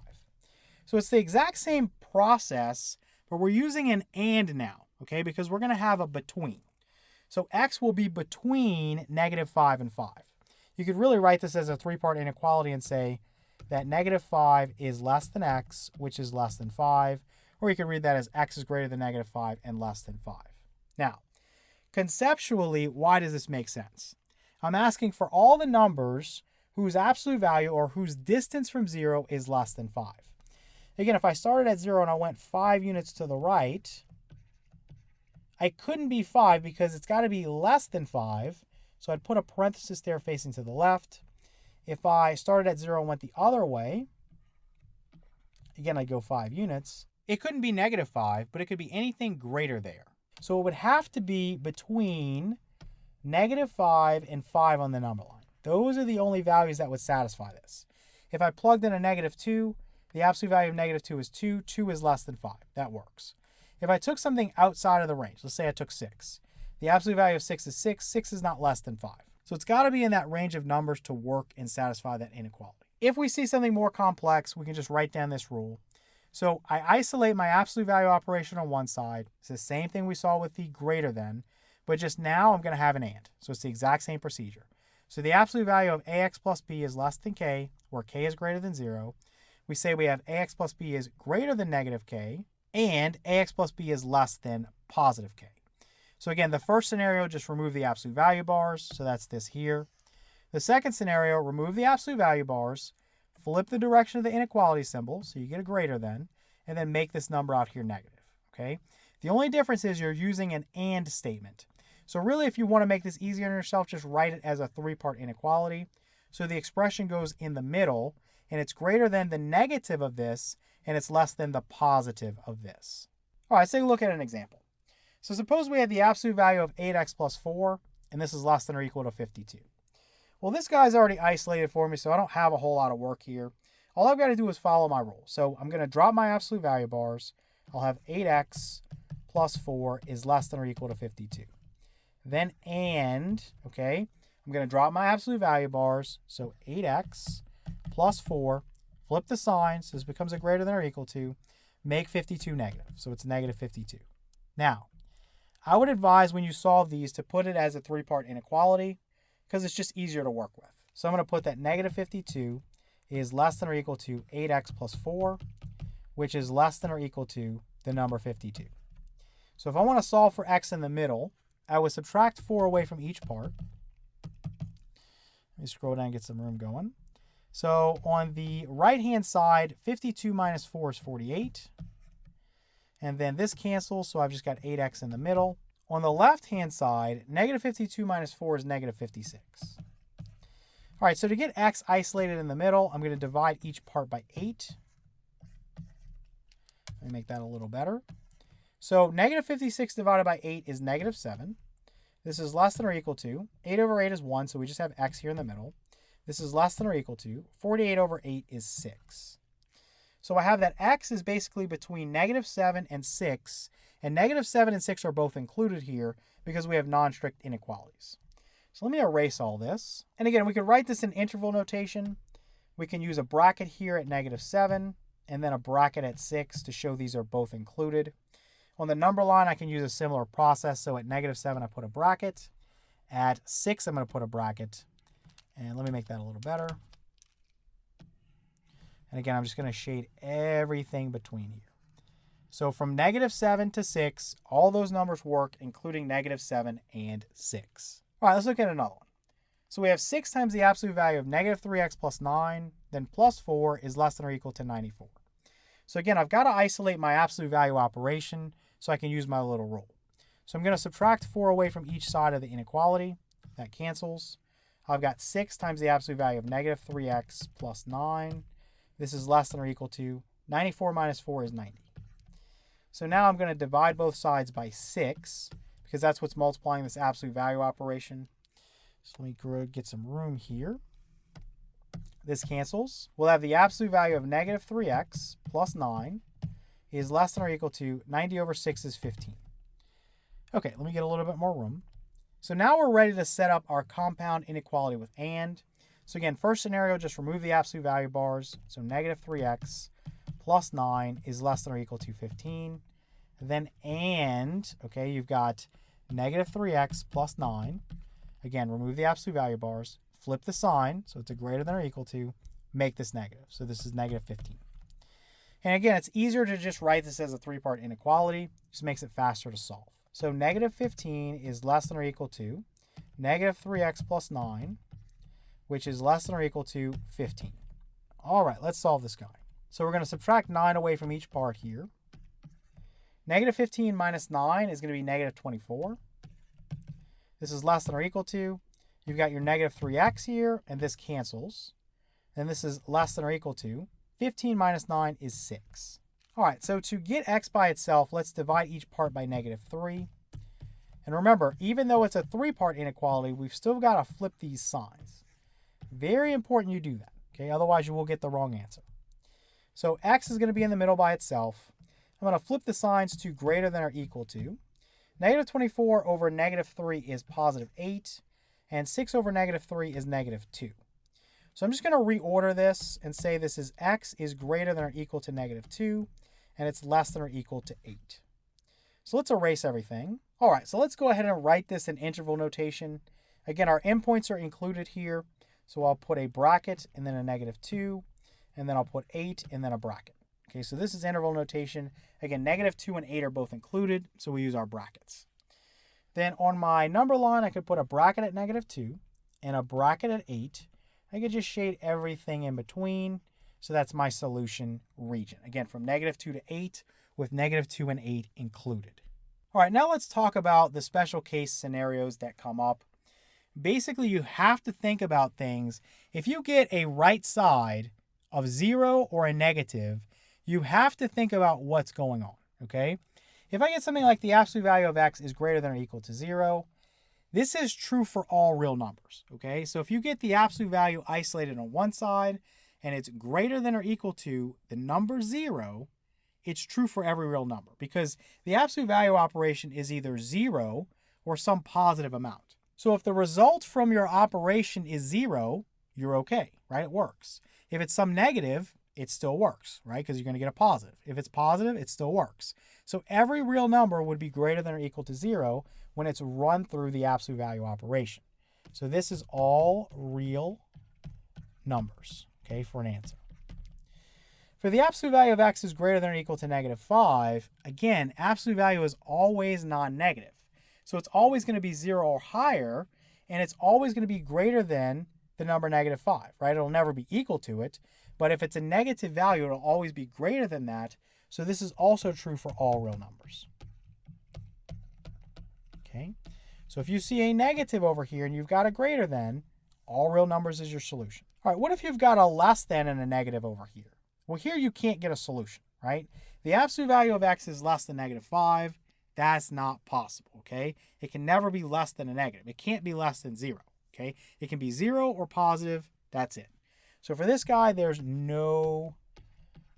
So it's the exact same process, but we're using an and now, okay, because we're going to have a between. So x will be between negative 5 and 5. You could really write this as a three-part inequality and say that negative 5 is less than x, which is less than 5. Or you can read that as x is greater than negative 5 and less than 5. Now, conceptually, why does this make sense? I'm asking for all the numbers whose absolute value or whose distance from 0 is less than 5. Again, if I started at 0 and I went 5 units to the right, I couldn't be 5 because it's got to be less than 5. So I'd put a parenthesis there facing to the left. If I started at 0 and went the other way, again, I'd go 5 units. It couldn't be negative 5, but it could be anything greater there. So it would have to be between negative 5 and 5 on the number line. Those are the only values that would satisfy this. If I plugged in a negative 2, the absolute value of negative 2 is 2. 2 is less than 5. That works. If I took something outside of the range, let's say I took 6. The absolute value of 6 is 6. 6 is not less than 5. So it's got to be in that range of numbers to work and satisfy that inequality. If we see something more complex, we can just write down this rule. So I isolate my absolute value operation on one side. It's the same thing we saw with the greater than, but just now I'm going to have an and. So it's the exact same procedure. So the absolute value of ax plus b is less than k, where k is greater than 0. We say we have ax plus b is greater than negative k, and ax plus b is less than positive k. So again, the first scenario, just remove the absolute value bars. So that's this here. The second scenario, remove the absolute value bars, flip the direction of the inequality symbol, so you get a greater than, and then make this number out here negative, okay? The only difference is you're using an and statement. So really, if you want to make this easier on yourself, just write it as a three-part inequality. So the expression goes in the middle, and it's greater than the negative of this, and it's less than the positive of this. All right, let's take a look at an example. So suppose we have the absolute value of 8x plus 4, and this is less than or equal to 52. Well, this guy's already isolated for me, so I don't have a whole lot of work here. All I've got to do is follow my rule. So I'm going to drop my absolute value bars. I'll have 8x plus 4 is less than or equal to 52. Then and, okay, I'm going to drop my absolute value bars. So 8x plus 4, flip the sign, so this becomes a greater than or equal to, make 52 negative. So it's negative 52. Now, I would advise when you solve these to put it as a three-part inequality because it's just easier to work with. So I'm going to put that negative 52 is less than or equal to 8x plus 4, which is less than or equal to the number 52. So if I want to solve for x in the middle, I would subtract 4 away from each part. Let me scroll down and get some room going. So on the right-hand side, 52 minus 4 is 48. And then this cancels, so I've just got 8x in the middle. On the left-hand side, negative 52 minus 4 is negative 56. All right, so to get x isolated in the middle, I'm going to divide each part by 8. Let me make that a little better. So negative 56 divided by 8 is negative 7. This is less than or equal to, 8 over 8 is 1, so we just have x here in the middle. This is less than or equal to, 48 over 8 is 6. So I have that x is basically between negative 7 and 6, and negative 7 and 6 are both included here because we have non-strict inequalities. So let me erase all this. And again, we could write this in interval notation. We can use a bracket here at negative 7 and then a bracket at 6 to show these are both included. On the number line, I can use a similar process. So at negative 7, I put a bracket. At 6, I'm going to put a bracket. And let me make that a little better. And again, I'm just going to shade everything between here. So from negative 7 to 6, all those numbers work, including negative 7 and 6. All right, let's look at another one. So we have 6 times the absolute value of negative 3x plus 9, then plus 4 is less than or equal to 94. So again, I've got to isolate my absolute value operation so I can use my little rule. So I'm going to subtract 4 away from each side of the inequality. That cancels. I've got 6 times the absolute value of negative 3x plus 9. This is less than or equal to 94 minus 4 is 90. So now I'm going to divide both sides by 6 because that's what's multiplying this absolute value operation. So let me get some room here. This cancels. We'll have the absolute value of negative 3x plus 9 is less than or equal to 90 over 6 is 15. Okay, let me get a little bit more room. So now we're ready to set up our compound inequality with and. So again, first scenario, just remove the absolute value bars. So negative 3x plus 9 is less than or equal to 15. Then and, okay, you've got negative 3x plus 9. Again, remove the absolute value bars. Flip the sign, so it's a greater than or equal to, make this negative. So this is negative 15. And again, it's easier to just write this as a three-part inequality. Just makes it faster to solve. So negative 15 is less than or equal to negative 3x plus 9, which is less than or equal to 15. All right, let's solve this guy. So we're going to subtract 9 away from each part here. Negative 15 minus 9 is going to be negative 24. This is less than or equal to, you've got your negative 3x here, and this cancels. Then this is less than or equal to, 15 minus 9 is 6. All right, so to get x by itself, let's divide each part by negative 3. And remember, even though it's a three-part inequality, we've still got to flip these signs. Very important you do that, okay? Otherwise, you will get the wrong answer. So x is going to be in the middle by itself. I'm going to flip the signs to greater than or equal to. Negative 24 over negative 3 is positive 8, and 6 over negative 3 is negative 2. So I'm just going to reorder this and say this is x is greater than or equal to negative 2, and it's less than or equal to 8. So let's erase everything. All right, so let's go ahead and write this in interval notation. Again, our endpoints are included here, so I'll put a bracket and then a negative 2, and then I'll put 8 and then a bracket. Okay, so this is interval notation. Again, negative 2 and 8 are both included, so we use our brackets. Then on my number line, I could put a bracket at negative 2, and a bracket at 8. I could just shade everything in between. So that's my solution region. Again, from -2 to 8 with -2 and 8 included. All right, now let's talk about the special case scenarios that come up. Basically, you have to think about things. If you get a right side of 0 or a negative, you have to think about what's going on, okay? If I get something like the absolute value of x is greater than or equal to 0, this is true for all real numbers, okay? So if you get the absolute value isolated on one side and it's greater than or equal to the number 0, it's true for every real number because the absolute value operation is either 0 or some positive amount. So if the result from your operation is 0, you're okay, right? It works. If it's some negative, it still works, right? Because you're going to get a positive. If it's positive, it still works. So every real number would be greater than or equal to 0 when it's run through the absolute value operation. So this is all real numbers, okay, for an answer. For the absolute value of x is greater than or equal to -5, again, absolute value is always non-negative. So it's always going to be 0 or higher, and it's always going to be greater than the number -5, right? It'll never be equal to it, but if it's a negative value, it'll always be greater than that. So this is also true for all real numbers. Okay, so if you see a negative over here and you've got a greater than, all real numbers is your solution. All right, what if you've got a less than and a negative over here? Well, here you can't get a solution, right? The absolute value of x is less than -5. That's not possible, okay? It can never be less than a negative. It can't be less than 0, okay? It can be 0 or positive. That's it. So for this guy, there's no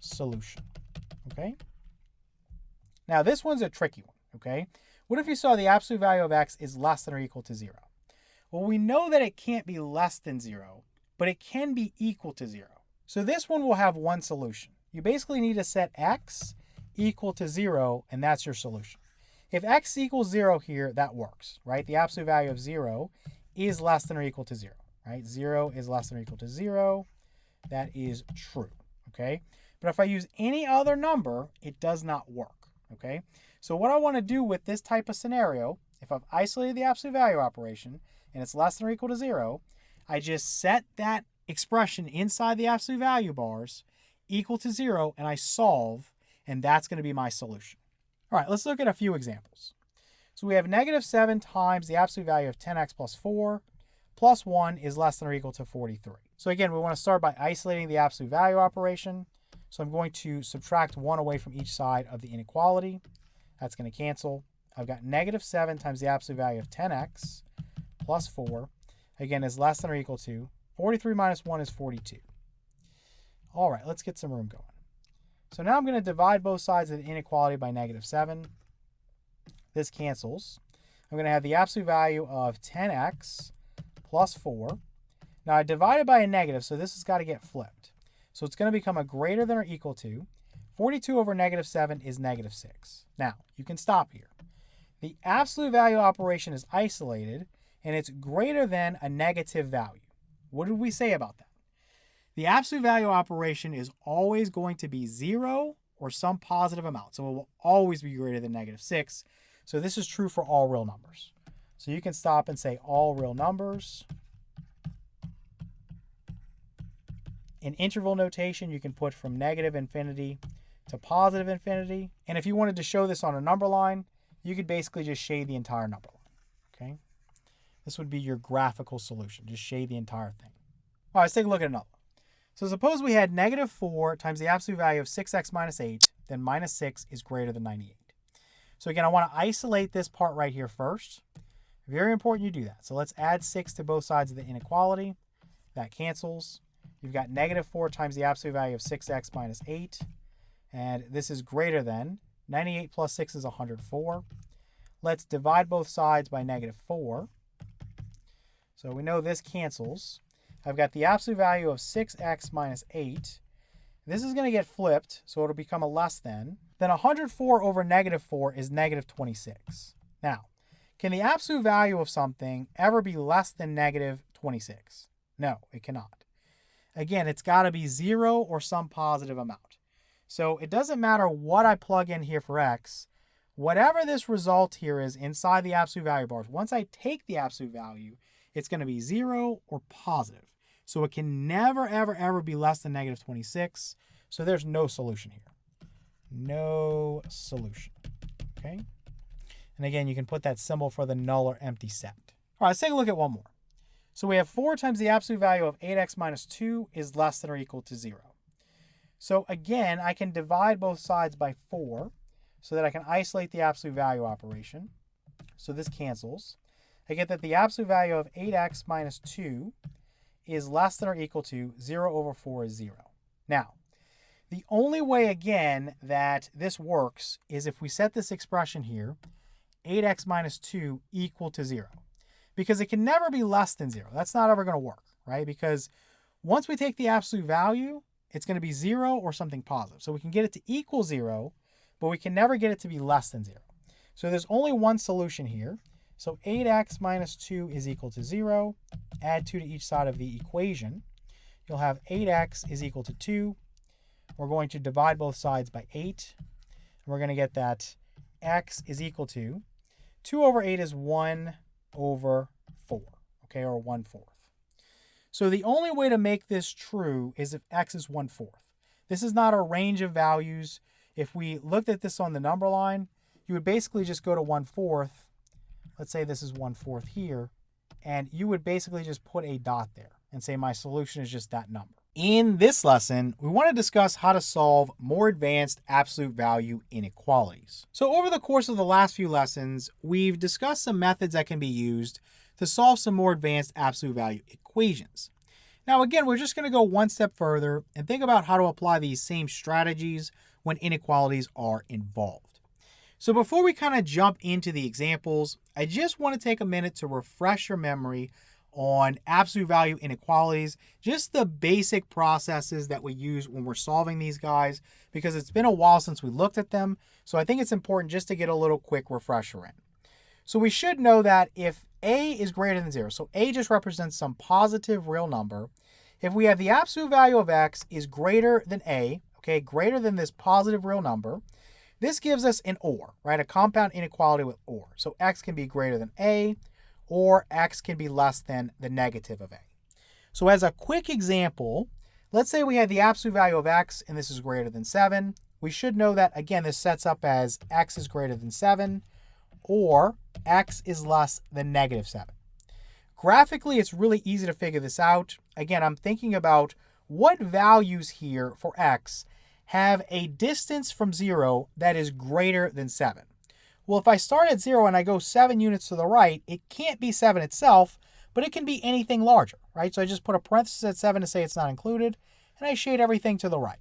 solution, okay? Now, this one's a tricky one, okay? What if you saw the absolute value of x is less than or equal to 0? Well, we know that it can't be less than 0, but it can be equal to 0. So this one will have one solution. You basically need to set x equal to 0, and that's your solution. If x equals 0 here, that works, right? The absolute value of 0 is less than or equal to 0, right? 0 is less than or equal to 0. That is true, okay? But if I use any other number, it does not work, okay? So what I want to do with this type of scenario, if I've isolated the absolute value operation and it's less than or equal to 0, I just set that expression inside the absolute value bars equal to 0, and I solve, and that's going to be my solution. All right, let's look at a few examples. So we have -7 times the absolute value of 10x plus 4 plus 1 is less than or equal to 43. So again, we want to start by isolating the absolute value operation. So I'm going to subtract 1 away from each side of the inequality. That's going to cancel. I've got -7 times the absolute value of 10x plus 4, again, is less than or equal to 43 minus 1 is 42. All right, let's get some room going. So now I'm going to divide both sides of the inequality by -7. This cancels. I'm going to have the absolute value of 10x plus 4. Now I divided by a negative, so this has got to get flipped. So it's going to become a greater than or equal to 42 over -7 is -6. Now, you can stop here. The absolute value operation is isolated, and it's greater than a negative value. What did we say about that? The absolute value operation is always going to be 0 or some positive amount. So it will always be greater than -6. So this is true for all real numbers. So you can stop and say all real numbers. In interval notation, you can put from -infinity to +infinity. And if you wanted to show this on a number line, you could basically just shade the entire number line. Okay? This would be your graphical solution. Just shade the entire thing. All right, let's take a look at another. So suppose we had -4 times the absolute value of 6x minus 8, then -6 is greater than 98. So again, I want to isolate this part right here first. Very important you do that. So let's add 6 to both sides of the inequality. That cancels. You've got -4 times the absolute value of 6x minus 8. And this is greater than 98 plus 6 is 104. Let's divide both sides by -4. So we know this cancels. I've got the absolute value of 6x minus 8. This is going to get flipped, so it'll become a less than. Then 104 over -4 is -26. Now, can the absolute value of something ever be less than -26? No, it cannot. Again, it's got to be 0 or some positive amount. So it doesn't matter what I plug in here for x. Whatever this result here is inside the absolute value bars, once I take the absolute value, it's going to be 0 or positive. So it can never, ever, ever be less than negative 26. So there's no solution here. No solution. Okay? And again, you can put that symbol for the null or empty set. All right, let's take a look at one more. So we have 4 times the absolute value of 8x minus 2 is less than or equal to 0. So again, I can divide both sides by 4 so that I can isolate the absolute value operation. So this cancels. I get that the absolute value of 8x minus 2 is less than or equal to 0 over 4 is 0. Now, the only way, again, that this works is if we set this expression here, 8x minus 2 equal to 0. Because it can never be less than 0. That's not ever going to work, right? Because once we take the absolute value, it's going to be 0 or something positive. So we can get it to equal 0, but we can never get it to be less than 0. So there's only one solution here. So 8x minus 2 is equal to 0. Add 2 to each side of the equation. You'll have 8x is equal to 2. We're going to divide both sides by 8. And we're going to get that x is equal to 2 over 8 is 1 over 4, okay, or 1/4. So the only way to make this true is if x is 1/4. This is not a range of values. If we looked at this on the number line, you would basically just go to 1/4. Let's say this is 1/4 here, and you would basically just put a dot there and say my solution is just that number. In this lesson, we want to discuss how to solve more advanced absolute value inequalities. So over the course of the last few lessons, we've discussed some methods that can be used to solve some more advanced absolute value equations. Now again, we're just going to go one step further and think about how to apply these same strategies when inequalities are involved. So before we kind of jump into the examples, I just want to take a minute to refresh your memory on absolute value inequalities, just the basic processes that we use when we're solving these guys, because it's been a while since we looked at them. So I think it's important just to get a little quick refresher in. So we should know that if a is greater than 0, so a just represents some positive real number. If we have the absolute value of x is greater than a, okay, greater than this positive real number, this gives us an OR, right? A compound inequality with OR. So x can be greater than a, or x can be less than the negative of a. So as a quick example, let's say we have the absolute value of x and this is greater than 7. We should know that, again, this sets up as x is greater than 7 or x is less than negative 7. Graphically, it's really easy to figure this out. Again, I'm thinking about what values here for x have a distance from 0 that is greater than 7. Well, if I start at 0 and I go 7 units to the right, it can't be 7 itself, but it can be anything larger, right? So I just put a parenthesis at 7 to say it's not included, and I shade everything to the right.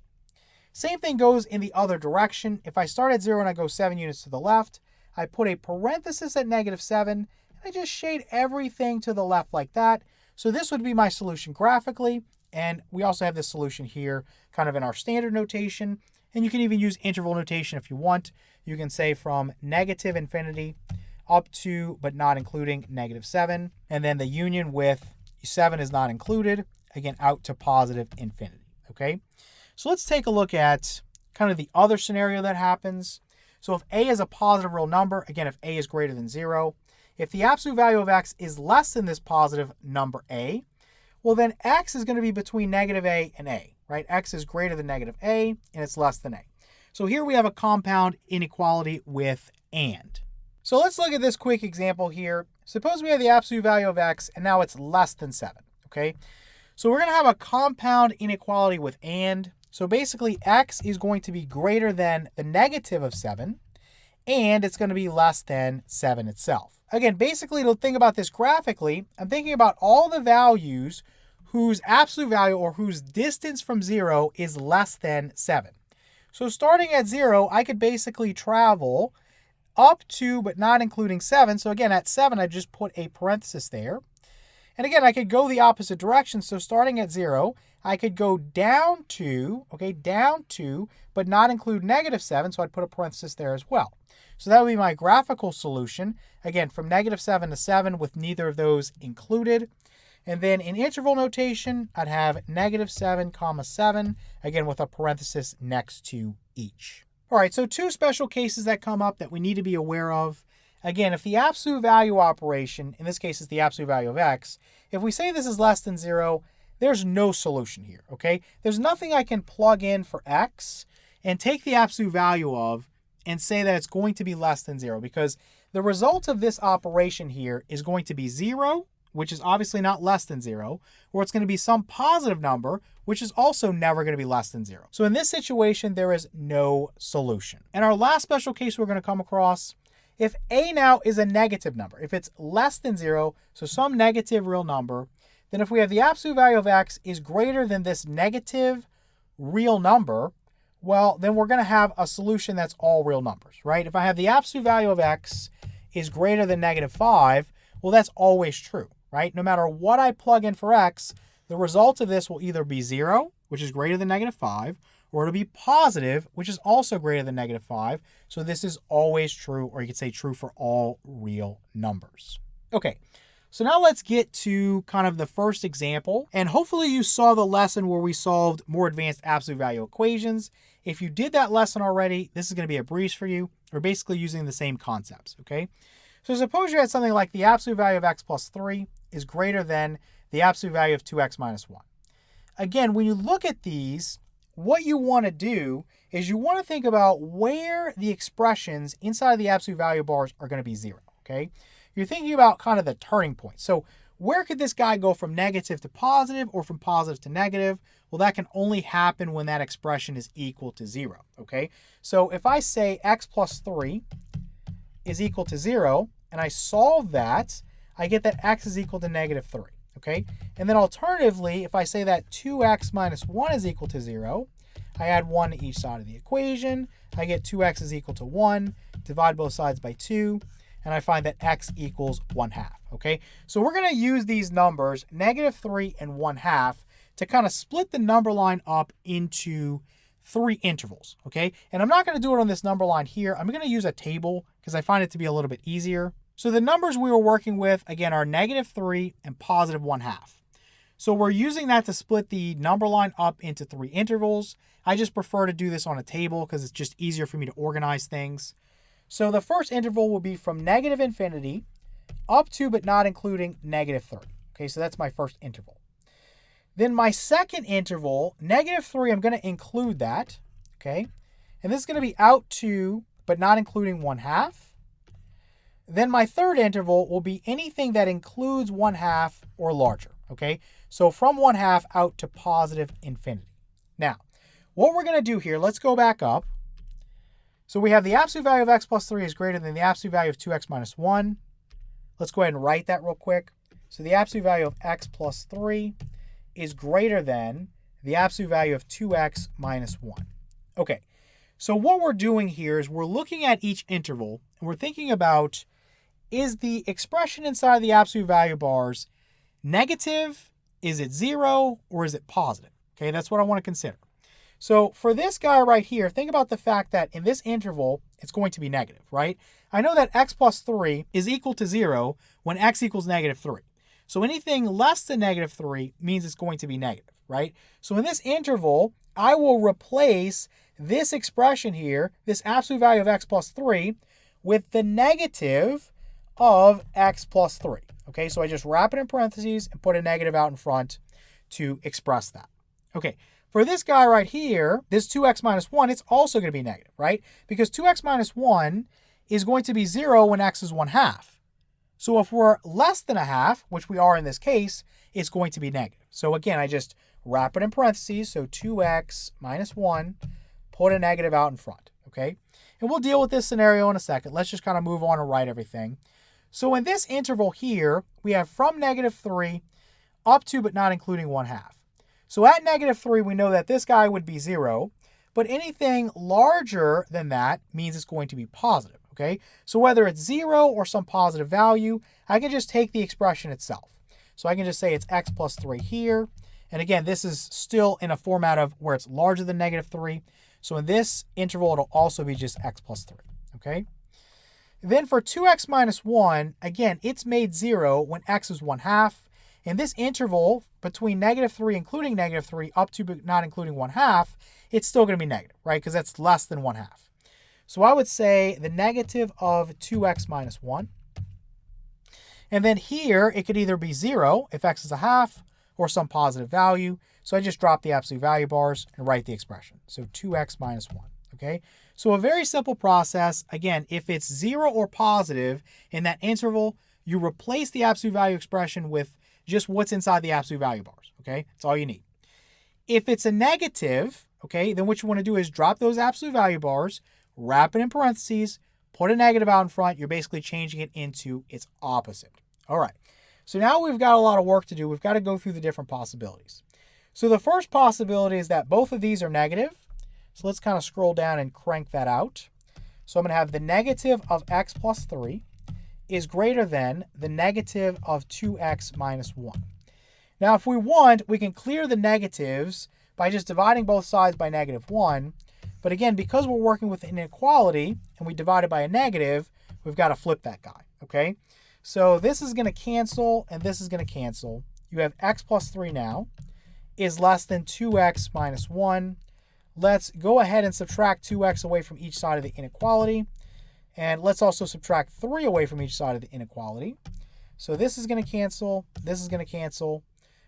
Same thing goes in the other direction. If I start at 0 and I go 7 units to the left, I put a parenthesis at negative 7, and I just shade everything to the left like that. So this would be my solution graphically, and we also have this solution here kind of in our standard notation, and you can even use interval notation if you want. You can say from negative infinity up to, but not including, negative 7. And then the union with 7 is not included, again, out to positive infinity, okay? So let's take a look at kind of the other scenario that happens. So if a is a positive real number, again, if a is greater than 0, if the absolute value of x is less than this positive number a, well then x is going to be between negative a and a, right? X is greater than negative a, and it's less than a. So here we have a compound inequality with and. So let's look at this quick example here. Suppose we have the absolute value of x, and now it's less than 7, okay? So we're going to have a compound inequality with and. So basically, x is going to be greater than the negative of 7, and it's going to be less than 7 itself. Again, basically, to think about this graphically, I'm thinking about all the values whose absolute value or whose distance from 0 is less than 7. So starting at 0, I could basically travel up to, but not including 7. So again, at 7, I just put a parenthesis there. And again, I could go the opposite direction. So starting at 0, I could go down to, okay, down to, but not include negative 7. So I'd put a parenthesis there as well. So that would be my graphical solution. Again, from negative 7 to 7 with neither of those included. And then in interval notation, I'd have negative 7, comma 7, again with a parenthesis next to each. All right, so two special cases that come up that we need to be aware of. Again, if the absolute value operation, in this case is the absolute value of x, if we say this is less than 0, there's no solution here, okay? There's nothing I can plug in for x and take the absolute value of and say that it's going to be less than 0, because the result of this operation here is going to be 0, which is obviously not less than 0, or it's going to be some positive number, which is also never going to be less than 0. So in this situation, there is no solution. And our last special case we're going to come across, if a now is a negative number, if it's less than 0, so some negative real number, then if we have the absolute value of x is greater than this negative real number, well, then we're going to have a solution that's all real numbers, right? If I have the absolute value of x is greater than -5, well, that's always true, right? No matter what I plug in for x, the result of this will either be 0, which is greater than -5, or it'll be positive, which is also greater than -5. So this is always true, or you could say true for all real numbers. Okay, so now let's get to kind of the first example. And hopefully you saw the lesson where we solved more advanced absolute value equations. If you did that lesson already, this is going to be a breeze for you. We're basically using the same concepts, okay? So suppose you had something like the absolute value of x plus 3 is greater than the absolute value of 2x minus 1. Again, when you look at these, what you want to do is you want to think about where the expressions inside of the absolute value bars are going to be 0, okay? You're thinking about kind of the turning point. So where could this guy go from negative to positive or from positive to negative? Well, that can only happen when that expression is equal to 0, okay? So if I say x plus 3 is equal to 0, and I solve that, I get that x is equal to -3, okay? And then alternatively, if I say that 2x minus 1 is equal to 0, I add 1 to each side of the equation. I get 2x is equal to 1, divide both sides by 2, and I find that x equals 1/2, okay? So we're going to use these numbers, -3 and 1/2, to kind of split the number line up into 3 intervals, okay? And I'm not going to do it on this number line here. I'm going to use a table because I find it to be a little bit easier. So the numbers we were working with, again, are -3 and positive 1/2. So we're using that to split the number line up into 3 intervals. I just prefer to do this on a table because it's just easier for me to organize things. So the first interval will be from -infinity up to but not including -3. Okay, so that's my first interval. Then my second interval, -3, I'm going to include that, okay? And this is going to be out to but not including 1/2. Then my third interval will be anything that includes 1/2 or larger, okay? So from 1/2 out to positive infinity. Now, what we're going to do here, let's go back up. So we have the absolute value of x plus 3 is greater than the absolute value of 2x minus 1. Let's go ahead and write that real quick. So the absolute value of x plus 3 is greater than the absolute value of 2x minus 1. Okay, so what we're doing here is we're looking at each interval, and we're thinking about, is the expression inside the absolute value bars negative, is it 0, or is it positive? Okay, that's what I want to consider. So for this guy right here, think about the fact that in this interval, it's going to be negative, right? I know that x plus 3 is equal to 0 when x equals -3. So anything less than -3 means it's going to be negative, right? So in this interval, I will replace this expression here, this absolute value of x plus 3, with the negative of x plus 3. Okay, so I just wrap it in parentheses and put a negative out in front to express that. Okay, for this guy right here, this 2x minus 1, it's also going to be negative, right? Because 2x minus 1 is going to be 0 when x is 1/2. So if we're less than 1/2, which we are in this case, it's going to be negative. So again, I just wrap it in parentheses, so 2x minus 1, put a negative out in front, okay? And we'll deal with this scenario in a second. Let's just kind of move on and write everything. So in this interval here, we have from -3 up to but not including 1/2. So at -3, we know that this guy would be 0, but anything larger than that means it's going to be positive, okay? So whether it's 0 or some positive value, I can just take the expression itself. So I can just say it's x plus 3 here. And again, this is still in a format of where it's larger than -3. So in this interval, it'll also be just x plus 3, okay? Then for 2x minus 1, again, it's made 0 when x is 1/2. In this interval between -3, including -3, up to but not including 1/2, it's still going to be negative, right? Because that's less than 1/2. So I would say the negative of 2x minus 1. And then here, it could either be 0 if x is a half or some positive value. So I just drop the absolute value bars and write the expression. So 2x minus 1, okay? So a very simple process. Again, if it's 0 or positive in that interval, you replace the absolute value expression with just what's inside the absolute value bars, okay? That's all you need. If it's a negative, okay, then what you want to do is drop those absolute value bars, wrap it in parentheses, put a negative out in front. You're basically changing it into its opposite. All right. So now we've got a lot of work to do. We've got to go through the different possibilities. So the first possibility is that both of these are negative. So let's kind of scroll down and crank that out. So I'm going to have the negative of x plus 3 is greater than the negative of 2x minus 1. Now, if we want, we can clear the negatives by just dividing both sides by negative 1. But again, because we're working with an inequality and we divide it by a negative, we've got to flip that guy, okay? So this is going to cancel and this is going to cancel. You have x plus 3 now is less than 2x minus 1. Let's go ahead and subtract 2x away from each side of the inequality. And let's also subtract 3 away from each side of the inequality. So this is going to cancel. This is going to cancel.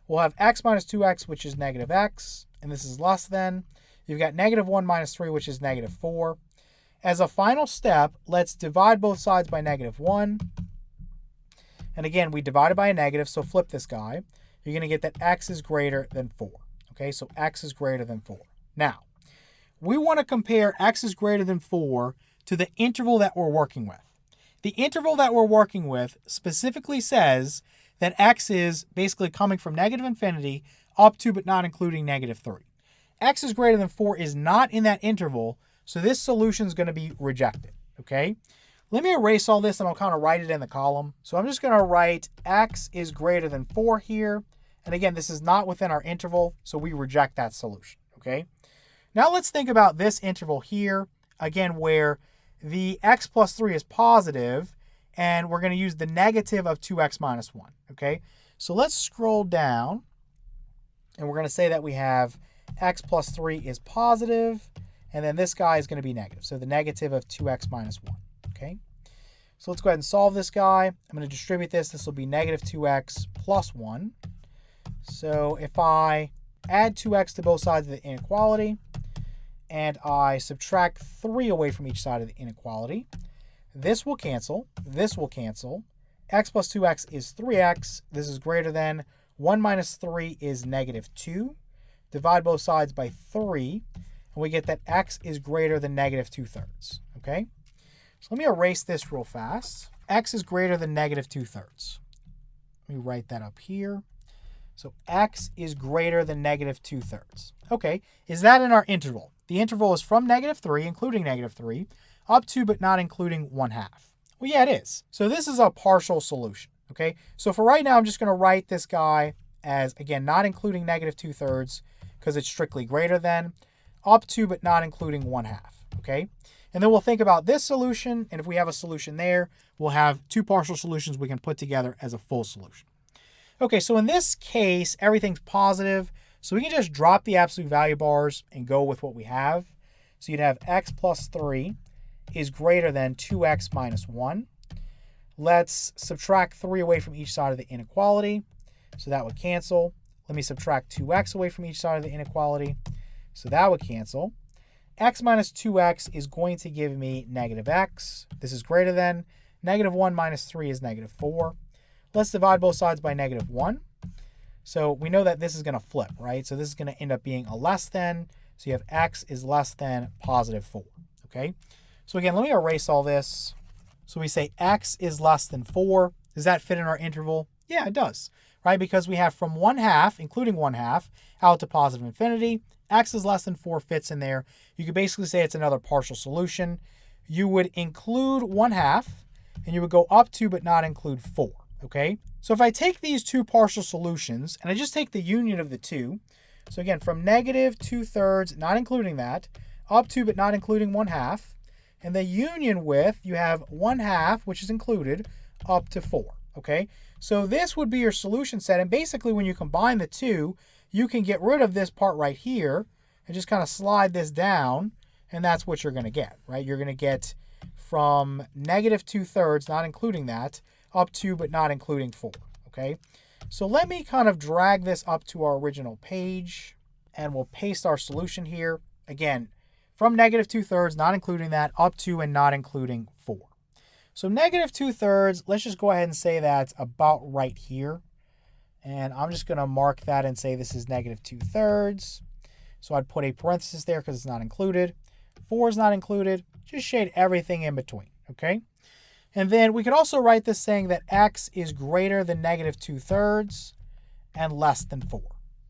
We'll have x minus 2x, which is negative x. And this is less than. You've got negative 1 minus 3, which is negative 4. As a final step, let's divide both sides by negative 1. And again, we divided by a negative, so flip this guy. You're going to get that x is greater than 4. Okay, so x is greater than 4. Now, we want to compare x is greater than 4 to the interval that we're working with. The interval that we're working with specifically says that x is basically coming from negative infinity up to but not including negative 3. X is greater than 4 is not in that interval, so this solution is going to be rejected, okay? Let me erase all this and I'll kind of write it in the column. So I'm just going to write x is greater than 4 here. And again, this is not within our interval, so we reject that solution, okay? Now let's think about this interval here, again, where the x plus 3 is positive, and we're going to use the negative of 2x minus 1, okay? So let's scroll down, and we're going to say that we have x plus 3 is positive, and then this guy is going to be negative. So the negative of 2x minus 1, okay? So let's go ahead and solve this guy. I'm going to distribute this. This will be negative 2x plus 1. So if I add 2x to both sides of the inequality, and I subtract 3 away from each side of the inequality, this will cancel, this will cancel. X plus 2x is 3x. This is greater than 1 minus 3 is negative 2. Divide both sides by 3, and we get that x is greater than negative 2/3, okay? So let me erase this real fast. X is greater than negative 2/3. Let me write that up here. So x is greater than negative 2/3. Okay, is that in our interval? The interval is from negative 3, including negative 3, up to but not including 1/2. Well, yeah, it is. So this is a partial solution, okay? So for right now, I'm just going to write this guy as, again, not including negative 2/3 because it's strictly greater than, up to but not including 1/2, okay? And then we'll think about this solution, and if we have a solution there, we'll have two partial solutions we can put together as a full solution. Okay, so in this case, everything's positive, so we can just drop the absolute value bars and go with what we have. So you'd have x plus 3 is greater than 2x minus 1. Let's subtract 3 away from each side of the inequality, so that would cancel. Let me subtract 2x away from each side of the inequality, so that would cancel. X minus 2x is going to give me negative x. This is greater than. Negative 1 minus 3 is negative 4. Let's divide both sides by negative 1. So we know that this is going to flip, right? So this is going to end up being a less than. So you have x is less than positive 4, okay? So again, let me erase all this. So we say x is less than 4. Does that fit in our interval? Yeah, it does, right? Because we have from 1/2, including 1/2, out to positive infinity. X is less than 4 fits in there. You could basically say it's another partial solution. You would include 1/2, and you would go up to but not include 4, okay? So if I take these two partial solutions, and I just take the union of the two, so again, from negative 2/3, not including that, up to but not including 1/2, and the union with, you have 1/2, which is included, up to 4, okay? So this would be your solution set, and basically when you combine the two, you can get rid of this part right here and just kind of slide this down, and that's what you're going to get, right? You're going to get from negative 2/3, not including that, up to but not including 4, okay? So let me kind of drag this up to our original page, and we'll paste our solution here. Again, from negative 2/3, not including that, up to and not including 4. So negative 2/3, let's just go ahead and say that's about right here. And I'm just going to mark that and say this is negative 2/3. So I'd put a parenthesis there because it's not included. 4 is not included. Just shade everything in between, okay? And then we could also write this saying that x is greater than negative 2/3 and less than 4,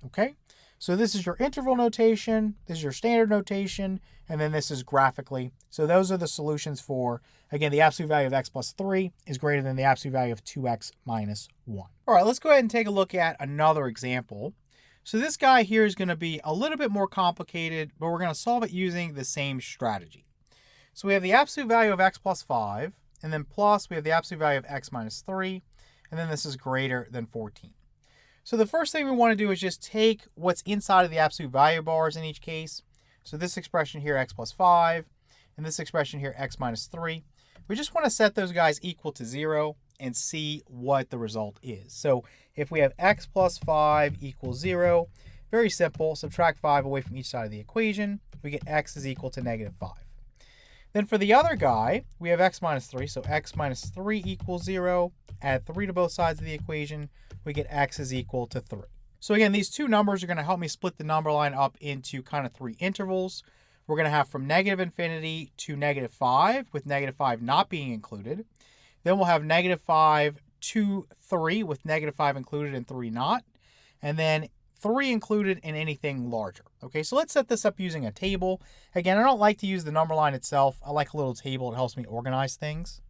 okay? So this is your interval notation, this is your standard notation, and then this is graphically. So those are the solutions for, again, the absolute value of x plus 3 is greater than the absolute value of 2x minus 1. All right, let's go ahead and take a look at another example. So this guy here is going to be a little bit more complicated, but we're going to solve it using the same strategy. So we have the absolute value of x plus 5, and then plus we have the absolute value of x minus 3, and then this is greater than 14. So the first thing we want to do is just take what's inside of the absolute value bars in each case. So this expression here, x plus 5, and this expression here, x minus 3. We just want to set those guys equal to 0 and see what the result is. So if we have x plus 5 equals 0, very simple, subtract 5 away from each side of the equation, we get x is equal to negative 5. Then for the other guy, we have x minus 3, so x minus 3 equals 0. Add 3 to both sides of the equation, we get x is equal to 3. So again, these two numbers are going to help me split the number line up into kind of 3 intervals. We're going to have from negative infinity to negative 5, with negative 5 not being included. Then we'll have negative 5 to 3, with negative 5 included and 3 not. And then 3 included in anything larger. Okay, so let's set this up using a table. Again, I don't like to use the number line itself. I like a little table. It helps me organize things.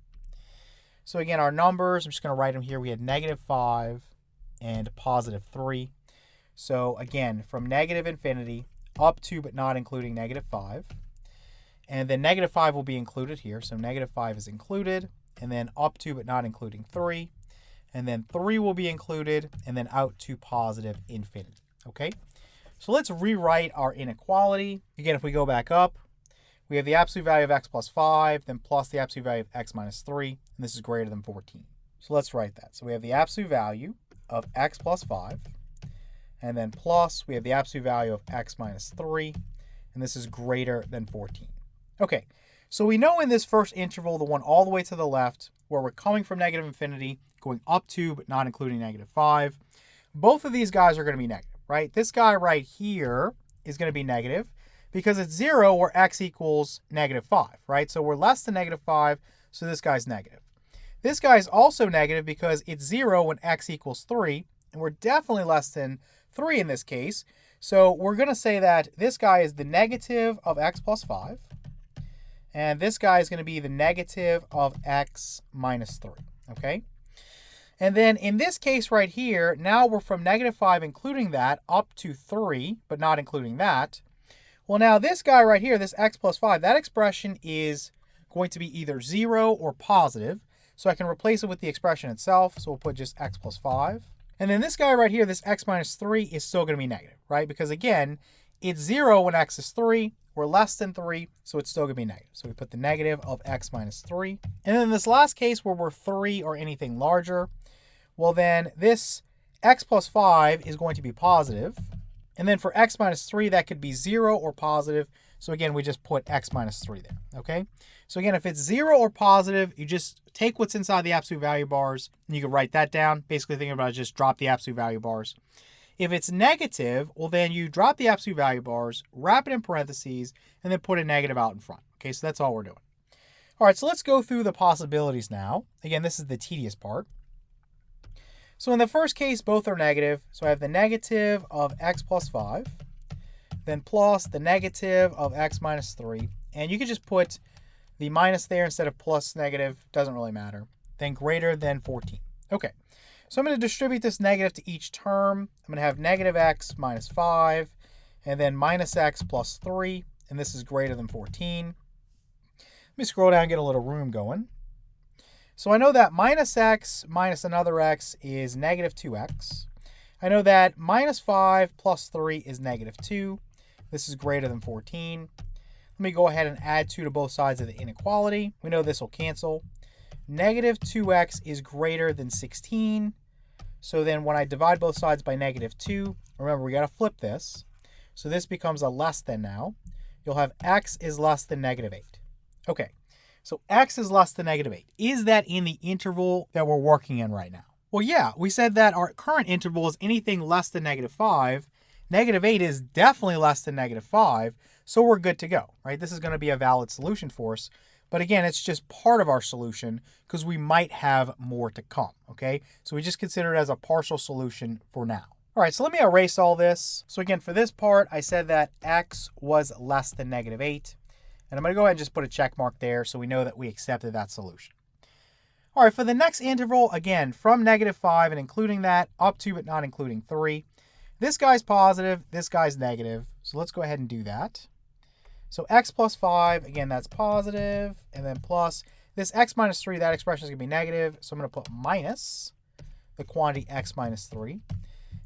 So again, our numbers, I'm just going to write them here. We had negative 5 and positive 3. So again, from negative infinity up to but not including negative 5. And then negative 5 will be included here. So negative 5 is included. And then up to but not including 3. And then 3 will be included, and then out to positive infinity, okay? So let's rewrite our inequality. Again, if we go back up, we have the absolute value of x plus 5, then plus the absolute value of x minus 3, and this is greater than 14. So let's write that. So we have the absolute value of x plus 5, and then plus we have the absolute value of x minus 3, and this is greater than 14. Okay, so we know in this first interval, the one all the way to the left, where we're coming from negative infinity, going up to but not including negative 5, both of these guys are going to be negative, right? This guy right here is going to be negative because it's 0 where x equals negative 5, right? So we're less than negative 5, so this guy's negative. This guy is also negative because it's 0 when x equals 3, and we're definitely less than 3 in this case. So we're going to say that this guy is the negative of x plus 5, and this guy is going to be the negative of x minus 3, okay? And then in this case right here, now we're from negative 5, including that, up to 3, but not including that. Well, now this guy right here, this x plus 5, that expression is going to be either 0 or positive. So I can replace it with the expression itself. So we'll put just x plus 5. And then this guy right here, this x minus 3, is still going to be negative, right? Because again, it's 0 when x is 3. We're less than 3, so it's still going to be negative. So we put the negative of x minus 3. And then this last case where we're 3 or anything larger, well then this x plus 5 is going to be positive. And then for x minus 3, that could be 0 or positive. So again, we just put x minus 3 there, okay? So again, if it's 0 or positive, you just take what's inside the absolute value bars, and you can write that down. Basically thinking about it, just drop the absolute value bars. If it's negative, well then you drop the absolute value bars, wrap it in parentheses, and then put a negative out in front. Okay, so that's all we're doing. All right, so let's go through the possibilities now. Again, this is the tedious part. So in the first case, both are negative. So I have the negative of x plus 5, then plus the negative of x minus 3. And you can just put the minus there instead of plus negative. Doesn't really matter. Then greater than 14. Okay, so I'm going to distribute this negative to each term. I'm going to have negative x minus 5, and then minus x plus 3. And this is greater than 14. Let me scroll down and get a little room going. So I know that minus x minus another x is negative 2x. I know that minus 5 plus 3 is negative 2. This is greater than 14. Let me go ahead and add 2 to both sides of the inequality. We know this will cancel. Negative 2x is greater than 16. So then when I divide both sides by negative 2, remember we got to flip this. So this becomes a less than now. You'll have x is less than negative 8. Okay, so x is less than negative 8. Is that in the interval that we're working in right now? Well, yeah, we said that our current interval is anything less than negative 5. Negative 8 is definitely less than negative 5, so we're good to go, right? This is going to be a valid solution for us. But again, it's just part of our solution because we might have more to come, okay? So we just consider it as a partial solution for now. All right, so let me erase all this. So again, for this part, I said that x was less than negative 8. And I'm going to go ahead and just put a check mark there so we know that we accepted that solution. All right, for the next interval, again, from negative 5 and including that up to but not including 3. This guy's positive, this guy's negative. So let's go ahead and do that. So x plus 5, again, that's positive, and then plus this x minus 3, that expression is going to be negative. So I'm going to put minus the quantity x minus 3.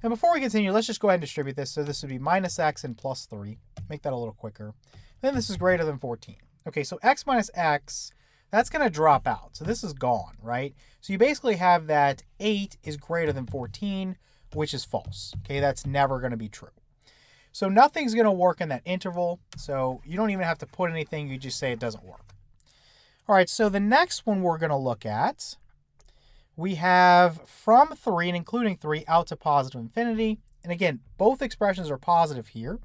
And before we continue, let's just go ahead and distribute this. So this would be minus x and plus 3. Make that a little quicker. Then this is greater than 14. Okay, so x minus x, that's going to drop out. So this is gone, right? So you basically have that 8 is greater than 14, which is false. Okay, that's never going to be true. So nothing's going to work in that interval. So you don't even have to put anything. You just say it doesn't work. All right, so the next one we're going to look at, we have from 3 and including 3 out to positive infinity. And again, both expressions are positive here.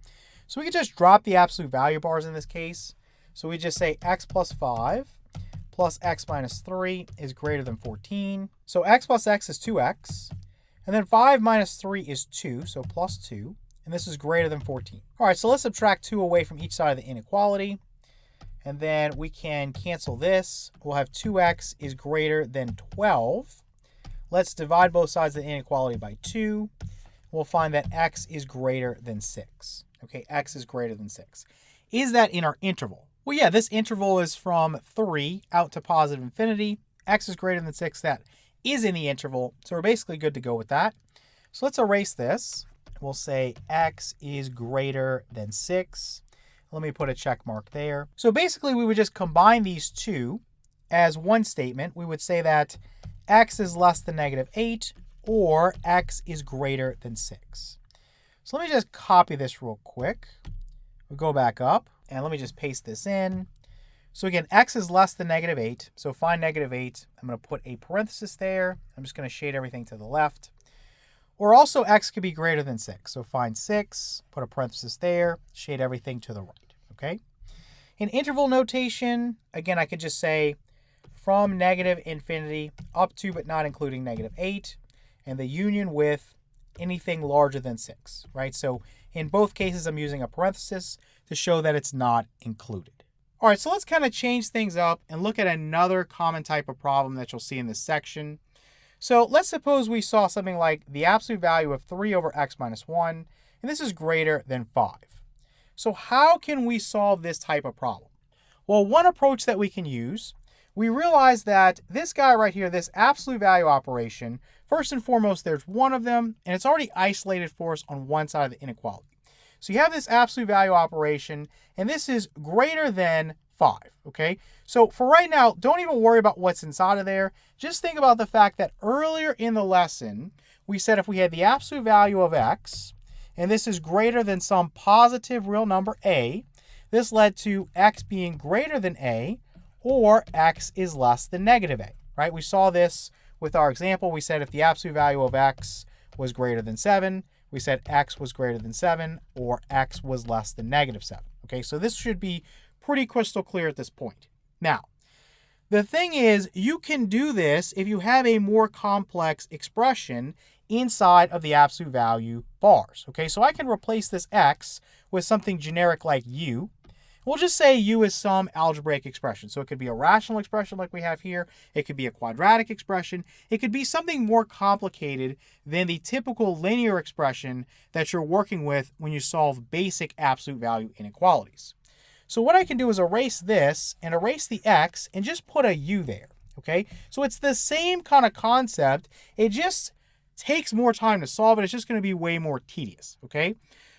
So we can just drop the absolute value bars in this case. So we just say x plus 5 plus x minus 3 is greater than 14. So x plus x is 2x. And then 5 minus 3 is 2, so plus 2. And this is greater than 14. All right, so let's subtract 2 away from each side of the inequality. And then we can cancel this. We'll have 2x is greater than 12. Let's divide both sides of the inequality by 2. We'll find that x is greater than 6. Okay, x is greater than 6. Is that in our interval? Well, yeah, this interval is from 3 out to positive infinity. X is greater than 6. That is in the interval. So we're basically good to go with that. So let's erase this. We'll say x is greater than 6. Let me put a check mark there. So basically, we would just combine these two as one statement. We would say that x is less than negative 8 or x is greater than 6. So let me just copy this real quick. We'll go back up and let me just paste this in. So again, x is less than negative 8. So find negative 8. I'm going to put a parenthesis there. I'm just going to shade everything to the left. Or also x could be greater than 6. So find 6, put a parenthesis there, shade everything to the right, okay? In interval notation, again, I could just say from negative infinity up to but not including negative 8, and the union with anything larger than 6, right? So in both cases, I'm using a parenthesis to show that it's not included. All right, so let's kind of change things up and look at another common type of problem that you'll see in this section. So let's suppose we saw something like the absolute value of 3 over x minus 1, and this is greater than 5. So how can we solve this type of problem? Well, one approach that we can use, we realize that this guy right here, this absolute value operation, first and foremost, there's one of them, and it's already isolated for us on one side of the inequality. So you have this absolute value operation, and this is greater than 5, okay? So for right now, don't even worry about what's inside of there. Just think about the fact that earlier in the lesson, we said if we had the absolute value of x, and this is greater than some positive real number a, this led to x being greater than a, or x is less than negative a, right? We saw this with our example. We said if the absolute value of x was greater than 7, we said x was greater than 7, or x was less than negative 7. Okay, so this should be pretty crystal clear at this point. Now, the thing is, you can do this if you have a more complex expression inside of the absolute value bars. Okay, so I can replace this x with something generic like u. We'll just say u is some algebraic expression. So it could be a rational expression like we have here. It could be a quadratic expression. It could be something more complicated than the typical linear expression that you're working with when you solve basic absolute value inequalities. So what I can do is erase this and erase the x and just put a u there, okay? So it's the same kind of concept. It just takes more time to solve it. It's just going to be way more tedious, okay?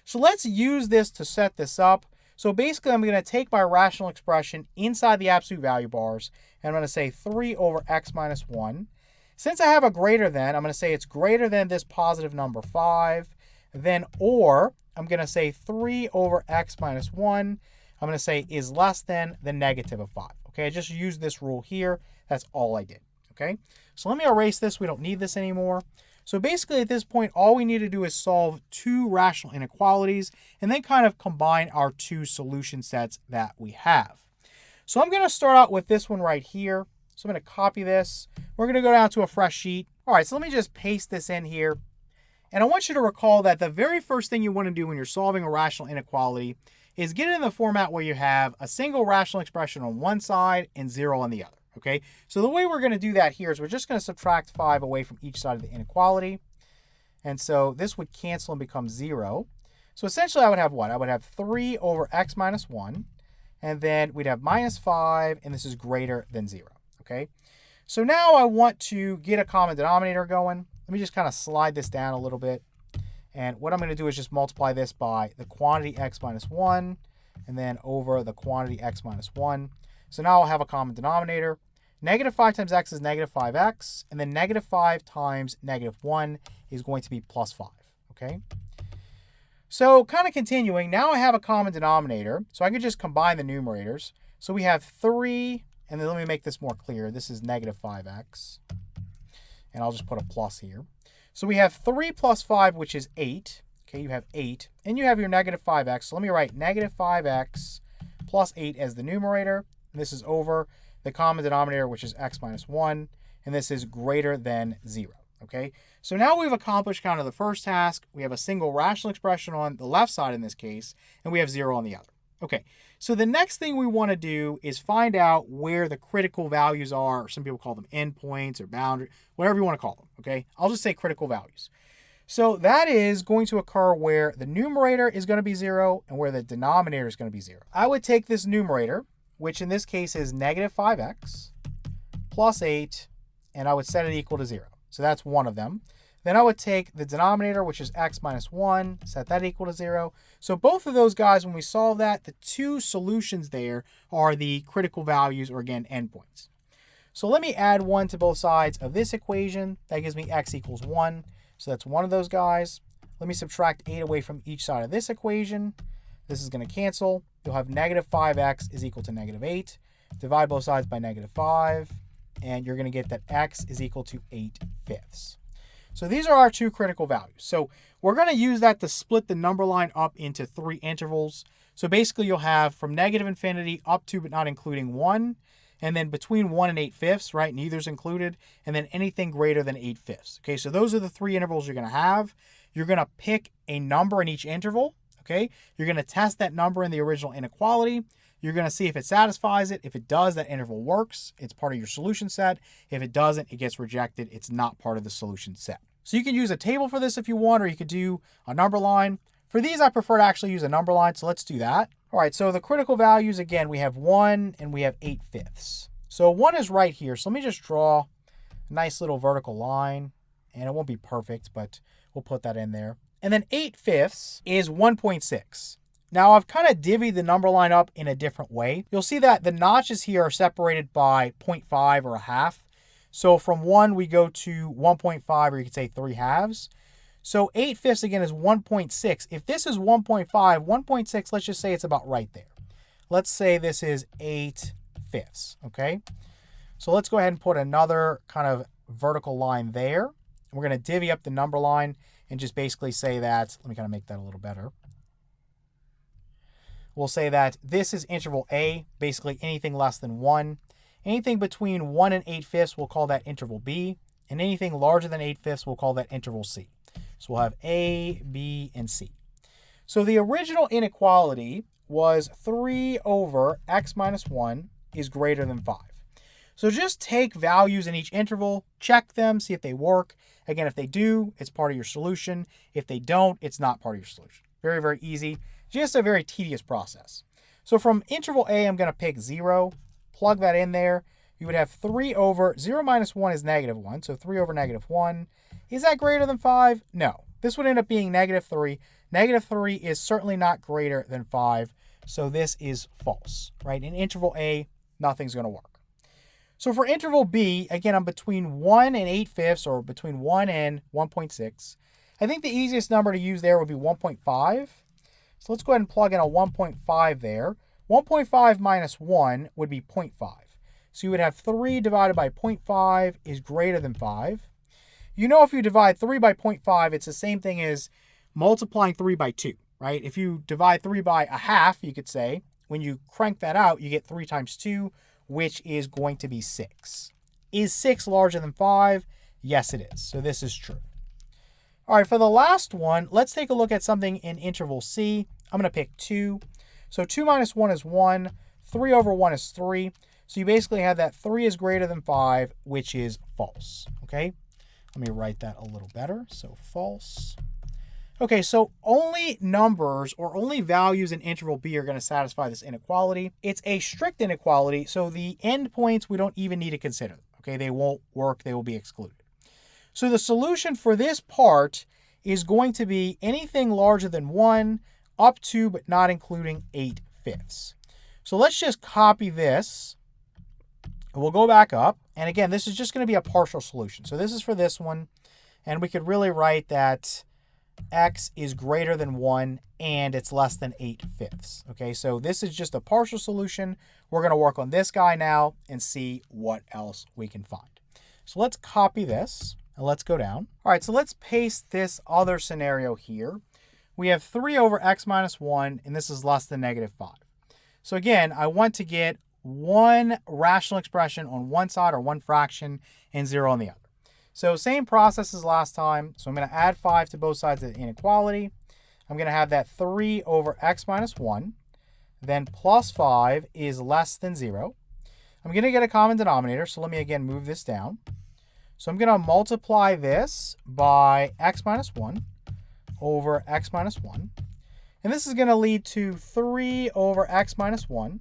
So let's use this to set this up. So basically, I'm going to take my rational expression inside the absolute value bars, and I'm going to say 3 over x minus 1. Since I have a greater than, I'm going to say it's greater than this positive number 5. Then, or, I'm going to say 3 over x minus 1. I'm going to say is less than the negative of 5. Okay, I just used this rule here. That's all I did. Okay, so let me erase this. We don't need this anymore. So basically at this point, all we need to do is solve two rational inequalities and then kind of combine our two solution sets that we have. So I'm going to start out with this one right here. So I'm going to copy this. We're going to go down to a fresh sheet. All right, so let me just paste this in here. And I want you to recall that the very first thing you want to do when you're solving a rational inequality is get it in the format where you have a single rational expression on one side and 0 on the other. Okay, so the way we're going to do that here is we're just going to subtract 5 away from each side of the inequality. And so this would cancel and become 0. So essentially I would have what? I would have 3 over x minus 1. And then we'd have minus 5, and this is greater than 0. Okay, so now I want to get a common denominator going. Let me just kind of slide this down a little bit. And what I'm going to do is just multiply this by the quantity x minus 1, and then over the quantity x minus 1. So now I'll have a common denominator. Negative 5 times x is negative 5x, and then negative 5 times negative 1 is going to be plus 5, okay? So kind of continuing, now I have a common denominator, so I could just combine the numerators. So we have 3, and then let me make this more clear. This is negative 5x, and I'll just put a plus here. So we have 3 plus 5, which is 8. Okay, you have 8, and you have your negative 5x. So let me write negative 5x plus 8 as the numerator, and this is over the common denominator, which is x minus 1, and this is greater than 0. Okay, so now we've accomplished kind of the first task. We have a single rational expression on the left side in this case, and we have 0 on the other. Okay, so the next thing we want to do is find out where the critical values are, or some people call them endpoints or boundary, whatever you want to call them. Okay, I'll just say critical values. So that is going to occur where the numerator is going to be 0 and where the denominator is going to be 0. I would take this numerator, which in this case is negative 5x plus 8, and I would set it equal to 0. So that's one of them. Then I would take the denominator, which is x minus 1, set that equal to 0. So both of those guys, when we solve that, the two solutions there are the critical values, or again, endpoints. So let me add 1 to both sides of this equation. That gives me x equals 1. So that's one of those guys. Let me subtract 8 away from each side of this equation. This is going to cancel. You'll have negative 5x is equal to negative 8. Divide both sides by negative 5, and you're going to get that x is equal to 8/5. So these are our two critical values. So we're going to use that to split the number line up into 3 intervals. So basically you'll have from negative infinity up to but not including 1, and then between 1 and 8/5, right? Neither's included, and then anything greater than 8/5. Okay, so those are the 3 intervals you're going to have. You're going to pick a number in each interval. Okay, you're going to test that number in the original inequality. You're going to see if it satisfies it. If it does, that interval works. It's part of your solution set. If it doesn't, it gets rejected. It's not part of the solution set. So you can use a table for this if you want, or you could do a number line. For these, I prefer to actually use a number line, so let's do that. All right, so the critical values, again, we have 1 and we have 8/5. So 1 is right here. So let me just draw a nice little vertical line, and it won't be perfect, but we'll put that in there. And then 8/5 is 1.6. Now I've kind of divvied the number line up in a different way. You'll see that the notches here are separated by 0.5 or a half. So from 1 we go to 1.5, or you could say 3/2. So 8/5 again is 1.6. If this is 1.5, 1.6, let's just say it's about right there. Let's say this is 8/5, okay? So let's go ahead and put another kind of vertical line there. We're going to divvy up the number line and just basically say that, let me kind of make that a little better. We'll say that this is interval A, basically anything less than 1. Anything between 1 and 8/5, we'll call that interval B. And anything larger than 8/5, we'll call that interval C. So we'll have A, B, and C. So the original inequality was 3 over x minus 1 is greater than 5. So just take values in each interval, check them, see if they work. Again, if they do, it's part of your solution. If they don't, it's not part of your solution. Very, very easy. Just a very tedious process. So from interval A, I'm going to pick 0, plug that in there. You would have 3 over 0 minus 1 is negative 1, so 3 over negative 1. Is that greater than 5? No. This would end up being negative 3. Negative 3 is certainly not greater than 5. So this is false, right? In interval A, nothing's going to work. So for interval B, again, I'm between 1 and 8/5, or between 1 and 1.6. I think the easiest number to use there would be 1.5. So let's go ahead and plug in a 1.5 there. 1.5 minus 1 would be 0.5. So you would have 3 divided by 0.5 is greater than 5. You know, if you divide 3 by 0.5, it's the same thing as multiplying 3 by 2, right? If you divide 3 by a half, you could say, when you crank that out, you get 3 times 2, which is going to be 6. Is 6 larger than 5? Yes, it is. So this is true. All right, for the last one, let's take a look at something in interval C. I'm going to pick 2. So 2 minus 1 is 1. 3 over 1 is 3. So you basically have that 3 is greater than 5, which is false. Okay, let me write that a little better. So false. Okay, so only numbers or only values in interval B are going to satisfy this inequality. It's a strict inequality, so the endpoints we don't even need to consider. Okay, they won't work. They will be excluded. So the solution for this part is going to be anything larger than 1 up to but not including 8/5. So let's just copy this. We'll go back up. And again, this is just going to be a partial solution. So this is for this one. And we could really write that x is greater than 1 and it's less than 8/5. Okay, so this is just a partial solution. We're going to work on this guy now and see what else we can find. So let's copy this and let's go down. All right, so let's paste this other scenario here. We have 3 over x minus 1, and this is less than -5. So again, I want to get one rational expression on one side, or one fraction, and 0 on the other. So same process as last time. So I'm going to add 5 to both sides of the inequality. I'm going to have that 3 over x minus 1. Then plus 5 is less than 0. I'm going to get a common denominator. So let me again move this down. So I'm going to multiply this by x minus 1 over x minus 1. And this is going to lead to 3 over x minus 1.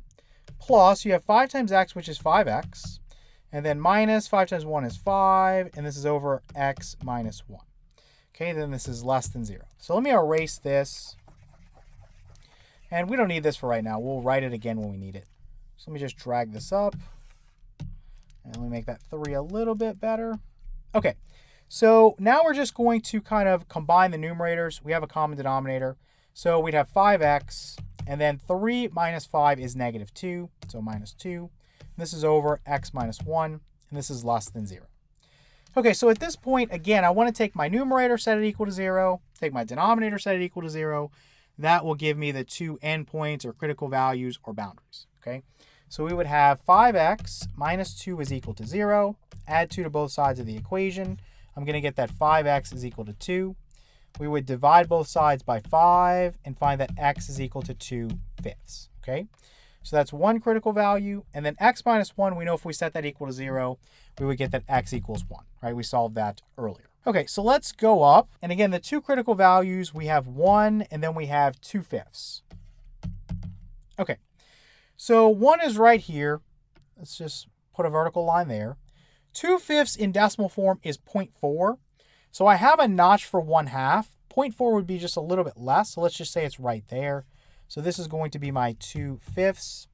Plus, you have 5 times x, which is 5x. And then minus 5 times 1 is 5. And this is over x minus 1. Okay, then this is less than 0. So let me erase this. And we don't need this for right now. We'll write it again when we need it. So let me just drag this up. And let me make that 3 a little bit better. Okay, so now we're just going to kind of combine the numerators. We have a common denominator. So we'd have 5x. And then 3 minus 5 is -2. So minus 2. This is over x minus 1. And this is less than 0. Okay, so at this point, again, I want to take my numerator, set it equal to 0. Take my denominator, set it equal to 0. That will give me the two endpoints or critical values or boundaries. Okay, so we would have 5x minus 2 is equal to 0. Add 2 to both sides of the equation. I'm going to get that 5x is equal to 2. We would divide both sides by 5 and find that x is equal to 2/5. Okay, so that's one critical value. And then x minus 1, we know if we set that equal to 0, we would get that x equals 1. Right, we solved that earlier. Okay, so let's go up. And again, the two critical values, we have 1 and then we have 2/5. Okay, so 1 is right here. Let's just put a vertical line there. 2/5 in decimal form is 0.4. So I have a notch for 1/2. 0.4 would be just a little bit less. So let's just say it's right there. So this is going to be my 2/5. So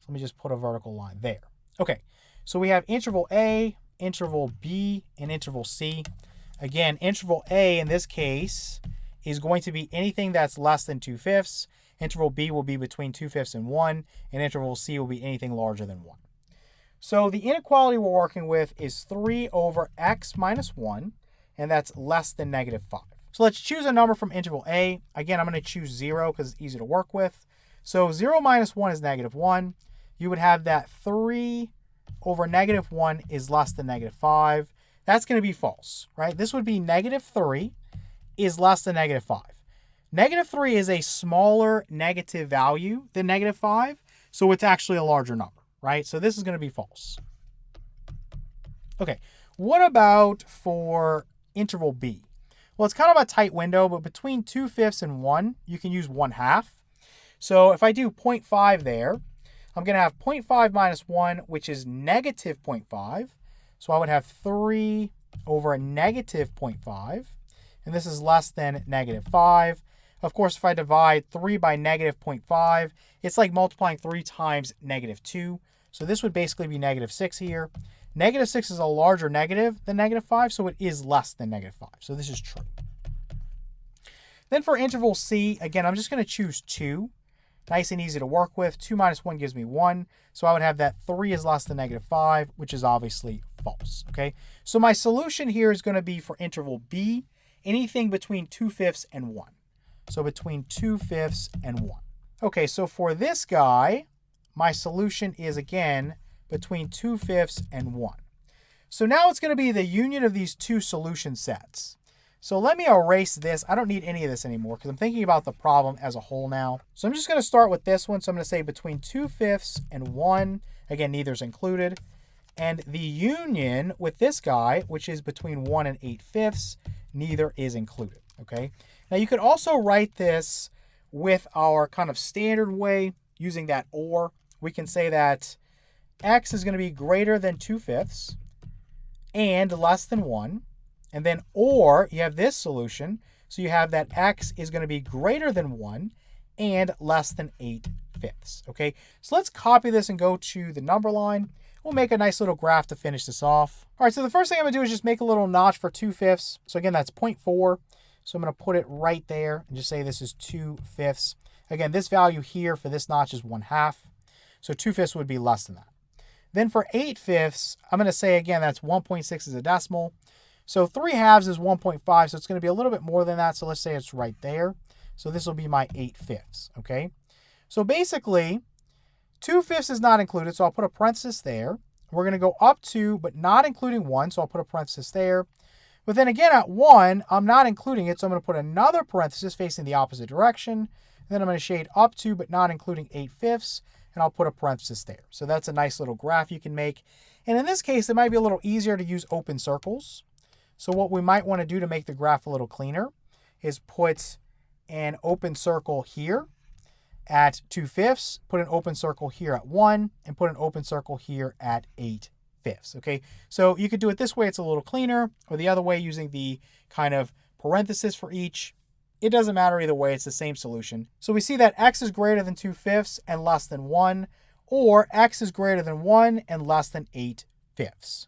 let me just put a vertical line there. Okay, so we have interval A, interval B, and interval C. Again, interval A in this case is going to be anything that's less than 2/5. Interval B will be between 2/5 and 1, and interval C will be anything larger than 1. So the inequality we're working with is 3 over x minus 1, and that's less than -5. So let's choose a number from interval A. Again, I'm going to choose 0 because it's easy to work with. So 0 minus 1 is -1. You would have that 3 over -1 is less than -5. That's going to be false, right? This would be -3 is less than -5. -3 is a smaller negative value than -5, so it's actually a larger number, right? So this is going to be false. Okay, what about for interval B? Well, it's kind of a tight window, but between 2/5 and 1, you can use 1/2. So if I do 0.5 there, I'm going to have 0.5 minus 1, which is -0.5. So I would have 3 over -0.5. And this is less than -5. Of course, if I divide 3 by negative 0.5, it's like multiplying 3 times negative 2. So this would basically be negative 6 here. Negative 6 is a larger negative than negative 5, so it is less than negative 5. So this is true. Then for interval C, again, I'm just going to choose 2. Nice and easy to work with. 2 minus 1 gives me 1. So I would have that 3 is less than negative 5, which is obviously false. Okay, so my solution here is going to be for interval B, anything between 2/5 and 1. So between 2/5 and 1. Okay, so for this guy, my solution is, again, between 2/5 and 1. So now it's going to be the union of these two solution sets. So let me erase this. I don't need any of this anymore because I'm thinking about the problem as a whole now. So I'm just going to start with this one. So I'm going to say between 2/5 and 1. Again, neither's included. And the union with this guy, which is between 1 and 8/5, neither is included. Okay. Now you could also write this with our kind of standard way using that or. We can say that x is going to be greater than 2/5 and less than 1. And then or you have this solution. So you have that x is going to be greater than 1 and less than 8/5. Okay, so let's copy this and go to the number line. We'll make a nice little graph to finish this off. All right, so the first thing I'm going to do is just make a little notch for 2/5. So again, that's 0.4. So I'm going to put it right there and just say this is 2/5. Again, this value here for this notch is 1/2. So 2/5 would be less than that. Then for 8/5, I'm going to say, again, that's 1.6 as a decimal. So 3/2 is 1.5, so it's going to be a little bit more than that. So let's say it's right there. So this will be my 8/5, okay? So basically, 2/5 is not included, so I'll put a parenthesis there. We're going to go up to, but not including 1, so I'll put a parenthesis there. But then again, at 1, I'm not including it, so I'm going to put another parenthesis facing the opposite direction. And then I'm going to shade up to, but not including 8/5, and I'll put a parenthesis there. So that's a nice little graph you can make. And in this case, it might be a little easier to use open circles. So what we might want to do to make the graph a little cleaner is put an open circle here at 2/5, put an open circle here at 1, and put an open circle here at 8/5. Okay, so you could do it this way, it's a little cleaner, or the other way using the kind of parenthesis for each. It doesn't matter either way, it's the same solution. So we see that x is greater than 2/5 and less than 1, or x is greater than 1 and less than 8/5.